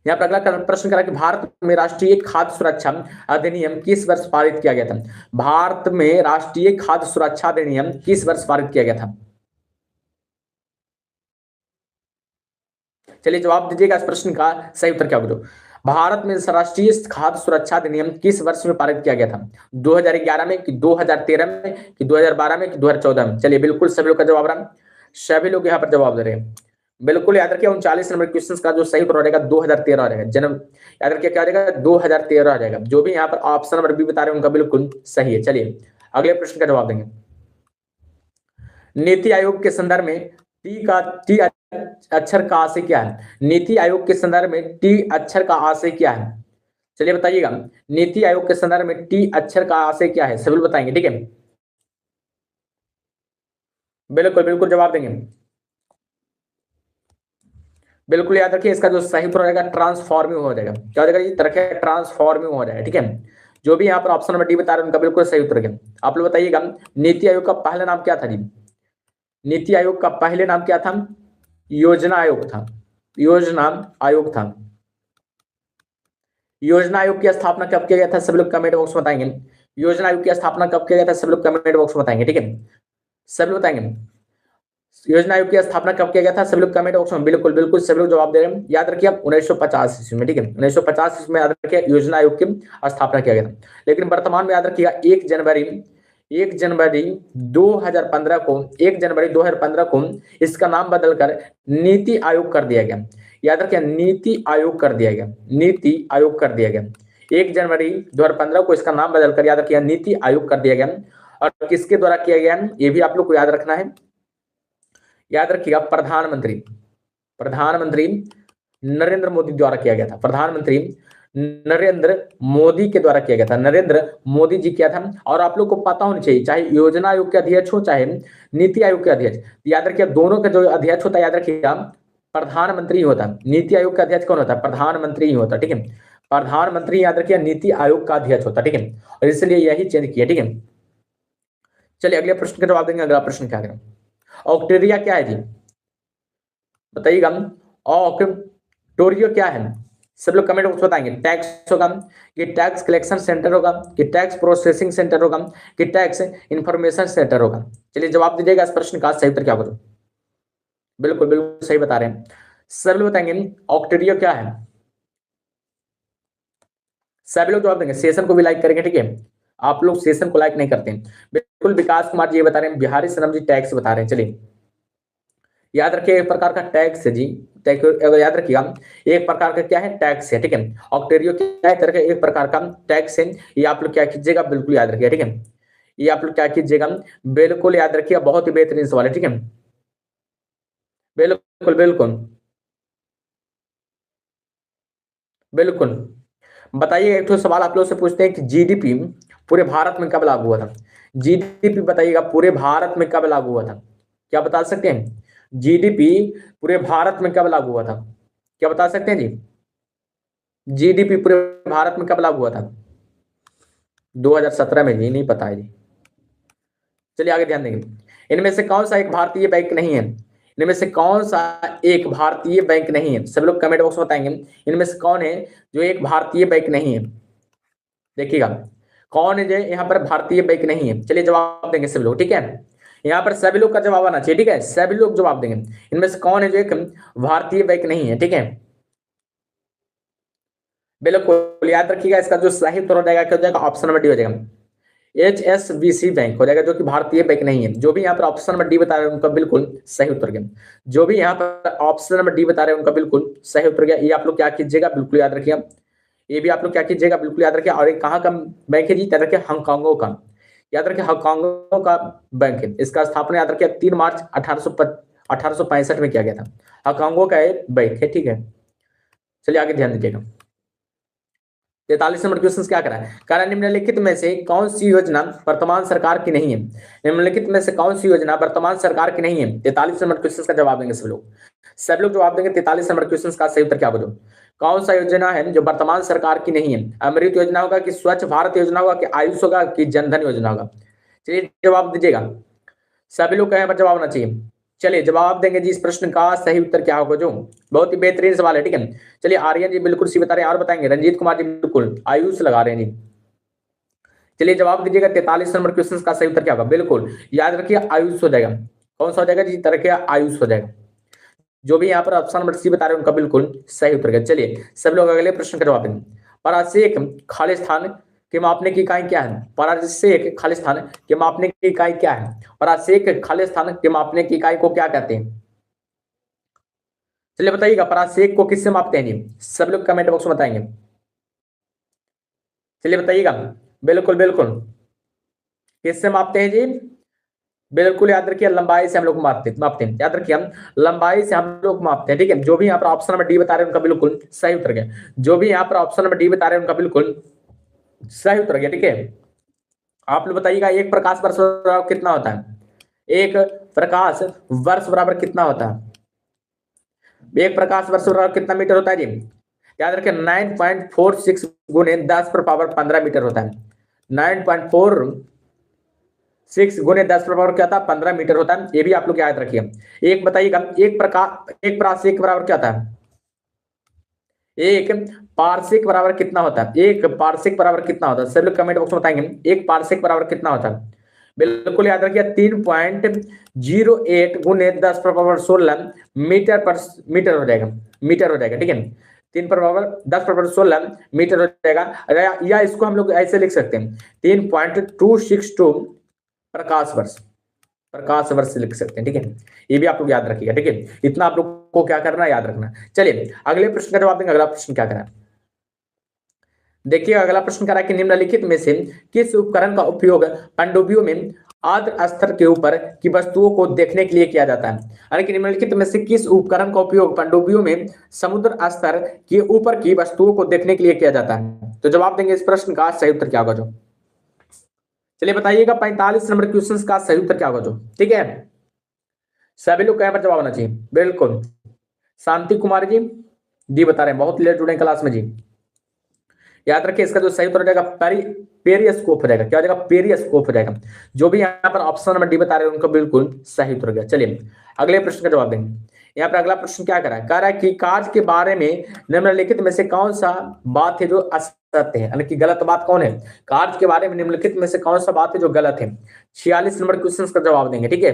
यहाँ पर अगला प्रश्न करा कि भारत में राष्ट्रीय खाद्य सुरक्षा अधिनियम किस वर्ष पारित किया गया था। भारत में राष्ट्रीय खाद्य सुरक्षा अधिनियम किस वर्ष पारित किया गया था। चलिए जवाब दीजिएगा इस प्रश्न का सही उत्तर क्या होगा। भारत में राष्ट्रीय खाद्य सुरक्षा अधिनियम किस वर्ष में पारित किया गया था। 2011 में कि 2013 में कि 2012 में कि 2014 में। चलिए बिल्कुल सभी लोग का जवाब रहा, सभी लोग यहाँ पर जवाब दे रहे हैं। बिल्कुल याद रखिए 39 नंबर क्वेश्चन का जो सही उत्तर रहेगा 2013 रहेगा। जन्म याद रखिए क्या रहेगा 2013 आ जाएगा। जो भी यहाँ पर ऑप्शन नंबर बी बता रहे हैं उनका बिल्कुल सही है। चलिए अगले प्रश्न का जवाब देंगे। नीति आयोग के संदर्भ में टी अक्षर का आशय क्या है। नीति आयोग के संदर्भ में टी अक्षर का आशय क्या है। चलिए बताइएगा नीति आयोग के संदर्भ में टी अक्षर का आशय क्या है, सभी बताएंगे, ठीक है, बिल्कुल बिल्कुल जवाब देंगे। बिल्कुल याद रखिए इसका जो सही उत्तर रहेगा ट्रांसफॉर्मिंग हो जाएगा। क्या हो जाएगा ये तरह ट्रांसफॉर्मिंग हो जाएगा, ठीक है। जो भी यहाँ पर ऑप्शन नंबर डी बता रहे हैं उनका बिल्कुल सही उत्तर है। आप लोग बताइएगा नीति आयोग का पहला नाम क्या था जी। नीति आयोग का पहले नाम क्या था, योजना आयोग था, योजना आयोग था। योजना आयोग की स्थापना कब किया गया था, सब लोग कमेंट बॉक्स में बताएंगे। योजना आयोग की स्थापना कब किया गया था, सब लोग कमेंट बॉक्स में बताएंगे, ठीक है, सब लोग बताएंगे योजना आयोग की स्थापना कब किया गया था, सब लोग कमेंट बॉक्स में बिल्कुल बिल्कुल सब लोग जवाब दे रहे हैं। याद रखिए 1950 ईस्वी में, ठीक है, 1950 ईस्वी में याद रखिए योजना आयोग की स्थापना किया गया था। लेकिन वर्तमान में याद रखिएगा 1 जनवरी 2015 को 1 जनवरी 2015 को इसका नाम बदलकर नीति आयोग कर दिया गया। याद रखिए नीति आयोग कर दिया गया, नीति आयोग कर दिया गया। 1 जनवरी 2015 को इसका नाम बदलकर याद रखिए नीति आयोग कर दिया गया। और किसके द्वारा किया गया ये भी आप लोग को याद रखना है। याद रखिएगा प्रधानमंत्री नरेंद्र मोदी द्वारा किया गया था। प्रधानमंत्री नरेंद्र मोदी के द्वारा किया गया था, नरेंद्र मोदी जी किया था। और आप लोग को पता होना चाहिए, चाहे योजना आयोग के अध्यक्ष हो चाहे नीति आयोग के अध्यक्ष, याद रखिए दोनों का जो अध्यक्ष होता है याद रखिएगा प्रधानमंत्री होता है। नीति आयोग का अध्यक्ष कौन होता है? प्रधानमंत्री ही होता है, ठीक है। प्रधानमंत्री याद रखिए नीति आयोग का अध्यक्ष होता है, ठीक है। और इसलिए यही चेंज किया, ठीक है। चलिए अगले प्रश्न का जवाब देंगे। अगला प्रश्न क्या करें? ऑक्टेरिया क्या है जी? बताइएगा। ऑक्टोरियो क्या है? सब लोग कमेंट बॉक्स बताएंगे। टैक्स होगा कि टैक्स कलेक्शन सेंटर होगा कि टैक्स प्रोसेसिंग सेंटर होगा कि टैक्स इंफॉर्मेशन सेंटर होगा? चलिए जवाब दीजिएगा इस प्रश्न का सही उत्तर क्या होगा। बिल्कुल बिल्कुल सही बता रहे हैं। सब लोग बताएंगे ऑक्टेरियो क्या है। सभी लोग जवाब देंगे। सेशन को भी लाइक करेंगे, ठीक है। आप लोग सेशन को लाइक नहीं करते हैं। बिल्कुल विकास कुमार जी ये बता रहे हैं, बिहारी सनम जी टैक्स बता रहे हैं। चलिए याद रखिए एक प्रकार का टैक्स है जी, टैक्स अगर याद रखिएगा एक प्रकार का क्या है? टैक्स है, ठीक है। ऑक्टेरियो क्या है? तरह का एक प्रकार का टैक्स है। ये आप लोग क्या कीजिएगा बिल्कुल याद रखिएगा, ठीक है। ये आप लोग क्या कीजिएगा बिल्कुल याद रखिएगा, बहुत ही बेहतरीन सवाल है, ठीक है। बिल्कुल बिल्कुल बिल्कुल। बताइए एक तो सवाल आप लोग से पूछते हैं कि जीडीपी पूरे भारत में कब लागू हुआ था? जीडीपी बताइएगा पूरे भारत में कब लागू हुआ था? क्या बता सकते हैं? जीडीपी पूरे भारत में कब लागू हुआ था? क्या बता सकते हैं जी? जीडीपी पूरे भारत में कब लागू हुआ था? 2017 में जी, नहीं पता है जी। चलिए आगे ध्यान देंगे। इनमें से कौन सा एक भारतीय बैंक नहीं है? इनमें से कौन सा एक भारतीय बैंक नहीं है? सब लोग कमेंट बॉक्स में बताएंगे इनमें से कौन है जो एक भारतीय बैंक नहीं है। देखिएगा कौन है जो यहाँ पर भारतीय बैंक नहीं है। चलिए जवाब देंगे सब लोग, ठीक है। यहाँ पर सभी लोग का जवाब आना चाहिए, ठीक है। सभी लोग जवाब देंगे इनमें से कौन है जो एक भारतीय बैंक नहीं है, ठीक है। बिल्कुल याद रखिएगा इसका जो सही उत्तर हो जाएगा क्या हो जाएगा? ऑप्शन नंबर डी हो जाएगा। HSBC बैंक हो जाएगा जो कि भारतीय बैंक नहीं है। जो भी यहाँ पर ऑप्शन नंबर डी बता रहे हैं उनका बिल्कुल सही उत्तर गया। जो भी यहाँ पर ऑप्शन नंबर डी बता रहे हैं उनका बिल्कुल सही उत्तर गया। ये आप लोग क्या कीजिएगा बिल्कुल याद रखिएगा। ये भी आप लोग क्या कीजिएगा बिल्कुल याद रखिए। और एक कहाँ का बैंक है जी? याद रखिए हांगकांगो का, याद रखिए हांगकांगो का बैंक है। इसका स्थापना याद रखिए 3 मार्च 1865 में किया गया था। हांगकांगो का एक बैंक है, ठीक है। चलिए आगे ध्यान दीजिएगा। 43 नंबर क्वेश्चन क्या करा है? कह निम्नलिखित में से कौन सी योजना वर्तमान सरकार की नहीं है? निम्नलिखित में से कौन सी योजना वर्तमान सरकार की नहीं है? 43 नंबर क्वेश्चन का जवाब देंगे सब लोग जवाब देंगे। 43 नंबर क्वेश्चन का सही उत्तर क्या होगा? कौन सा योजना है जो वर्तमान सरकार की नहीं है? अमृत योजना होगा कि स्वच्छ भारत योजना होगा कि आयुष होगा कि जनधन योजना होगा? चलिए जवाब दीजिएगा। सभी लोग कहें पर जवाब होना चाहिए। चलिए जवाब देंगे जी इस प्रश्न का सही उत्तर क्या होगा? जो बहुत ही बेहतरीन सवाल है, ठीक है। चलिए आर्यन जी बिल्कुल सी बता रहे हैं और बताएंगे। रंजीत कुमार जी बिल्कुल आयुष लगा रहे हैं जी। चलिए जवाब दीजिएगा 43 नंबर क्वेश्चन का सही उत्तर क्या होगा? बिल्कुल याद रखिए आयुष हो जाएगा। कौन सा हो जाएगा जी? तरह के आयुष हो जाएगा। जो भी यहाँ पर ऑप्शन नंबर सी बता रहे हैं उनका बिल्कुल सही उत्तर है। चलिए सब लोग अगले प्रश्न का जवाब देंगे। परासेक खालिस्तान के मापने की इकाई क्या है? परासेक खालिस्तान के मापने की इकाई क्या है? परासेक खालिस्तान के मापने की इकाई को क्या कहते हैं? चलिए बताइएगा परासेक को किससे मापते हैं जी? सब लोग कमेंट बॉक्स में बताएंगे। चलिए बताइएगा। बिल्कुल बिल्कुल किससे मापते हैं जी? बिल्कुल याद रखिए लंबाई से हम लोग मापते हैं। याद रखिए हम लंबाई से हम लोग मापते हैं, ठीक है। जो भी यहाँ पर ऑप्शन नंबर डी बता रहे हैं उनका बिल्कुल सही उत्तर गया। जो भी यहाँ पर ऑप्शन नंबर डी बता रहे हैं उनका बिल्कुल सही उत्तर गया, ठीक है। आप लोग बताइएगा एक प्रकाश वर्ष बराबर कितना होता है? एक प्रकाश वर्ष बराबर कितना होता है? एक प्रकाश वर्ष बराबर कितना मीटर होता है जी? याद रखिए 9.46 गुने 10 पर पावर 15 मीटर होता है। 9.46 गुने 10 पर पावर क्या था? 15 मीटर होता है। ये भी आप लोग याद रखिए। एक बताइएगा एक प्रकाश एक प्रासेक बराबर क्या होता है? एक पारसेक बराबर कितना होता है? एक पारसेक बराबर कितना होता है? सब लोग कमेंट बॉक्स में बताएंगे एक पारसेक बराबर कितना होता है। बिल्कुल याद रखिए 3.08 गुने 10 पर पावर 16 मीटर हो जाएगा। मीटर हो जाएगा, ठीक है। 3 पर पावर 10 पर पावर 16 मीटर हो जाएगा। या इसको हम लोग ऐसे लिख सकते हैं 3.262 प्रकाश वर्ष। प्रकाश वर्ष लिख सकते हैं, ठीक है। ये भी आप लोग याद रखिएगा, ठीक है। इतना आप लोग को क्या करना है? याद रखना। चलिए अगले प्रश्न का जवाब देंगे। अगला प्रश्न क्या करा? देखिए अगला प्रश्न करा कि निम्नलिखित में से किस उपकरण का उपयोग पनडुब्बियों में आर्द्र स्तर के ऊपर की वस्तुओं को देखने के लिए किया जाता है। यानी कि निम्नलिखित में से किस उपकरण का उपयोग पनडुब्बियों में समुद्र स्तर के ऊपर की वस्तुओं को देखने के लिए किया जाता है? तो जवाब देंगे इस प्रश्न का सही उत्तर क्या होगा जो। चलिए बताइएगा 45 नंबर क्वेश्चन का सही उत्तर क्या होगा जो। ठीक है, सभी लोग यहाँ पर जवाब आना चाहिए। बिल्कुल, शांति कुमार जी बता रहे हैं, बहुत लेट जुड़े क्लास में जी। याद रखिए इसका जो सही उत्तर हो जाएगा पेरिस्कोप हो जाएगा। क्या हो जाएगा? पेरिस्कोप हो जाएगा। जो भी यहाँ पर ऑप्शन नंबर डी बता रहे हैं उनका बिल्कुल सही उत्तर हो गया। चलिए अगले प्रश्न का जवाब देंगे। यहाँ पर अगला प्रश्न क्या कह रहा है कि कार्य के बारे में निम्नलिखित में से कौन सा बात है जो असत्य है, यानी कि गलत बात कौन है? कार्य के बारे में निम्नलिखित में से कौन सा बात है जो गलत है? 46 नंबर क्वेश्चन का जवाब देंगे। ठीक है,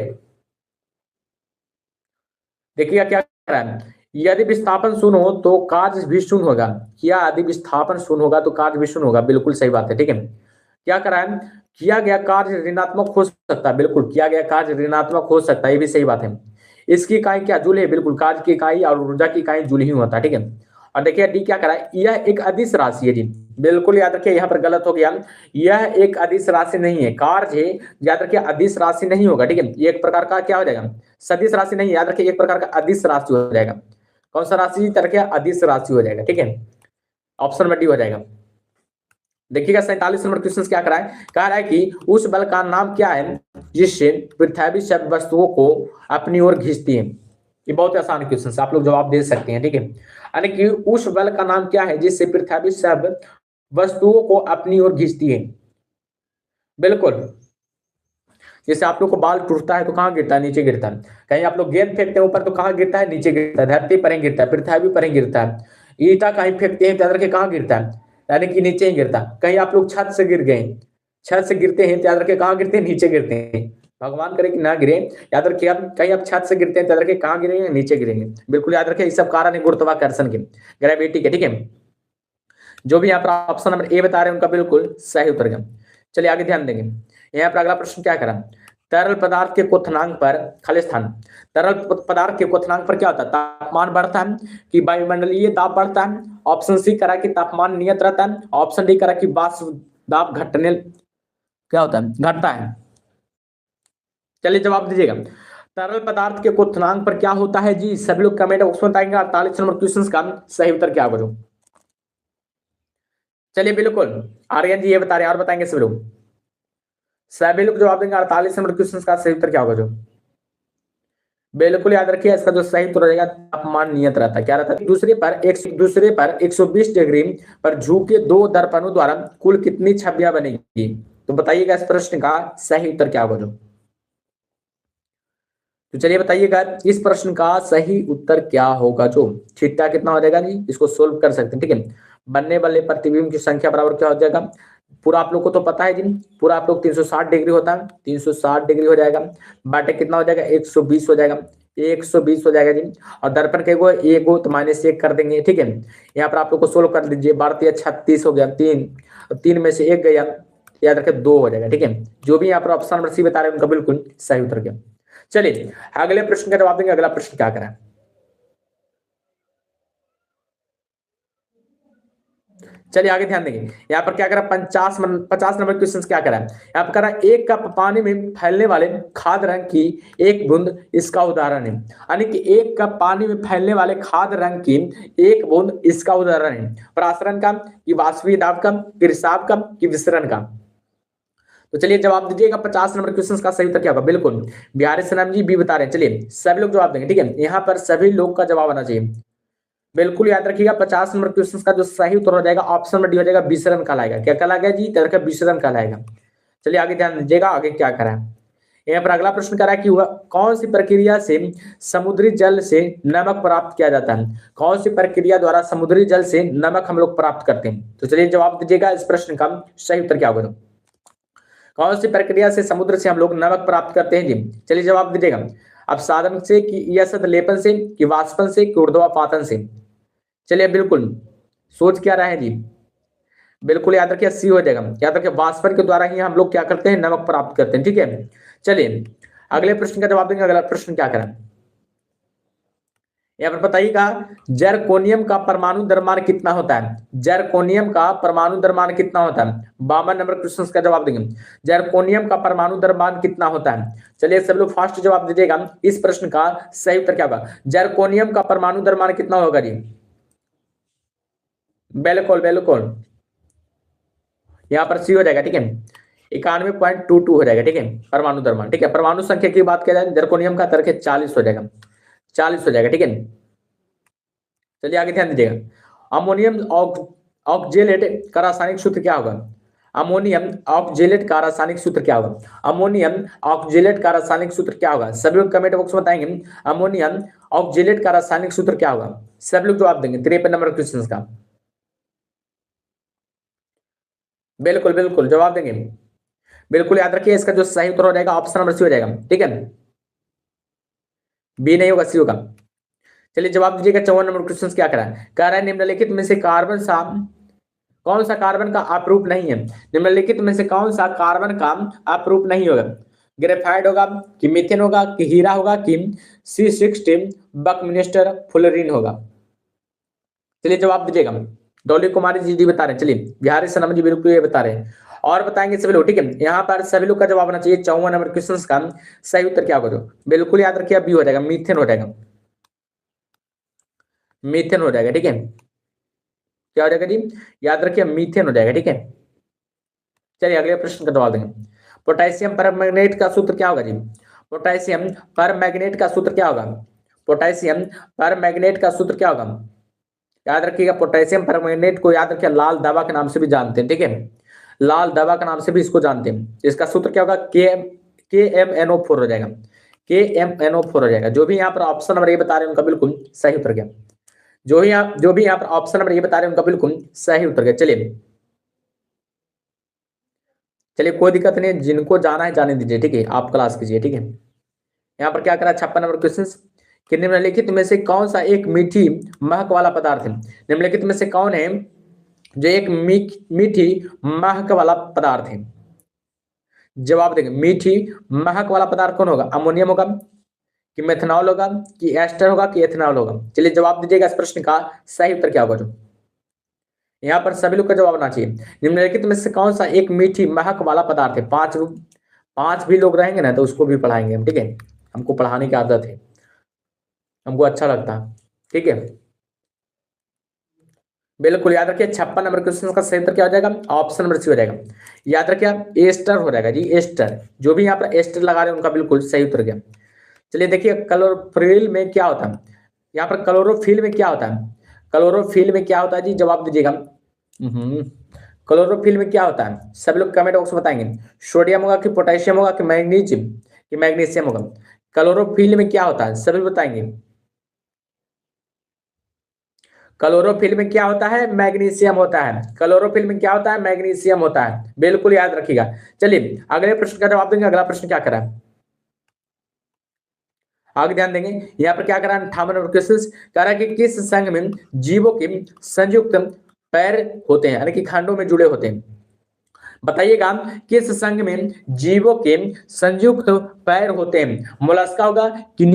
देखिएगा क्या कह रहा है, यदि विस्थापन शून्य हो तो कार्य भी शून्य होगा। क्या यदि विस्थापन शून्य होगा तो कार्य भी शून्य होगा? बिल्कुल सही बात है। ठीक है, क्या कह रहा है, किया गया कार्य ऋणात्मक हो सकता है। बिल्कुल, किया गया कार्य ऋणात्मक हो सकता है, ये भी सही बात है। इसकी इकाई क्या? जूल है। बिल्कुल, कार्य की इकाई और ऊर्जा की इकाई जूल ही होता है। ठीक है, और देखिए डी क्या कह रहा है, यह एक अदिश राशि है जी। बिल्कुल याद रखिए, यहाँ पर गलत हो गया, यह एक अदिश राशि नहीं है। कार्य है, याद रखिए अदिश राशि नहीं होगा। ठीक है, ये एक प्रकार का क्या हो जाएगा? सदिश राशि नहीं, याद रखिए एक प्रकार का अदिश राशि हो जाएगा। कौन सा राशि? तरह के अदिश राशि हो जाएगा। ठीक है, ऑप्शन नंबर डी हो जाएगा। देखिएगा 47 नंबर क्वेश्चन क्या कह रहा है कि उस बल का नाम क्या है जिससे पृथ्वी सब वस्तुओं को अपनी ओर खींचती है? ये बहुत आसान क्वेश्चन है, आप लोग जवाब दे सकते हैं। ठीक है, यानी कि उस बल का नाम क्या है जिससे पृथ्वी सब वस्तुओं को अपनी ओर खींचती है? बिल्कुल, जैसे आप लोग को बाल टूटता है तो कहाँ गिरता है? नीचे गिरता है। कहीं आप लोग गेंद फेंकते हैं ऊपर तो कहाँ गिरता है? नीचे गिरता है। धरती पर ही गिरता है, पृथ्वी पर ही गिरता है। ईटा कहीं फेंकते हैं तो याद रखिए कहाँ गिरता है? यानी कि नीचे ही गिरता है। कहीं आप लोग छत से गिर गए, छत से गिरते हैं तो याद रखिए कहाँ गिरते हैं? नीचे गिरते हैं। भगवान करे कि ना गिरे, याद रखिए आप कहीं आप छत से गिरते हैं तो याद रखिए कहाँ गिरेंगे? नीचे गिरेंगे। बिल्कुल याद रखिए, इस सब कारण है गुरुत्वाकर्षण के, ग्रेविटी के। ठीक है, जो भी यहाँ पर ऑप्शन नंबर ए बता रहे हैं उनका बिल्कुल सही उत्तर है। चलिए आगे ध्यान देंगे। यहाँ पर अगला प्रश्न क्या करा, तरल पदार्थ के क्वथनांक पर खाली स्थान, तरल पदार्थ के क्वथनांक पर क्या होता है? तापमान बढ़ता है कि वायुमंडलीय दाब बढ़ता है? ऑप्शन सी करा कि तापमान नियत रहता है। ऑप्शन डी करा कि वाष्प दाब घटने क्या होता है? घटता है। चलिए जवाब दीजिएगा, तरल पदार्थ के क्वथनांक पर क्या होता है जी? सभी लोग कमेंट बॉक्स में बताएंगे 48 नंबर क्वेश्चन का सही उत्तर क्या होगा। चलिए बिल्कुल, आर्यन जी ये बता रहे हैं और बताएंगे सभी लोग जवाब देंगे 48 नंबर क्वेश्चन का सही उत्तर क्या होगा जो। बिल्कुल याद रखिए, इसका जो सही उत्तर रहेगा तापमान नियत रहता है। क्या रहता है? दूसरे पर 120 डिग्री पर झुके दो दर्पणों द्वारा कुल कितनी छवियां बनेगी? तो बताइएगा इस प्रश्न का सही उत्तर क्या होगा जो। तो चलिए बताइएगा इस प्रश्न का सही उत्तर क्या होगा जो। थीटा कितना हो जाएगा जी? इसको सोल्व कर सकते हैं। ठीक है, बनने वाले प्रतिबिंब की संख्या बराबर क्या हो जाएगा? पूरा आप लोग को तो पता है जी, पूरा आप लोग 360 डिग्री होता है, 360 डिग्री हो जाएगा, बाटे कितना हो जाएगा? 120 हो जाएगा, 120 हो जाएगा जी। और दर्पण के एगो तो -1 कर देंगे। ठीक है, यहाँ पर आप लोग को सोल्व कर दीजिए, 12 36 हो गया, 3 में से 1 गया, याद रखे 2 हो जाएगा। ठीक है, जो भी यहाँ पर ऑप्शन नंबर सी बता रहे हैं उनका बिल्कुल सही उत्तर क्या। चलिए अगले प्रश्न का जवाब देंगे। अगला प्रश्न क्या करें, चलिए आगे ध्यान देंगे। यहाँ पर क्या करा, 50 नंबर क्वेश्चन क्या करा, यहाँ पर करा एक कप पानी में फैलने वाले खाद रंग की एक बूंद इसका उदाहरण है। यानी कि एक कप पानी में फैलने वाले खाद रंग की एक बूंद इसका उदाहरण है। प्रासरण का, कि वाष्पीय दाब का, कि रिसाव का, कि विसरण का? तो चलिए जवाब दीजिएगा 50 नंबर क्वेश्चन का सही उत्तर क्या होगा। बिल्कुल, बिहारी सलाम जी भी बता रहे हैं। चलिए सभी लोग जवाब देंगे। ठीक है, यहाँ पर सभी लोग का जवाब आना चाहिए। बिल्कुल याद रखिएगा 50 नंबर क्वेश्चन का जो सही उत्तर हो जाएगा ऑप्शन नंबर डी हो जाएगा, विसरण कहलाएगा। क्या कहलाएगा जी? तरह का विसरण कहलाएगा। चलिए आगे ध्यान दीजिएगा, आगे क्या करा है। यहाँ पर अगला प्रश्न करा है कि कौन सी प्रक्रिया से समुद्री जल से नमक प्राप्त किया जाता है? कौन सी प्रक्रिया द्वारा समुद्री जल से नमक हम लोग प्राप्त करते हैं? तो चलिए जवाब दीजिएगा इस प्रश्न का सही उत्तर क्या होगा। कौन सी प्रक्रिया से समुद्र से हम लोग नमक प्राप्त करते हैं जी? चलिए जवाब दीजिएगा, अब साधन से, कि यशद लेपन से, कि वाष्पन से, कि ऊर्ध्वापातन से? चलिए बिल्कुल सोच क्या रहा है जी? बिल्कुल याद रखिए सी हो जाएगा। याद रखिए वाष्पन के द्वारा ही हम लोग क्या करते हैं? नमक प्राप्त करते हैं। ठीक है, चलिए अगले प्रश्न का जवाब देंगे। अगला प्रश्न क्या करें, यहाँ पर बताइएगा जरकोनियम का परमाणु द्रव्यमान कितना होता है, जरकोनियम का परमाणु द्रव्यमान कितना होता है, 52 नंबर क्वेश्चन का जवाब देंगे, जरकोनियम का परमाणु द्रव्यमान कितना होता है। चलिए सब लोग फास्ट जवाब दीजिएगा, इस प्रश्न का सही उत्तर क्या होगा, जरकोनियम का परमाणु द्रव्यमान कितना होगा जी, बिल्कुल बिल्कुल यहाँ पर सी हो जाएगा, ठीक है 91.22 हो जाएगा, ठीक है परमाणु द्रव्यमान, ठीक है। परमाणु संख्या की बात किया जाए जरकोनियम का तर्क 40 हो जाएगा, 40 हो जाएगा, ठीक है। चलिए आगे ध्यान दीजिएगा, अमोनियम ऑक्जेलेट का रासायनिक सूत्र क्या होगा, अमोनियम ऑक्जेलेट का रासायनिक सूत्र क्या होगा, अमोनियम ऑक्जेलेट का रासायनिक सूत्र क्या होगा, सभी लोग कमेंट बॉक्स में बताएंगे अमोनियम ऑक्जेलेट का रासायनिक सूत्र क्या होगा, सब लोग जवाब देंगे 53 नंबर क्वेश्चन का, बिल्कुल बिल्कुल जवाब देंगे, बिल्कुल याद रखिए इसका जो सही उत्तर हो जाएगा ऑप्शन नंबर सी हो जाएगा, ठीक है बी नहीं होगा, सी होगा। चलिए जवाब दीजिएगा 54 नंबर क्वेश्चन क्या कह रहा है निम्नलिखित में से कार्बन सा कौन सा कार्बन का अपरूप नहीं है, निम्नलिखित में से कौन सा कार्बन का अपरूप नहीं होगा, ग्रेफाइट होगा कि मीथेन होगा कि हीरा होगा कि C60 बकमिस्टर फुलरिन होगा। चलिए जवाब दीजिएगा, डॉली कुमारी जी बता रहे हैं, चलिए बिहारी सनम जी बिल्कुल ये बता रहे हैं और बताएंगे सभी लोग, ठीक है यहाँ पर सभी लोग का जवाब होना चाहिए 54 नंबर क्वेश्चन का सही उत्तर क्या होगा, बिल्कुल याद रखिए बी हो जाएगा, मीथेन हो जाएगा, मीथेन हो जाएगा, ठीक है क्या हो जाएगा जी, याद रखिए मीथेन हो जाएगा, ठीक है। चलिए अगले प्रश्न का जवाब देंगे, पोटेशियम परमैंगनेट का सूत्र क्या होगा जी, पोटेशियम परमैंगनेट का सूत्र क्या होगा, पोटेशियम परमैंगनेट का सूत्र क्या होगा, याद रखिएगा पोटेशियम परमैंगनेट को याद रखिए लाल दवा के नाम से भी जानते हैं, ठीक है लाल दवा के नाम से भी इसको जानते हैं, इसका सूत्र क्या होगा KMnO4 हो जाएगा, KMnO4 हो जाएगा। जो भी यहाँ पर ऑप्शन नंबर ये बता रहे हैं उनका बिल्कुल सही उत्तर गया, जो भी यहाँ पर ऑप्शन नंबर ये बता रहे हैं उनका बिल्कुल सही उत्तर गया। चलिए चलिए कोई दिक्कत नहीं, जिनको जाना है जाने दीजिए, ठीक है आप क्लास कीजिए, ठीक है। यहाँ पर क्या करा 56 नंबर क्वेश्चन कि निम्नलिखित में से कौन सा एक मीठी महक वाला पदार्थ है, निम्नलिखित में से कौन है जो एक मीठी महक वाला पदार्थ है, जवाब देंगे मीठी महक वाला पदार्थ कौन होगा, अमोनियम होगा कि मेथनॉल होगा कि एस्टर होगा कि एथेनॉल होगा। चलिए जवाब दीजिएगा इस प्रश्न का सही उत्तर क्या होगा, जो यहाँ पर सभी लोग का जवाब आना चाहिए, निम्नलिखित में से कौन सा एक मीठी महक वाला पदार्थ है, पांच भी लोग रहेंगे ना तो उसको भी पढ़ाएंगे हम, ठीक है हमको पढ़ाने की आदत है, हमको अच्छा लगता है, ठीक है बिल्कुल याद रखिए 56 नंबर क्वेश्चन का सही उत्तर क्या हो जाएगा, ऑप्शन नंबर सी हो जाएगा, याद रखिए एस्टर हो जाएगा जी, एस्टर जो भी यहाँ पर एस्टर लगा रहे हैं उनका बिल्कुल सही उत्तर गया। चलिए देखिए क्लोरोफिल में क्या होता है, यहाँ पर क्लोरोफिल में क्या होता है, क्लोरोफिल में क्या होता है जी, जवाब दीजिएगा क्लोरोफिल में क्या होता है, सब लोग कमेंट बॉक्स में बताएंगे, सोडियम होगा कि पोटेशियम होगा कि मैग्नीशियम होगा, क्लोरोफिल में क्या होता है सभी बताएंगे, क्लोरोफिल में क्या होता है, मैग्नीशियम होता है, क्लोरोफिल में क्या होता है, मैग्नीशियम होता है, बिल्कुल याद रखिएगा। चलिए अगले प्रश्न का जवाब देंगे, अगला प्रश्न क्या करा है आगे ध्यान देंगे, यहाँ पर क्या करा 58 नंबर क्वेश्चन कह रहा है कि किस संघ में जीवों के संयुक्त पैर होते हैं, यानी कि खंडों में जुड़े होते हैं, बताइएगा किस संघ में जीवों के संयुक्त पैर होते हैं, मोलस्का होगा कि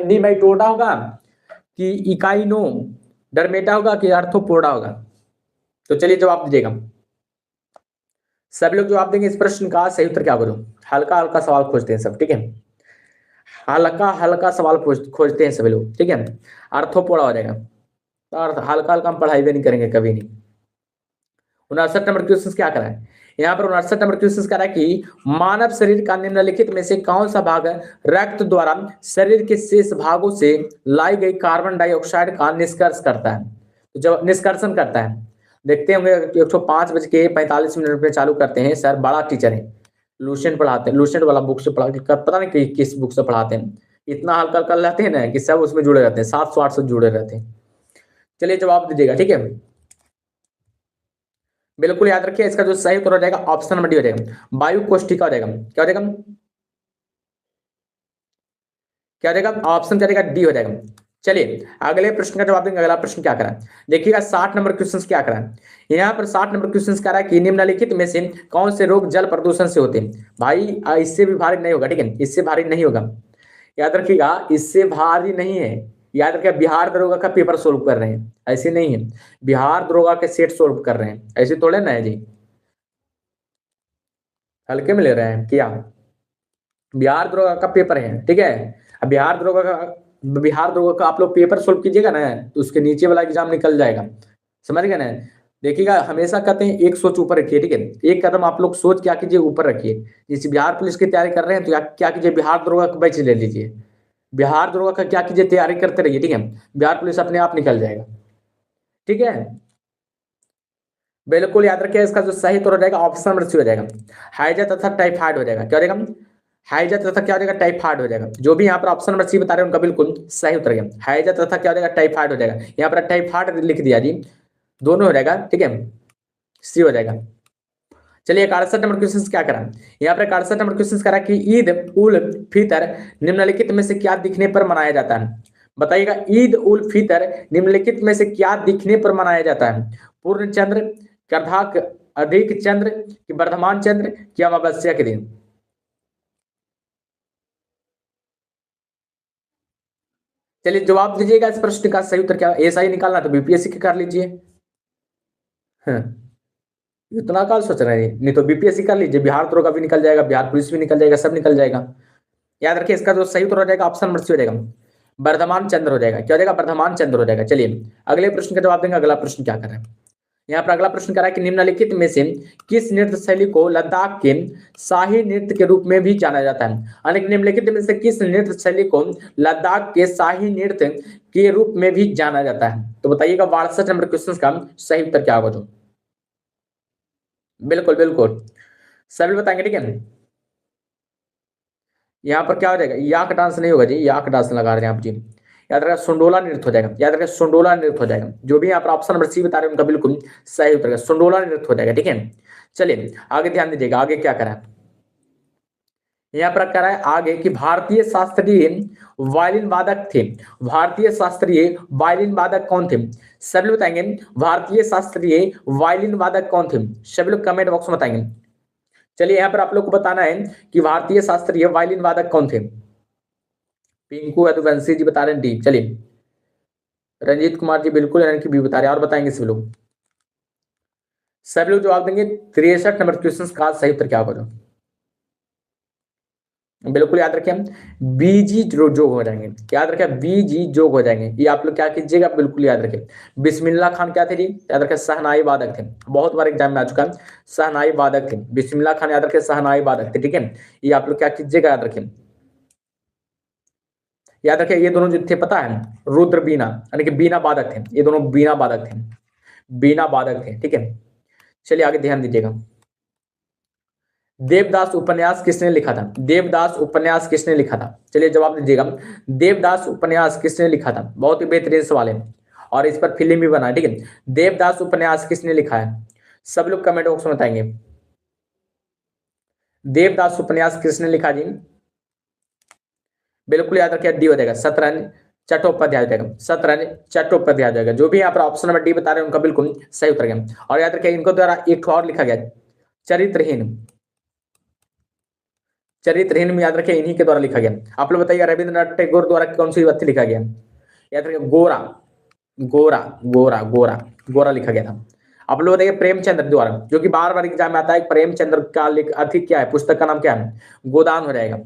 निमेटोडा होगा कि इकाइनो डरमेटा होगा कि आर्थ्रोपोडा होगा। तो चलिए जवाब दीजिएगा, सब लोग जवाब देंगे इस प्रश्न का सही उत्तर क्या करो, हल्का हल्का सवाल खोजते हैं सब, ठीक है हल्का हल्का सवाल खोजते हैं सभी लोग, ठीक है आर्थ्रोपोडा हो जाएगा, तो हल्का हल्का हम पढ़ाई भी नहीं करेंगे कभी नहीं। 59 नंबर क्वेश्चन क्या करा है, यहाँ पर 59 नंबर क्वेश्चन कह रहा है कि मानव शरीर का निम्नलिखित में से कौन सा भाग रक्त द्वारा शरीर के शेष भागों से लाई गई कार्बन डाइऑक्साइड का निष्कर्ष करता है, तो जब निष्कर्षण करता है, देखते होंगे 105:45 में चालू करते हैं, सर बड़ा टीचर है, लूसेंट पढ़ाते हैं, लूसेंट वाला बुक से पता नहीं किस बुक से पढ़ाते हैं, इतना हल्का हल्का रहते हैं ना कि सब उसमें जुड़े रहते हैं, 700-800 जुड़े रहते हैं। चलिए जवाब दीजिएगा, ठीक है बिल्कुल याद रखिए इसका जो सही उत्तर हो जाएगा ऑप्शन नंबर डी हो जाएगा, वायु कोष्ठिका हो जाएगा, क्या हो जाएगा, क्या हो जाएगा ऑप्शन क्या जाएगा डी हो जाएगा। चलिए अगले प्रश्न का जवाब देंगे, अगला प्रश्न क्या करा है देखिएगा 60 नंबर क्वेश्चन क्या करा है, यहाँ पर 60 नंबर क्वेश्चन कह रहा है कि निम्नलिखित में से कौन से रोग जल प्रदूषण से होते हैं, भाई इससे भी भारी नहीं होगा, ठीक है इससे भारी नहीं होगा, याद रखिएगा, इससे भारी नहीं है। याद रखिए, बिहार दरोगा का पेपर सोल्व कर रहे हैं, ऐसे नहीं है। बिहार दरोगा के सेट सोल्व कर रहे हैं, ऐसे थोड़े ना है जी। हल्के में ले रहे हैं क्या? बिहार दरोगा का पेपर है, ठीक है। अब बिहार दरोगा का आप लोग पेपर सोल्व कीजिएगा ना, तो उसके नीचे वाला एग्जाम निकल जाएगा। समझ गए ना? देखिएगा, हमेशा कहते हैं एक सोच ऊपर रखिए, ठीक है। एक कदम आप लोग सोच क्या कीजिए, ऊपर रखिए। जैसे बिहार पुलिस की तैयारी कर रहे हैं, तो क्या कीजिए, बिहार दरोगा का बैच ले लीजिए। बिहार दरोगा का क्या कीजिए, तैयारी करते रहिए, ठीक है। बिहार पुलिस अपने आप निकल जाएगा, ठीक है। बिल्कुल याद रखिए, इसका जो सही उत्तर हो जाएगा ऑप्शन नंबर सी हो जाएगा। हाइजा तथा टाइफाइड हो जाएगा, क्या हो जाएगा? हाइजा तथा क्या हो जाएगा, टाइफाइड हो जाएगा। जो भी यहाँ पर ऑप्शन नंबर सी बता रहे हैं उनका बिल्कुल सही उत्तर है। हाइजा तथा क्या हो जाएगा, टाइफाइड हो जाएगा। यहाँ पर टाइफाइड लिख दिया जी, दोनों हो जाएगा, ठीक है। सी हो जाएगा। चलिए 61 नंबर क्वेश्चन क्या करा, यहाँ पर 61 नंबर क्वेश्चन करा कि ईद उल फितर निम्नलिखित में से क्या दिखने पर मनाया जाता है? बताइएगा, ईद उल फितर निम्नलिखित में से क्या दिखने पर मनाया जाता है? पूर्ण चंद्र, कर्धाक अधिक चंद्र, कि वर्धमान चंद्र, कि अमावस्या के दिन? चलिए जवाब दीजिएगा इस प्रश्न का सही उत्तर क्या? ऐसा ही निकालना तो बीपीएससी के कर लीजिए। हाँ, इतना काल सोच रहे हैं, नहीं तो बीपीएससी कर लीजिए, बिहार दरोगा भी निकल जाएगा, बिहार पुलिस भी निकल जाएगा, सब निकल जाएगा। याद रखिए, इसका जो सही उत्तर हो जाएगा ऑप्शन नंबर सी हो जाएगा, वर्धमान चंद्र हो जाएगा। क्या हो जाएगा, वर्धमान चंद्र हो जाएगा। चलिए अगले प्रश्न का जवाब देंगे। अगला प्रश्न क्या कर रहे हैं, यहाँ पर अगला प्रश्न कर रहा है कि निम्नलिखित में से किस नृत्य शैली को लद्दाख के शाही नृत्य के रूप में भी जाना जाता है? यानी कि निम्नलिखित में से किस नृत्य शैली को लद्दाख के शाही नृत्य के रूप में भी जाना जाता है? तो बताइएगा 62 नंबर क्वेश्चन का सही उत्तर क्या होगा? जो बिल्कुल बिल्कुल सभी बताएंगे, ठीक है। यहाँ पर क्या हो जाएगा, याक डांस नहीं होगा जी, याक डांस लगा रहे हैं आप जी। याद रखिए सुंडोला नृत्य हो जाएगा, याद रखिए सुंडोला नृत्य हो जाएगा। जो भी यहाँ पर ऑप्शन नंबर सी बता रहे हैं उनका बिल्कुल सही उत्तर है, सुंडोला नृत्य हो जाएगा, ठीक है। चलिए आगे ध्यान दीजिएगा, आगे क्या करा है यहाँ पर करा है आगे कि भारतीय शास्त्रीय वायलिन वादक थे। भारतीय शास्त्रीय वायलिन वादक कौन थे? सभी लोग बताएंगे भारतीय शास्त्रीय वायलिन वादक कौन थे, सभी लोग कमेंट बॉक्स में बताएंगे। चलिए यहाँ पर आप लोग को बताना है कि भारतीय शास्त्रीय वायलिन वादक कौन थे। पिंकू यदुवंशी जी बता रहे हैं डी। चलिए रंजीत कुमार जी बिल्कुल यानी कि बी बता रहे हैं, और बताएंगे सभी लोग जवाब देंगे। 63 नंबर क्वेश्चन का सही उत्तर क्या होगा? बिल्कुल याद रखें, बीजी जोग हो जाएंगे। याद रखें, बीजी जोग हो जाएंगे। ये आप लोग क्या कीजिएगा, बिल्कुल याद रखें। बिस्मिल्लाह खान क्या थे जी? याद रखें सहनाई वादक थे, बहुत बार एग्जाम में आ चुका है। सहनाई वादक थे बिस्मिल्लाह खान, याद रखें सहनाई वादक थे, ठीक है। ये आप लोग क्या कीजिएगा, याद रखें। याद रखें ये दोनों जो थे पता है, रुद्र बीना यानी कि बीना वादक थे, ये दोनों बीना वादक थे, बीना वादक थे, ठीक है। चलिए आगे ध्यान दीजिएगा, देवदास उपन्यास किसने लिखा था? देवदास उपन्यास किसने लिखा था? चलिए जवाब दीजिएगा, देवदास उपन्यास किसने लिखा था? बहुत ही बेहतरीन सवाल है, और इस पर फिल्म भी बना है, ठीक है। देवदास उपन्यास किसने लिखा है? सब लोग कमेंट बॉक्स में बताएंगे, देवदास उपन्यास किसने लिखा जी? बिल्कुल याद रखिए, डी हो जाएगा, शतरंज चट्टोपाध्याय हो जाएगा, शतरंज चट्टोपाध्याय हो जाएगा। जो भी यहाँ पर ऑप्शन नंबर डी बता रहे हैं उनका बिल्कुल सही उत्तर गया। और याद रखिए इनको द्वारा एक और लिखा गया, चरित्रहीन। चरित्रहीन में याद रखिए इन्हीं के द्वारा लिखा गया। आप लोग बताइए रविंद्रनाथ टैगोर द्वारा कौन सी व्यक्ति लिखा गया? याद रखिए गोरा, गोरा गोरा गोरा गोरा लिखा गया था। आप लोग बताइए प्रेमचंद्र द्वारा, जो कि बार बार एग्जाम में आता है, प्रेमचंद्र का अधिक क्या है, पुस्तक का नाम क्या है? गोदान हो जाएगा,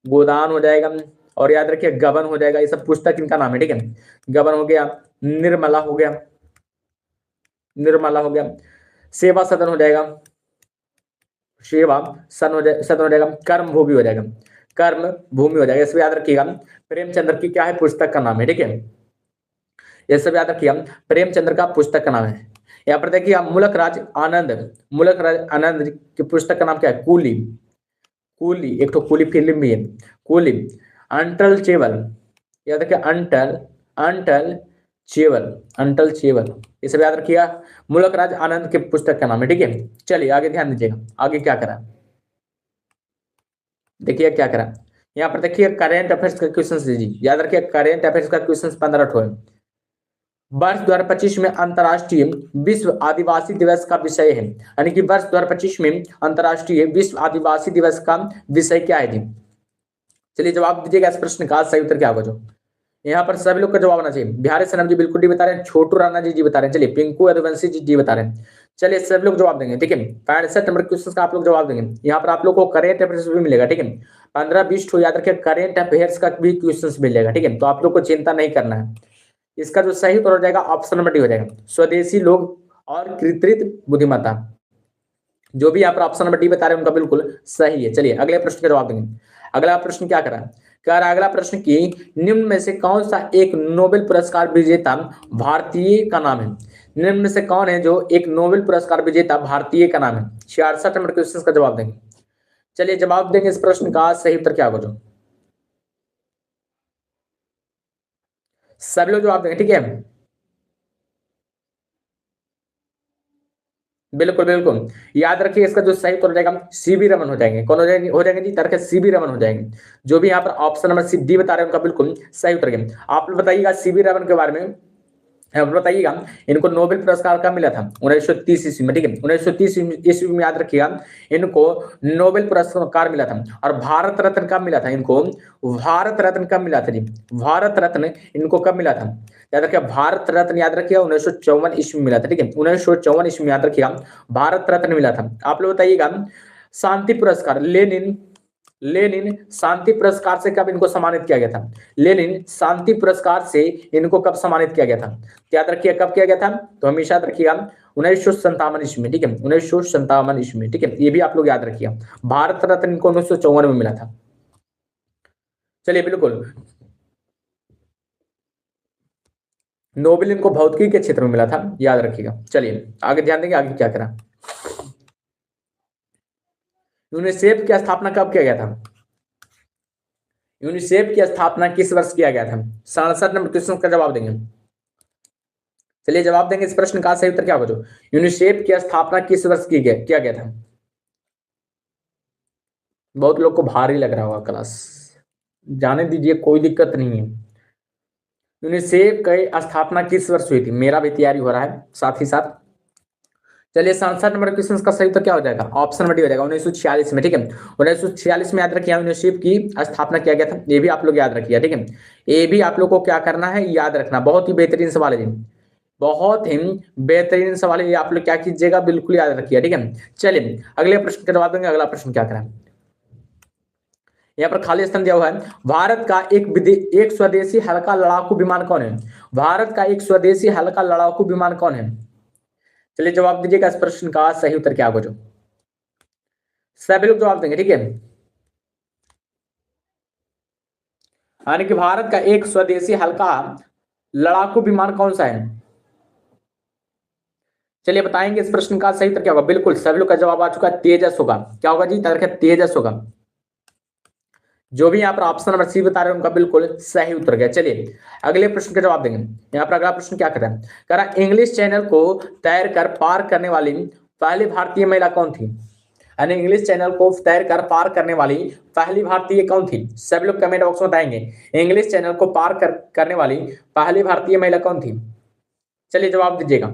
गोदान हो जाएगा। और याद रखिए गबन हो जाएगा, ये सब पुस्तक इनका नाम है, ठीक है। गबन हो गया, निर्मला हो गया, निर्मला हो गया, सेवा सदन हो जाएगा, सेवा सदन हो जाएगा, कर्म भूमि हो जाएगा, कर्म भूमि हो जाएगा। इसको याद रखिएगा, प्रेमचंद्र की क्या है, पुस्तक का नाम है, ठीक है। ये सब याद रखिएगा, प्रेमचंद्र का पुस्तक का नाम है। यहाँ पर देखिए मुलक राज आनंद, मुलक राज आनंद की पुस्तक का नाम क्या है? कूली, कूली, एक तो कूली फिल्म भी है, कूली। अंटल चेवल, याद रखिए अंटल, अंटल चेवल, अंटल चेवल, ये सब याद रखिएगा। मुलक राज आनंद के पुस्तक का नाम है, ठीक है। चलिए आगे ध्यान दीजिएगा, आगे क्या करा, देखिए क्या करा। यहाँ पर देखिए करेंट अफेयर्स का क्वेश्चन लीजिए। याद रखिए करेंट अफेयर्स का क्वेश्चन 15 ठो है। वर्ष 2025 में अंतर्राष्ट्रीय विश्व आदिवासी दिवस का विषय है, यानी कि वर्ष 2025 में अंतर्राष्ट्रीय विश्व आदिवासी दिवस का विषय क्या है जी? चलिए जवाब दीजिएगा इस प्रश्न का सही उत्तर क्या होगा जो यहाँ पर सभी लोग का जवाब आना चाहिए। बिहारी सनम जी बिल्कुल डी बता रहे हैं, छोटू राणा जी बता रहे हैं, चलिए पिंकू यदुवंशी जी बता रहे हैं। चलिए सभी लोग जवाब देंगे, ठीक है। 65 नंबर क्वेश्चन का आप लोग जवाब देंगे। यहाँ पर आप लोग को करेंट अफेयर्स भी मिलेगा, ठीक है। 15-20 याद रखिए, करेंट अफेयर्स का भी क्वेश्चन मिलेगा, ठीक है। तो आप लोग को चिंता नहीं करना है। इसका जो सही उत्तर हो जाएगा ऑप्शन नंबर डी हो जाएगा, स्वदेशी लोग और कृत्रिम बुद्धिमत्ता। जो भी यहाँ पर ऑप्शन नंबर डी बता रहे हैं उनका बिल्कुल सही है। चलिए अगले प्रश्न का जवाब देंगे। अगला प्रश्न क्या करा, कह रहा अगला प्रश्न की निम्न में से कौन सा एक नोबेल पुरस्कार विजेता भारतीय का नाम है। निम्न में से कौन है जो एक नोबेल पुरस्कार विजेता भारतीय का नाम है। 66 नंबर क्वेश्चन का जवाब देंगे। चलिए जवाब देंगे इस प्रश्न का सही उत्तर क्या होगा जो सभी लोग जवाब देंगे, ठीक है। बिल्कुल बिल्कुल याद रखिए, इसका जो सही उत्तर हो जाएगा सीवी रमन हो जाएंगे। कौन हो जाएंगे जी, तरह सीवी रमन हो जाएंगे। जो भी यहाँ पर ऑप्शन नंबर सी डी बता रहे हैं उनका बिल्कुल सही उत्तर है। आप लोग बताइएगा सीवी रमन के बारे में, अब बताइएगा इनको नोबेल पुरस्कार कब मिला था। 1930 ईस्वी में, ठीक है। 1930 ईस्वी में याद रखिएगा इनको नोबेल पुरस्कार मिला था। और भारत रत्न कब मिला था इनको, भारत रत्न कब मिला था जी, भारत रत्न इनको कब मिला था याद रखिए, भारत रत्न याद रखिए 1954 ईस्वी में मिला था, ठीक है। 1954 ईस्वी में याद रखिएगा भारत रत्न मिला था। आप लोग बताइएगा शांति पुरस्कार लेनिन, लेनिन शांति पुरस्कार से कब इनको सम्मानित किया गया था। लेनिन शांति पुरस्कार से इनको कब सम्मानित किया गया था, याद रखिए कब किया गया था। तो हमेशा याद रखिएगा 1957 ईस्वी में, ठीक है। 1957 ईस्वी में, ठीक है। ये भी आप लोग याद रखिए। भारत रत्न इनको 1954 में मिला था। चलिए बिल्कुल, नोबेल इनको भौतिकी के क्षेत्र में मिला था, याद रखिएगा। चलिए आगे ध्यान देंगे आगे क्या करा। यूनिसेफ की स्थापना कब किया गया था, यूनिसेफ की स्थापना किस वर्ष किया गया था। 67 नंबर क्वेश्चन का जवाब देंगे। चलिए जवाब देंगे इस प्रश्न का सही उत्तर क्या होगा। यूनिसेफ की स्थापना किस वर्ष किया गया था। बहुत लोग को भारी लग रहा होगा क्लास, जाने दीजिए कोई दिक्कत नहीं है। यूनिसेफ की स्थापना किस वर्ष हुई थी, मेरा भी तैयारी हो रहा है साथ ही साथ। चलिए 67 नंबर क्वेश्चन का सही उत्तर क्या हो जाएगा, ऑप्शन नंबर डी हो जाएगा 1946 में, ठीक है। 1946 में याद रखिए यूनिसेफ की स्थापना किया गया था। ये भी आप लोग याद रखिए, ठीक है। ये भी आप लोग को क्या करना है, याद रखना। बहुत ही बेहतरीन सवाल है, बहुत ही बेहतरीन सवाल है। ये आप लोग क्या कीजिएगा, बिल्कुल याद रखिए, ठीक है। चलिए अगले प्रश्न का जवाब देंगे। अगला प्रश्न क्या करें, यहाँ पर खाली स्थान दिया हुआ है। भारत का एक स्वदेशी हल्का लड़ाकू विमान कौन है, भारत का एक स्वदेशी हल्का लड़ाकू विमान कौन है। चलिए जवाब दीजिएगा इस प्रश्न का सही उत्तर क्या होगा जो सभी लोग जवाब देंगे, ठीक है। यानी कि भारत का एक स्वदेशी हल्का लड़ाकू विमान कौन सा है। चलिए बताएंगे इस प्रश्न का सही उत्तर क्या होगा। बिल्कुल सभी लोग का जवाब आ चुका है, तेजस होगा। क्या होगा जी, तेजस होगा। जो भी यहाँ पर ऑप्शन नंबर सी बता रहे हैं उनका बिल्कुल सही उत्तर गया। चलिए अगले प्रश्न का जवाब देंगे। यहाँ पर अगला प्रश्न क्या कर रहा है, कह रहा इंग्लिश चैनल को तैर कर पार करने वाली पहली भारतीय महिला कौन थी। यानी इंग्लिश चैनल को तैर कर पार करने वाली पहली भारतीय कौन थी। सब लोग कमेंट बॉक्स में बताएंगे इंग्लिश चैनल को पार करने वाली पहली भारतीय महिला कौन थी। चलिए जवाब दीजिएगा।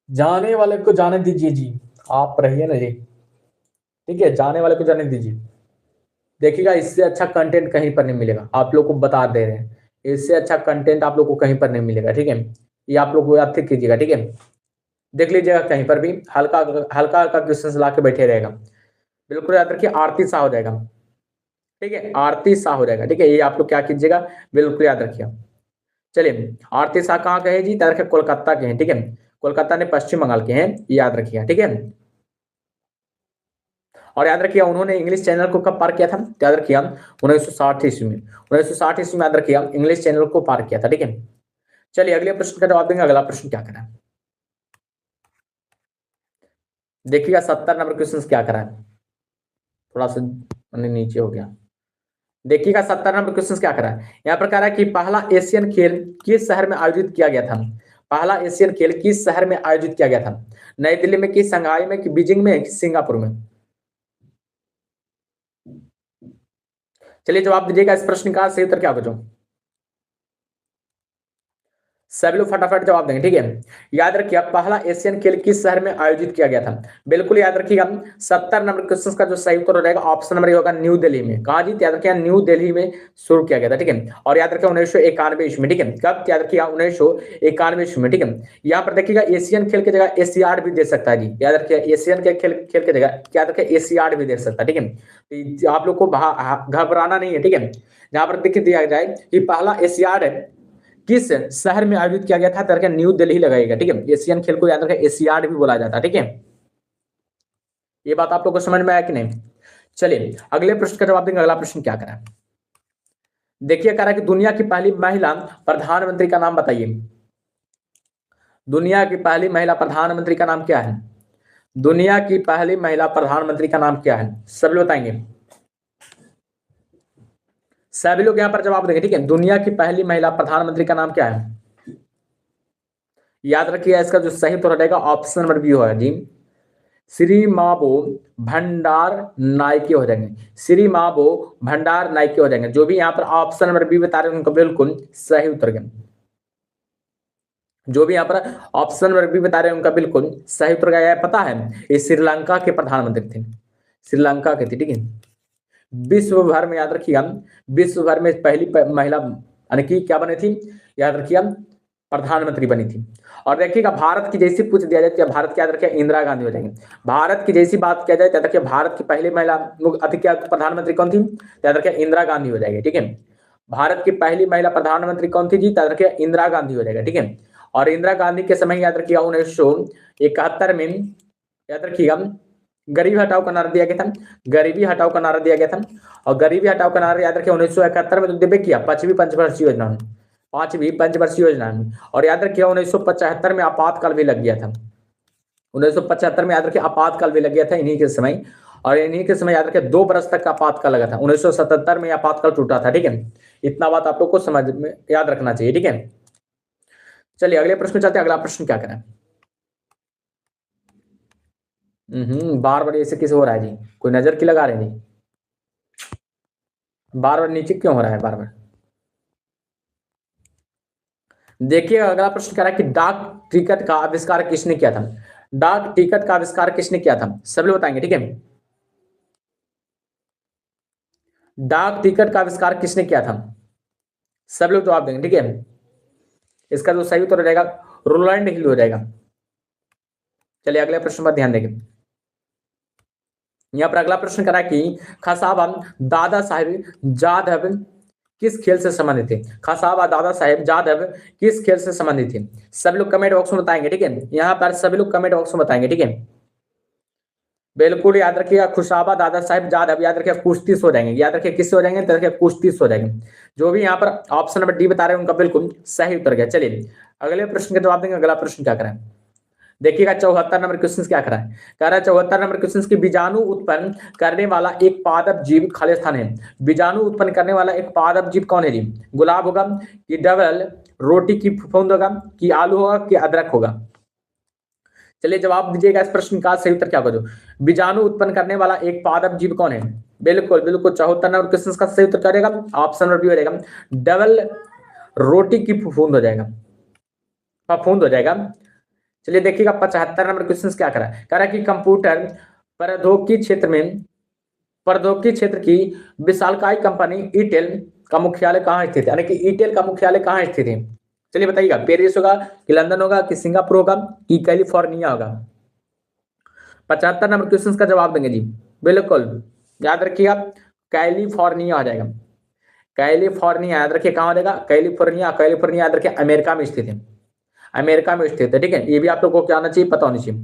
जाने वाले को जाने दीजिए जी, आप रहिए ना जी, ठीक है। जाने वाले को जाने दीजिए। देखिएगा इससे अच्छा कंटेंट कहीं पर नहीं मिलेगा, आप लोग को बता दे रहे हैं। इससे अच्छा कंटेंट आप लोग को कहीं पर नहीं मिलेगा, ठीक है। ये आप लोग याद कीजिएगा, ठीक है। देख लीजिएगा कहीं पर भी हल्का हल्का हल्का क्वेश्चन ला के बैठे रहेगा। बिल्कुल याद रखिए आरती शाह हो जाएगा, ठीक है। आरती शाह हो जाएगा, ठीक है। ये आप लोग क्या कीजिएगा, बिल्कुल याद रखिए। चलिए आरती शाह कहाँ के हैं जी, याद रखिए कोलकाता के हैं, ठीक है। कोलकाता ने पश्चिम बंगाल के हैं, याद रखिए, ठीक है। और याद रखिए उन्होंने इंग्लिश चैनल को कब पार किया था, याद रखिए 1960 ईस्वी में। 1960 ईस्वी में याद रखिए इंग्लिश चैनल को पार किया था, ठीक है। चलिए अगले प्रश्न का जवाब देंगे। अगला प्रश्न क्या करा है, देखिएगा 70 नंबर क्वेश्चन क्या करा है। थोड़ा सा नीचे हो गया। देखिएगा 70 नंबर क्वेश्चन क्या करा है। यहाँ पर कह रहा है कि पहला एशियन खेल किस शहर में आयोजित किया गया था। पहला एशियन खेल किस शहर में आयोजित किया गया था। नई दिल्ली में, कि शंघाई में, कि बीजिंग में, कि सिंगापुर में। चलिए जवाब दीजिएगा इस प्रश्न का सही उत्तर क्या होगा। सभी लोग फटाफट जवाब देंगे, ठीक है। याद रखिए पहला एशियन खेल किस शहर में आयोजित किया गया था? बिल्कुल याद रखिएगा 70 नंबर क्वेश्चन का जो सही उत्तर हो जाएगा ऑप्शन नंबर होगा न्यू दिल्ली में। कहा जी? याद रखिएगा न्यू दिल्ली में शुरू किया गया था, ठीक है। और याद रखिए 1991 ईस्वी में, ठीक है। कब? याद रखिएगा 1991 ईस्वी में, ठीक है। यहाँ पर देखिएगा एशियन खेल की जगह एशियाड भी दे सकता है जी। याद रखिए एशियन के खेल की जगह याद रखिए एशियाड भी दे सकता है, ठीक है। तो आप लोग को घबराना नहीं है, ठीक है। जहां पर देखिए दिया जाए कि पहला एशियाड किस शहर में आयोजित किया गया था? तो न्यू दिल्ली लगाएगा, ठीक है। एशियन खेल को याद रखें एशियाड भी बोला जाता है, ठीक है। ये बात आप लोग को समझ में आया कि नहीं? चलिए अगले प्रश्न का जवाब देंगे। अगला प्रश्न क्या करा? देखिए कह रहा है कि दुनिया की पहली महिला प्रधानमंत्री का नाम बताइए। दुनिया की पहली महिला प्रधानमंत्री का नाम क्या है? दुनिया की पहली महिला प्रधानमंत्री का नाम क्या है? सब लोग बताएंगे। सभी लोग यहां पर जवाब देंगे, ठीक है। दुनिया की पहली महिला प्रधानमंत्री का नाम क्या है? याद रखिए इसका जो सही उत्तर रहेगा ऑप्शन नंबर बी होगा जी, श्री माबो भंडार नायके हो जाएंगे। श्री माबो भंडार नायके हो जाएंगे। जो भी यहाँ पर ऑप्शन नंबर बी बता रहे हैं उनको बिल्कुल सही उत्तर गए। जो भी यहाँ पर ऑप्शन नंबर बी बता रहे हैं उनका बिल्कुल सही उत्तर गया। पता है ये श्रीलंका के प्रधानमंत्री थे, श्रीलंका के थे, ठीक है। विश्व भर में याद रखिएगा विश्व भर में पहली महिला यानी कि क्या बनी थी? याद रखिएगा प्रधानमंत्री बनी थी। और देखिएगा भारत की जैसी पूछ दिया जाए तो भारत की याद रखिए इंदिरा गांधी हो जाएंगे। भारत की जैसी बात किया जाए तो देखिए भारत की पहली महिला अधिक प्रधानमंत्री कौन थी? याद रखिए इंदिरा गांधी हो जाएगी, ठीक है। भारत की पहली महिला प्रधानमंत्री कौन थी जी? याद रखिए इंदिरा गांधी हो जाएगा, ठीक है। और इंदिरा गांधी के समय याद रखिएगा 1971 में याद रखिएगा गरीबी हटाओ का नारा दिया गया था। गरीबी हटाओ का नारा दिया गया था। और गरीबी हटाओ का नारा याद रखिए 1971 में तो दिव्य किया पांचवी पंचवर्षीय योजना में, पांचवी पंचवर्षीय योजना में। और याद रखिए 1975 में आपातकाल भी लग गया था। 1975 में याद रखिए आपातकाल भी लग गया था इन्हीं के समय। और इन्हीं के समय याद रखिए 2 बरस तक का आपातकाल लगा था। 1977 में आपातकाल टूटा था, ठीक है। इतना बात आप लोग को समझ में याद रखना चाहिए, ठीक है। चलिए अगले प्रश्न चलते हैं। अगला प्रश्न क्या करें? बार बार ऐसे किसे हो रहा है जी? कोई नजर की लगा रहे हैं जी? बार बार नीचे क्यों हो रहा है बार बार? देखिए अगला प्रश्न कह रहा है कि डाक टिकट का आविष्कार किसने किया था? डाक टिकट का आविष्कार किसने किया था? सब लोग बताएंगे, ठीक है। डाक टिकट का आविष्कार किसने किया था? सब लोग जवाब देंगे, ठीक है। इसका जो सही उत्तर हो जाएगा रोलैंड हिल हो जाएगा। चलिए अगले प्रश्न पर ध्यान देंगे। यहाँ पर अगला प्रश्न करा कि खसाबा दादा साहेब जाधव किस खेल से संबंधित थे? खसाबा दादा साहेब जाधव किस खेल से संबंधित थे? सब लोग कमेंट बॉक्स में बताएंगे, ठीक है। यहाँ पर सभी लोग कमेंट बॉक्स में बताएंगे, ठीक है। बिल्कुल याद रखिएगा खुशाबा दादा साहेब जाधव याद रखिए कुश्ती हो जाएंगे। याद रखिए किससे हो जाएंगे? तो रखिए कुश्ती हो जाएंगे। जो भी यहाँ पर ऑप्शन नंबर डी बता रहे हैं उनका बिल्कुल सही उत्तर गया। चलिए अगले प्रश्न का जवाब देंगे। अगला प्रश्न क्या करें? देखिएगा 74 नंबर क्वेश्चन क्या करा है? कह रहा है 74 नंबर क्वेश्चन की बीजाणु उत्पन्न करने वाला एक पादप जीव खालिस्तान है। बीजाणु उत्पन्न करने वाला एक पादप जीव कौन है जी? गुलाब होगा कि डबल रोटी की फूंद होगा कि आलू होगा कि अदरक होगा? चलिए जवाब दीजिएगा इस प्रश्न का सही उत्तर क्या होगा? जो बीजाणु उत्पन्न करने वाला एक पादप जीव कौन है? बिल्कुल बिल्कुल 74 नंबर क्वेश्चन का सही उत्तर करेगा ऑप्शन नंबर बी हो जाएगा डबल रोटी की फूंद हो जाएगा, फूंद हो जाएगा। चलिए देखिएगा 75 नंबर क्वेश्चन क्या करा है? कह रहा है कि कंप्यूटर प्रौद्योगिकी क्षेत्र में प्रौद्योगिकी क्षेत्र की विशालकाय कंपनी ईटेल का मुख्यालय कहाँ स्थित है? यानी कि ईटेल का मुख्यालय कहाँ स्थित है? चलिए बताइएगा पेरिस होगा कि लंदन होगा कि सिंगापुर होगा कि कैलिफोर्निया होगा? 75 नंबर क्वेश्चन का जवाब देंगे जी। बिल्कुल याद रखिएगा कैलिफोर्निया आ जाएगा। कैलिफोर्निया याद रखिए कहाँ हो जाएगा? कैलिफोर्निया। कैलिफोर्निया याद रखिए अमेरिका में स्थित है, अमेरिका में स्थित है, ठीक है। ये भी आप लोग को क्या आना चाहिए? पता होनी चाहिए।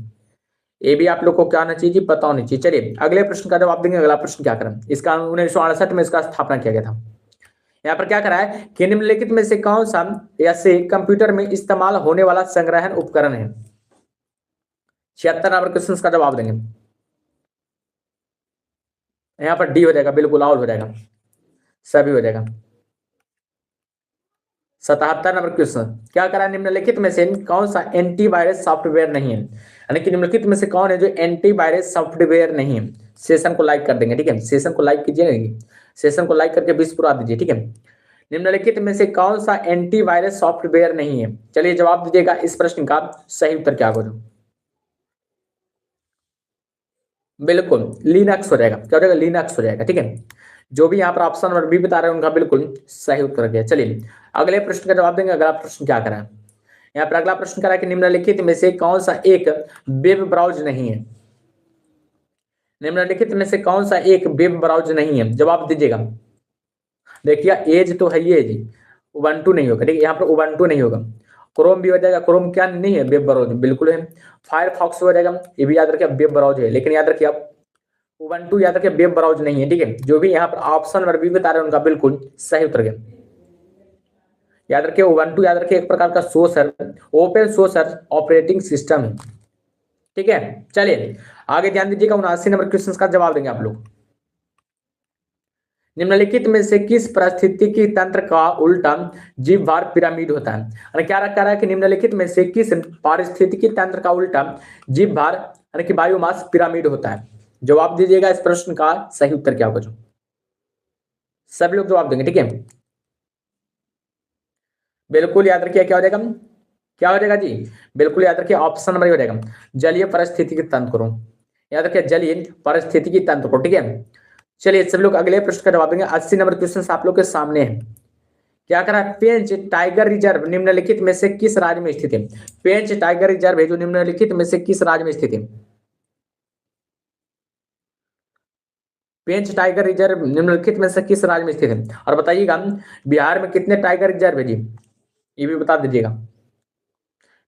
ये भी आप लोग को क्या आना चाहिए जी? पता होनी चाहिए। चलिए अगले प्रश्न का जवाब देंगे। अगला प्रश्न क्या करें? इसका 1968 में इसका स्थापना किया गया था। यहाँ पर क्या करा है कि निम्नलिखित में से कौन सा ऐसे कंप्यूटर में इस्तेमाल होने वाला संग्रहण उपकरण है? 76 नंबर क्वेश्चन का जवाब देंगे। यहाँ पर डी हो जाएगा, बिल्कुल ऑल हो जाएगा, सभी हो जाएगा। 77 नंबर क्वेश्चन क्या करा? निम्नलिखित में से कौन सा एंटीवायरस सॉफ्टवेयर नहीं है? यानी कि निम्नलिखित में से कौन है जो एंटीवायरस सॉफ्टवेयर नहीं है? सेशन को लाइक कर देंगे, ठीक है। सेशन को लाइक कीजिए, सेशन को लाइक करके 20 पूरा दीजिए, ठीक है। निम्नलिखित में से कौन सा एंटीवायरस सॉफ्टवेयर नहीं है? चलिए जवाब दीजिएगा इस प्रश्न का सही उत्तर क्या होगा। बिल्कुल लिनक्स हो जाएगा। क्या हो जाएगा? लिनक्स हो जाएगा। ठीक है, जो भी यहाँ पर ऑप्शन नंबर बी बता रहे हैं उनका बिल्कुल सही उत्तर दिया। चलिए अगले प्रश्न का जवाब देंगे। अगला प्रश्न क्या करा है यहाँ पर? अगला प्रश्न करा है कि निम्नलिखित में से कौन सा एक वेब ब्राउज नहीं है? निम्नलिखित में से कौन सा एक वेब ब्राउज नहीं है? जवाब दीजिएगा। देखिए एज तो है ही है जी, उबंटू नहीं होगा। ठीक है, यहाँ पर उबंटू नहीं होगा। क्रोम भी हो जाएगा। क्रोम क्या नहीं है? वेब ब्राउज बिल्कुल है। फायरफॉक्स हो जाएगा, ये भी याद रखिए वेब ब्राउज है। लेकिन याद रखिए आप उबंटू याद रखिए वेब ब्राउज नहीं है। ठीक है, जो भी यहाँ पर ऑप्शन नंबर बी बता रहे हैं उनका बिल्कुल सही उत्तर गया। याद रखिए उबंटू याद रखिए एक प्रकार का सोर्स है, ओपन सोर्स ऑपरेटिंग सिस्टम है। ठीक है, चलिए आगे ध्यान दीजिएगा। 79 नंबर क्वेश्चन का जवाब देंगे आप लोग। निम्नलिखित में से किस पारिस्थितिकी तंत्र का उल्टा जीवभार पिरामिड होता है? और क्या रखा है कि निम्नलिखित में से किस पारिस्थितिकी तंत्र का उल्टा जीवभार यानी कि बायोमास पिरामिड होता है? जवाब दीजिएगा इस प्रश्न का सही उत्तर क्या होगा। जो सभी लोग जवाब देंगे। ठीक है, बिल्कुल याद रखिए क्या हो जाएगा? क्या हो जाएगा जी? बिल्कुल याद रखिए ऑप्शन नंबर हो जाएगा जलीय पारिस्थितिकी तंत्र को। याद रखिए जलीय पारिस्थितिकी तंत्र को। ठीक है, चलिए सभी लोग अगले प्रश्न का जवाब देंगे। 80 नंबर क्वेश्चन आप लोग के सामने है। क्या करा है? पेंच टाइगर रिजर्व निम्नलिखित में से किस राज्य में स्थित है? पेंच टाइगर रिजर्व है जो निम्नलिखित में से किस राज्य में स्थित है? पेंच टाइगर रिजर्व निम्नलिखित में से किस राज्य में स्थित है? और बताइएगा बिहार में कितने टाइगर रिजर्व है जी? ये भी बता दीजिएगा।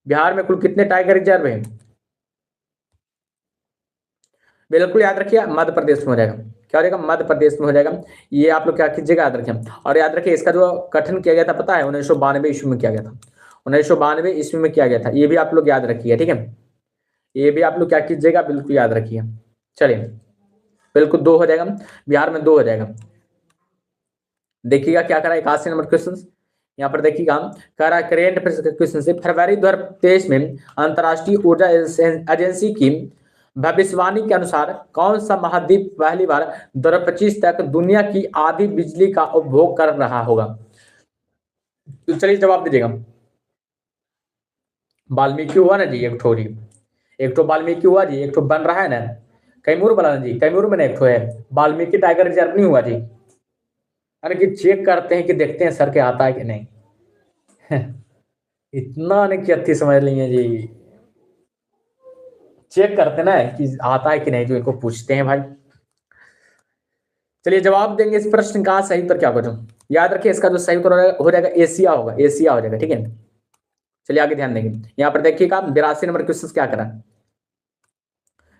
बिहार में कुल कितने टाइगर रिजर्व है? बिल्कुल याद रखिए मध्य प्रदेश में हो जाएगा। क्या हो जाएगा? मध्य प्रदेश में हो जाएगा। ये आप लोग क्या कीजिएगा याद रखिए। और याद रखिए इसका जो गठन किया गया था पता है? 1992 ईस्वी में किया गया था। 1992 ईस्वी में किया गया था। ये भी आप लोग याद रखिए। ठीक है, ये भी आप लोग क्या कीजिएगा बिल्कुल याद रखिए। चलिए बिल्कुल दो हो जाएगा। बिहार में दो हो जाएगा। देखिएगा क्या करा 81 नंबर क्वेश्चन यहाँ पर देखिएगा। कह रहा है करेंट क्वेश्चन से फरवरी 2023 में अंतर्राष्ट्रीय ऊर्जा एजेंसी की भविष्यवाणी के अनुसार कौन सा महाद्वीप पहली बार 2025 तक दुनिया की आधी बिजली का उपभोग कर रहा होगा? तो चलिए जवाब दीजिएगा। वाल्मीकि हुआ ना जी एक ठो जी, एक ठो वाल्मीकि हुआ जी, एक ठो बन रहा है ना कैमूर बना ना जी, कैमूर में ना एक ठो है। वाल्मीकि टाइगर रिजर्व नहीं हुआ जी। अरे कि चेक करते हैं कि देखते हैं सर के आता है कि नहीं। इतना नहीं कि अति समझ ली है जी। चेक करते ना कि आता है कि नहीं, जो इनको पूछते हैं भाई। चलिए जवाब देंगे इस प्रश्न का सही उत्तर क्या होगा। याद रखिए इसका जो सही उत्तर हो जाएगा एशिया होगा। एशिया हो जाएगा। ठीक है, चलिए आगे ध्यान देंगे। यहाँ पर देखिएगा 82 नंबर क्वेश्चन क्या करा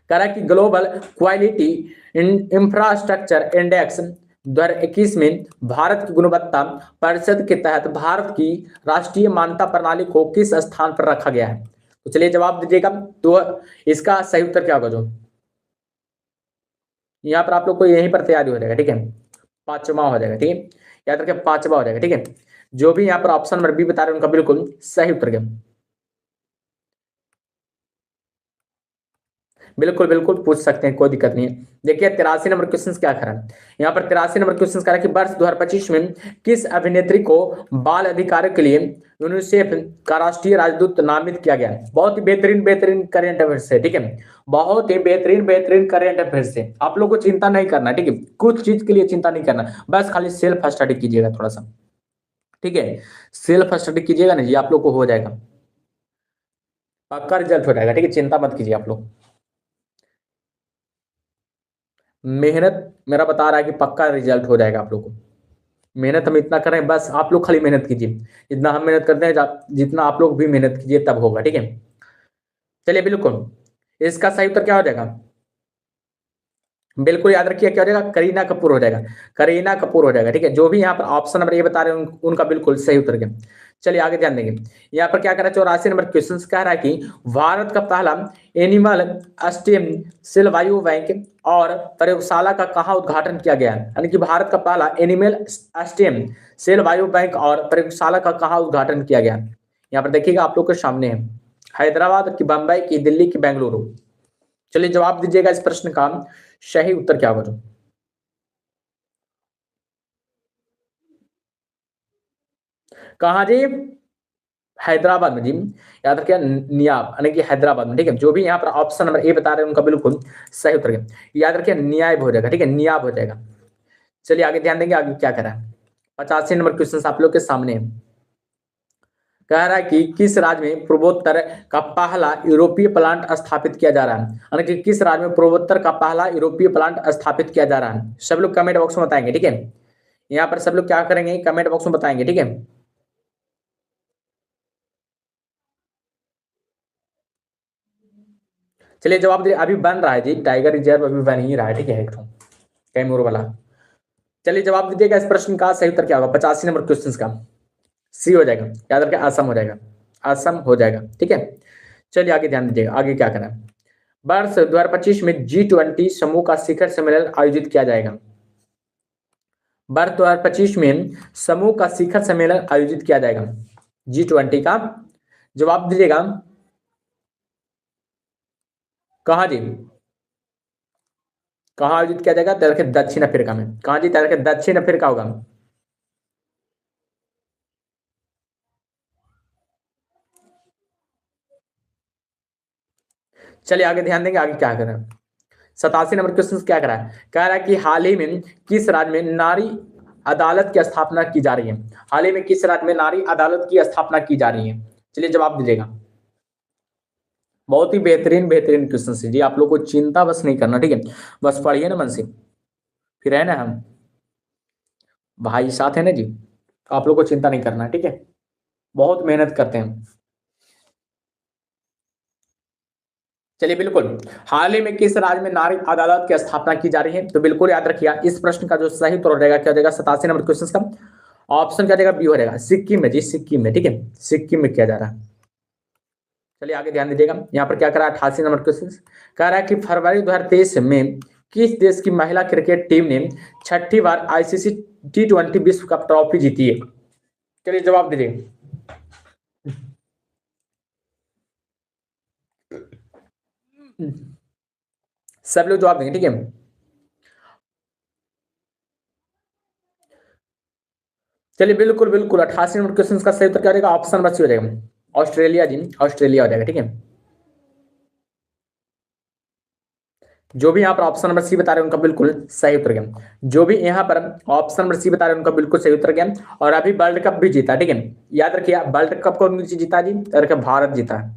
करा कि ग्लोबल क्वालिटी इंफ्रास्ट्रक्चर इंडेक्स 2021 में भारत की गुणवत्ता परिषद के तहत भारत की राष्ट्रीय मान्यता प्रणाली को किस स्थान पर रखा गया है? तो चलिए जवाब दीजिएगा। तो इसका सही उत्तर क्या होगा? जो यहाँ पर आप लोग को यहीं पर तैयारी हो जाएगा। ठीक है, पांचवा हो जाएगा। ठीक है, याद रखिए पांचवा हो जाएगा। ठीक है, जो भी यहाँ पर ऑप्शन नंबर बी बता रहे हैं उनका बिल्कुल सही उत्तर क्या? बिल्कुल बिल्कुल पूछ सकते हैं, कोई दिक्कत नहीं है। देखिए 83 नंबर क्वेश्चन क्या करा है यहाँ पर? 83 नंबर क्वेश्चन करा कि वर्ष 2025 में किस अभिनेत्री को बाल अधिकारों के लिए यूनिसेफ का राष्ट्रीय राजदूत नामित किया गया है? बहुत ही बेहतरीन बेहतरीन करेंट अफेयर्स है। ठीक है, बहुत ही बेहतरीन बेहतरीन करेंट अफेयर्स है। आप लोग को चिंता नहीं करना। ठीक है, कुछ चीज के लिए चिंता नहीं करना, बस खाली सेल्फ स्टडी कीजिएगा थोड़ा सा। ठीक है, सेल्फ स्टडी कीजिएगा ना जी, आप लोग को हो जाएगा, पक्का रिजल्ट हो जाएगा। ठीक है, चिंता मत कीजिए आप लोग। मेहनत मेरा बता रहा है कि पक्का रिजल्ट हो जाएगा आप लोग को। मेहनत हम इतना कर रहे हैं, बस आप लोग खाली मेहनत कीजिए। जितना हम मेहनत करते हैं जितना आप लोग भी मेहनत कीजिए तब होगा। ठीक है, चलिए बिल्कुल इसका सही उत्तर क्या हो जाएगा? बिल्कुल याद रखिए क्या हो जाएगा? करीना कपूर हो जाएगा। करीना कपूर हो जाएगा। ठीक है, जो भी यहाँ पर ऑप्शन नंबर ये बता रहे हैं उनका बिल्कुल सही उत्तर क्या? चलिए आगे ध्यान देंगे। यहाँ पर क्या कह रहा है 84 नंबर क्वेश्चन कह रहा है कि भारत का पहला animal stem cell bio bank और प्रयोगशाला का कहाँ उद्घाटन किया गया है? यानी कि भारत का पहला animal stem cell bio bank और प्रयोगशाला का कहाँ उद्घाटन किया गया है? यहाँ पर देखिएगा आप लोग के सामने है। हैदराबाद की, बंबई की, दिल्ली की, बेंगलुरु। चलिए जवाब दीजिएगा इस प्रश्न का सही उत्तर क्या होगा? कहाँ जी? हैदराबाद में जी। याद रखिए नियाब यानी कि हैदराबाद में, ठीक है। जो भी यहाँ पर ऑप्शन नंबर ए बता रहे हैं उनका बिल्कुल सही उत्तर है। याद रखिए नियाब हो जाएगा, ठीक है, नियाब हो जाएगा। चलिए आगे ध्यान देंगे, आगे क्या करा है। 85 नंबर क्वेश्चन आप लोग के सामने है। कह रहा है कि किस राज्य में पूर्वोत्तर का पहला यूरोपीय प्लांट स्थापित किया जा रहा है, यानी कि किस राज्य में पूर्वोत्तर का पहला यूरोपीय प्लांट स्थापित किया जा रहा है। सब लोग कमेंट बॉक्स में बताएंगे, ठीक है। यहाँ पर सब लोग क्या करेंगे, कमेंट बॉक्स में बताएंगे, ठीक है। चलिए जवाब दे, अभी बन रहा है जी, टाइगर रिजर्व अभी बन ही रहा है, ठीक है, एक कैमूर वाला। चलिए जवाब दीजिएगा इस प्रश्न का सही उत्तर क्या होगा 85 नंबर क्वेश्चन का। सी हो जाएगा, याद रखिए असम हो जाएगा, असम हो जाएगा, ठीक है। चलिए आगे ध्यान दीजिएगा, आगे क्या करना है। वर्ष 2025 में G20 समूह का शिखर सम्मेलन आयोजित किया जाएगा। वर्ष 2025 में समूह का शिखर सम्मेलन आयोजित किया जाएगा, G20 का। जवाब दीजिएगा कहाँ जी, कहाँ आयोजित किया जाएगा? तैयार रखिए दक्षिण अफ्रीका में। कहाँ जी? तैयार रखिए दक्षिण अफ्रीका होगा। चलिए आगे ध्यान देंगे, आगे क्या कर रहा है। 87 नंबर क्वेश्चन क्या कर रहा है। कह रहा है कि हाल ही में किस राज्य में नारी अदालत की स्थापना की जा रही है। हाल ही में किस राज्य में नारी अदालत की स्थापना की जा रही है। चलिए जवाब दीजिएगा। बहुत ही बेहतरीन बेहतरीन क्वेश्चन है जी, आप लोग को चिंता बस नहीं करना, ठीक है। बस पढ़िए ना मन से, फिर है ना हम भाई साथ है ना जी, तो आप लोग को चिंता नहीं करना, ठीक है। बहुत मेहनत करते हैं। चलिए बिल्कुल, हाल ही में किस राज्य में नारी अदालत की स्थापना की जा रही है, तो बिल्कुल याद रखिएगा इस प्रश्न का जो सही उत्तर हो जाएगा क्या हो जाएगा 87 नंबर क्वेश्चन का ऑप्शन क्या जाएगा, बी हो जाएगा, सिक्किम में जी, सिक्किम में, ठीक है, सिक्किम में किया जा रहा है। चलिए आगे ध्यान दीजिएगा, यहाँ पर क्या करा 88 नंबर क्वेश्चन कह रहा है कि फरवरी 2023 में किस देश की महिला क्रिकेट टीम ने छठी बार आईसीसी T20 विश्व कप ट्रॉफी जीती है। चलिए जवाब दीजिए। सब लोग जवाब देंगे, ठीक है। चलिए बिल्कुल बिल्कुल 88 नंबर क्वेश्चन का सही उत्तर क्या हो जाएगा, ऑप्शन नंबर सी हो जाएगा, ऑस्ट्रेलिया जी, ऑस्ट्रेलिया हो जाएगा, ठीक है। जो भी यहाँ पर ऑप्शन नंबर सी बता रहे हैं उनका बिल्कुल सही उत्तर गया, जो भी यहाँ पर ऑप्शन नंबर सी बता रहे हैं उनका बिल्कुल सही उत्तर गया। और अभी वर्ल्ड कप भी जीता, ठीक है। याद रखिए वर्ल्ड कप कौन जीता जी, याद रखिए भारत जीता है।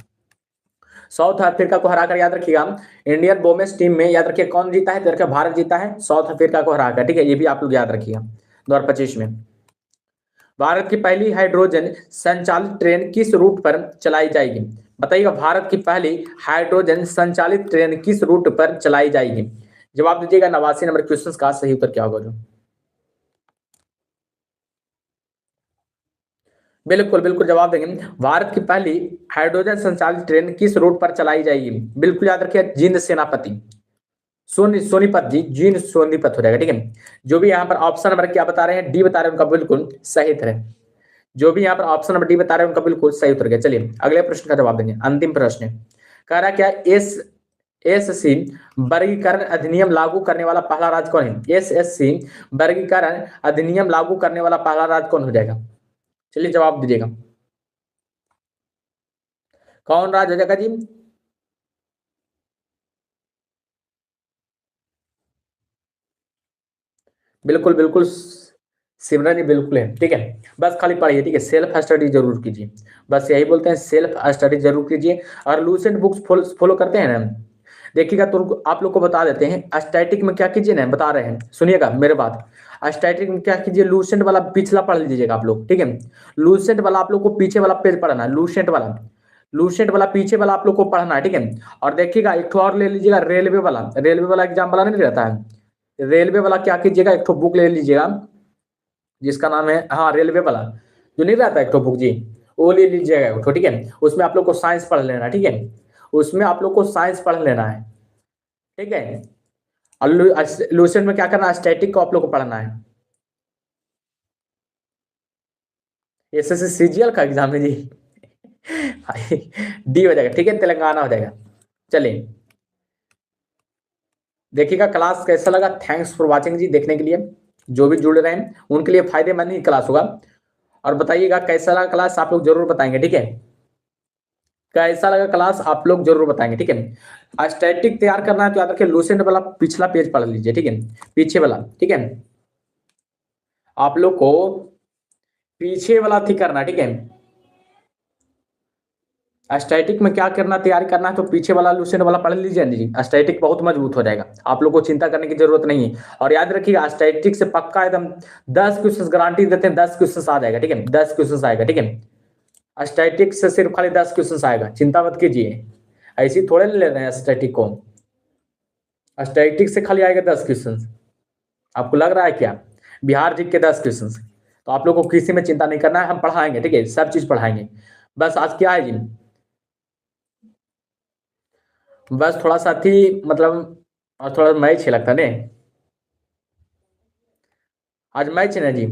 साउथ अफ्रीका को हराकर, याद रखिएगा इंडियन वोमेन्स टीम में याद रखिए कौन जीता है, तो भारत जीता है साउथ अफ्रीका को हराकर, ठीक है। ये भी आप लोग याद रखिएगा 2025 में। भारत की पहली हाइड्रोजन संचालित ट्रेन किस रूट पर चलाई जाएगी। बताइएगा भारत की पहली हाइड्रोजन संचालित ट्रेन किस रूट पर चलाई जाएगी। जवाब दीजिएगा 89 नंबर क्वेश्चन का सही उत्तर क्या होगा जो। बिल्कुल बिल्कुल जवाब देंगे, भारत की पहली हाइड्रोजन संचालित ट्रेन किस रूट पर चलाई जाएगी। बिल्कुल याद रखिए जिंद सेनापति सोनीपत जी, जीन सोनीपत हो जाएगा, ठीक है। जो भी यहाँ पर ऑप्शन नंबर क्या बता रहे हैं, डी बता रहे हैं उनका बिल्कुल सही उत्तर है। जो भी यहाँ पर ऑप्शन नंबर डी बता रहे हैं उनका बिल्कुल सही उत्तर है। चलिए अगले प्रश्न का जवाब देंगे, अंतिम प्रश्न है। कह रहा क्या एसएससी वर्गीकरण अधिनियम लागू करने वाला पहला राज्य कौन है। एसएससी वर्गीकरण अधिनियम लागू करने वाला पहला राज्य कौन हो जाएगा। चलिए जवाब दीजिएगा, कौन राज्य हो जाएगा जी। बिल्कुल बिल्कुल सिमरन जी बिल्कुल है, ठीक है। बस खाली पढ़िए, ठीक है, सेल्फ स्टडी जरूर कीजिए, बस यही बोलते हैं सेल्फ स्टडी जरूर कीजिए। और लूसेंट बुक्स फॉलो करते हैं ना, देखिएगा तो आप लोग को बता देते हैं स्टैटिक में क्या कीजिए ना, बता रहे हैं सुनिएगा मेरे बात। स्टैटिक में क्या कीजिए, लूसेंट वाला पिछला पढ़ लीजिएगा आप लोग, ठीक है। लूसेंट वाला आप लोग को पीछे वाला पेज पढ़ना है, लूसेंट वाला पीछे वाला आप लोग को पढ़ना है, ठीक है। और देखिएगा एक और ले लीजिएगा रेलवे वाला एग्जाम वाला नहीं रहता है, रेलवे वाला क्या कीजिएगा एक बुक ले लीजिएगा जिसका नाम है, हाँ रेलवे वाला जो नहीं रहता एक बुक जी, वो ले लीजिएगा एक ठीक है। उसमें आप लोग को साइंस पढ़ लेना, ठीक है, उसमें आप लोग को साइंस पढ़ लेना है, ठीक है। और लूसेंट में क्या करना है, स्टैटिक को आप लोग को पढ़ना है। एसएससी सीजीएल का एग्जाम है जी डी हो जाएगा, ठीक है, तेलंगाना हो जाएगा। चलिए देखिएगा क्लास कैसा लगा, थैंक्स फॉर वाचिंग जी, देखने के लिए। जो भी जुड़ रहे हैं उनके लिए फायदेमंद ही क्लास होगा। और बताइएगा कैसा लगा क्लास, आप लोग जरूर बताएंगे, ठीक है। कैसा लगा क्लास आप लोग जरूर बताएंगे, ठीक है। स्टैटिक तैयार करना है तो याद रखिए लूसेंट वाला पिछला पेज पढ़ लीजिए, ठीक है, पीछे वाला, ठीक है। आप लोग को पीछे वाला थी करना, ठीक है। स्टैटिक में क्या करना, तैयारी करना है तो पीछे वाला लूसेंट वाला पढ़ लीजिए जी। स्टैटिक बहुत मजबूत हो जाएगा, आप लोग को चिंता करने की जरूरत नहीं है। और याद रखिएगा स्टैटिक से पक्का एकदम 10 क्वेश्चन गारंटी देते हैं, 10 क्वेश्चन आ जाएगा, ठीक है, 10 क्वेश्चन आएगा, ठीक है। स्टैटिक से सिर्फ खाली 10 क्वेश्चन आएगा, चिंता मत कीजिए। ऐसे ही थोड़े ले रहे हैं स्टैटिक को, स्टैटिक से खाली आएगा 10 क्वेश्चन। आपको लग रहा है क्या बिहार जी के 10 क्वेश्चन? तो आप लोग को किसी में चिंता नहीं करना है, हम पढ़ाएंगे, ठीक है, सब चीज पढ़ाएंगे। बस आज क्या है जी, बस थोड़ा सा थी मतलब, और थोड़ा मैच है लगता है ने, आज मैच है ना जी।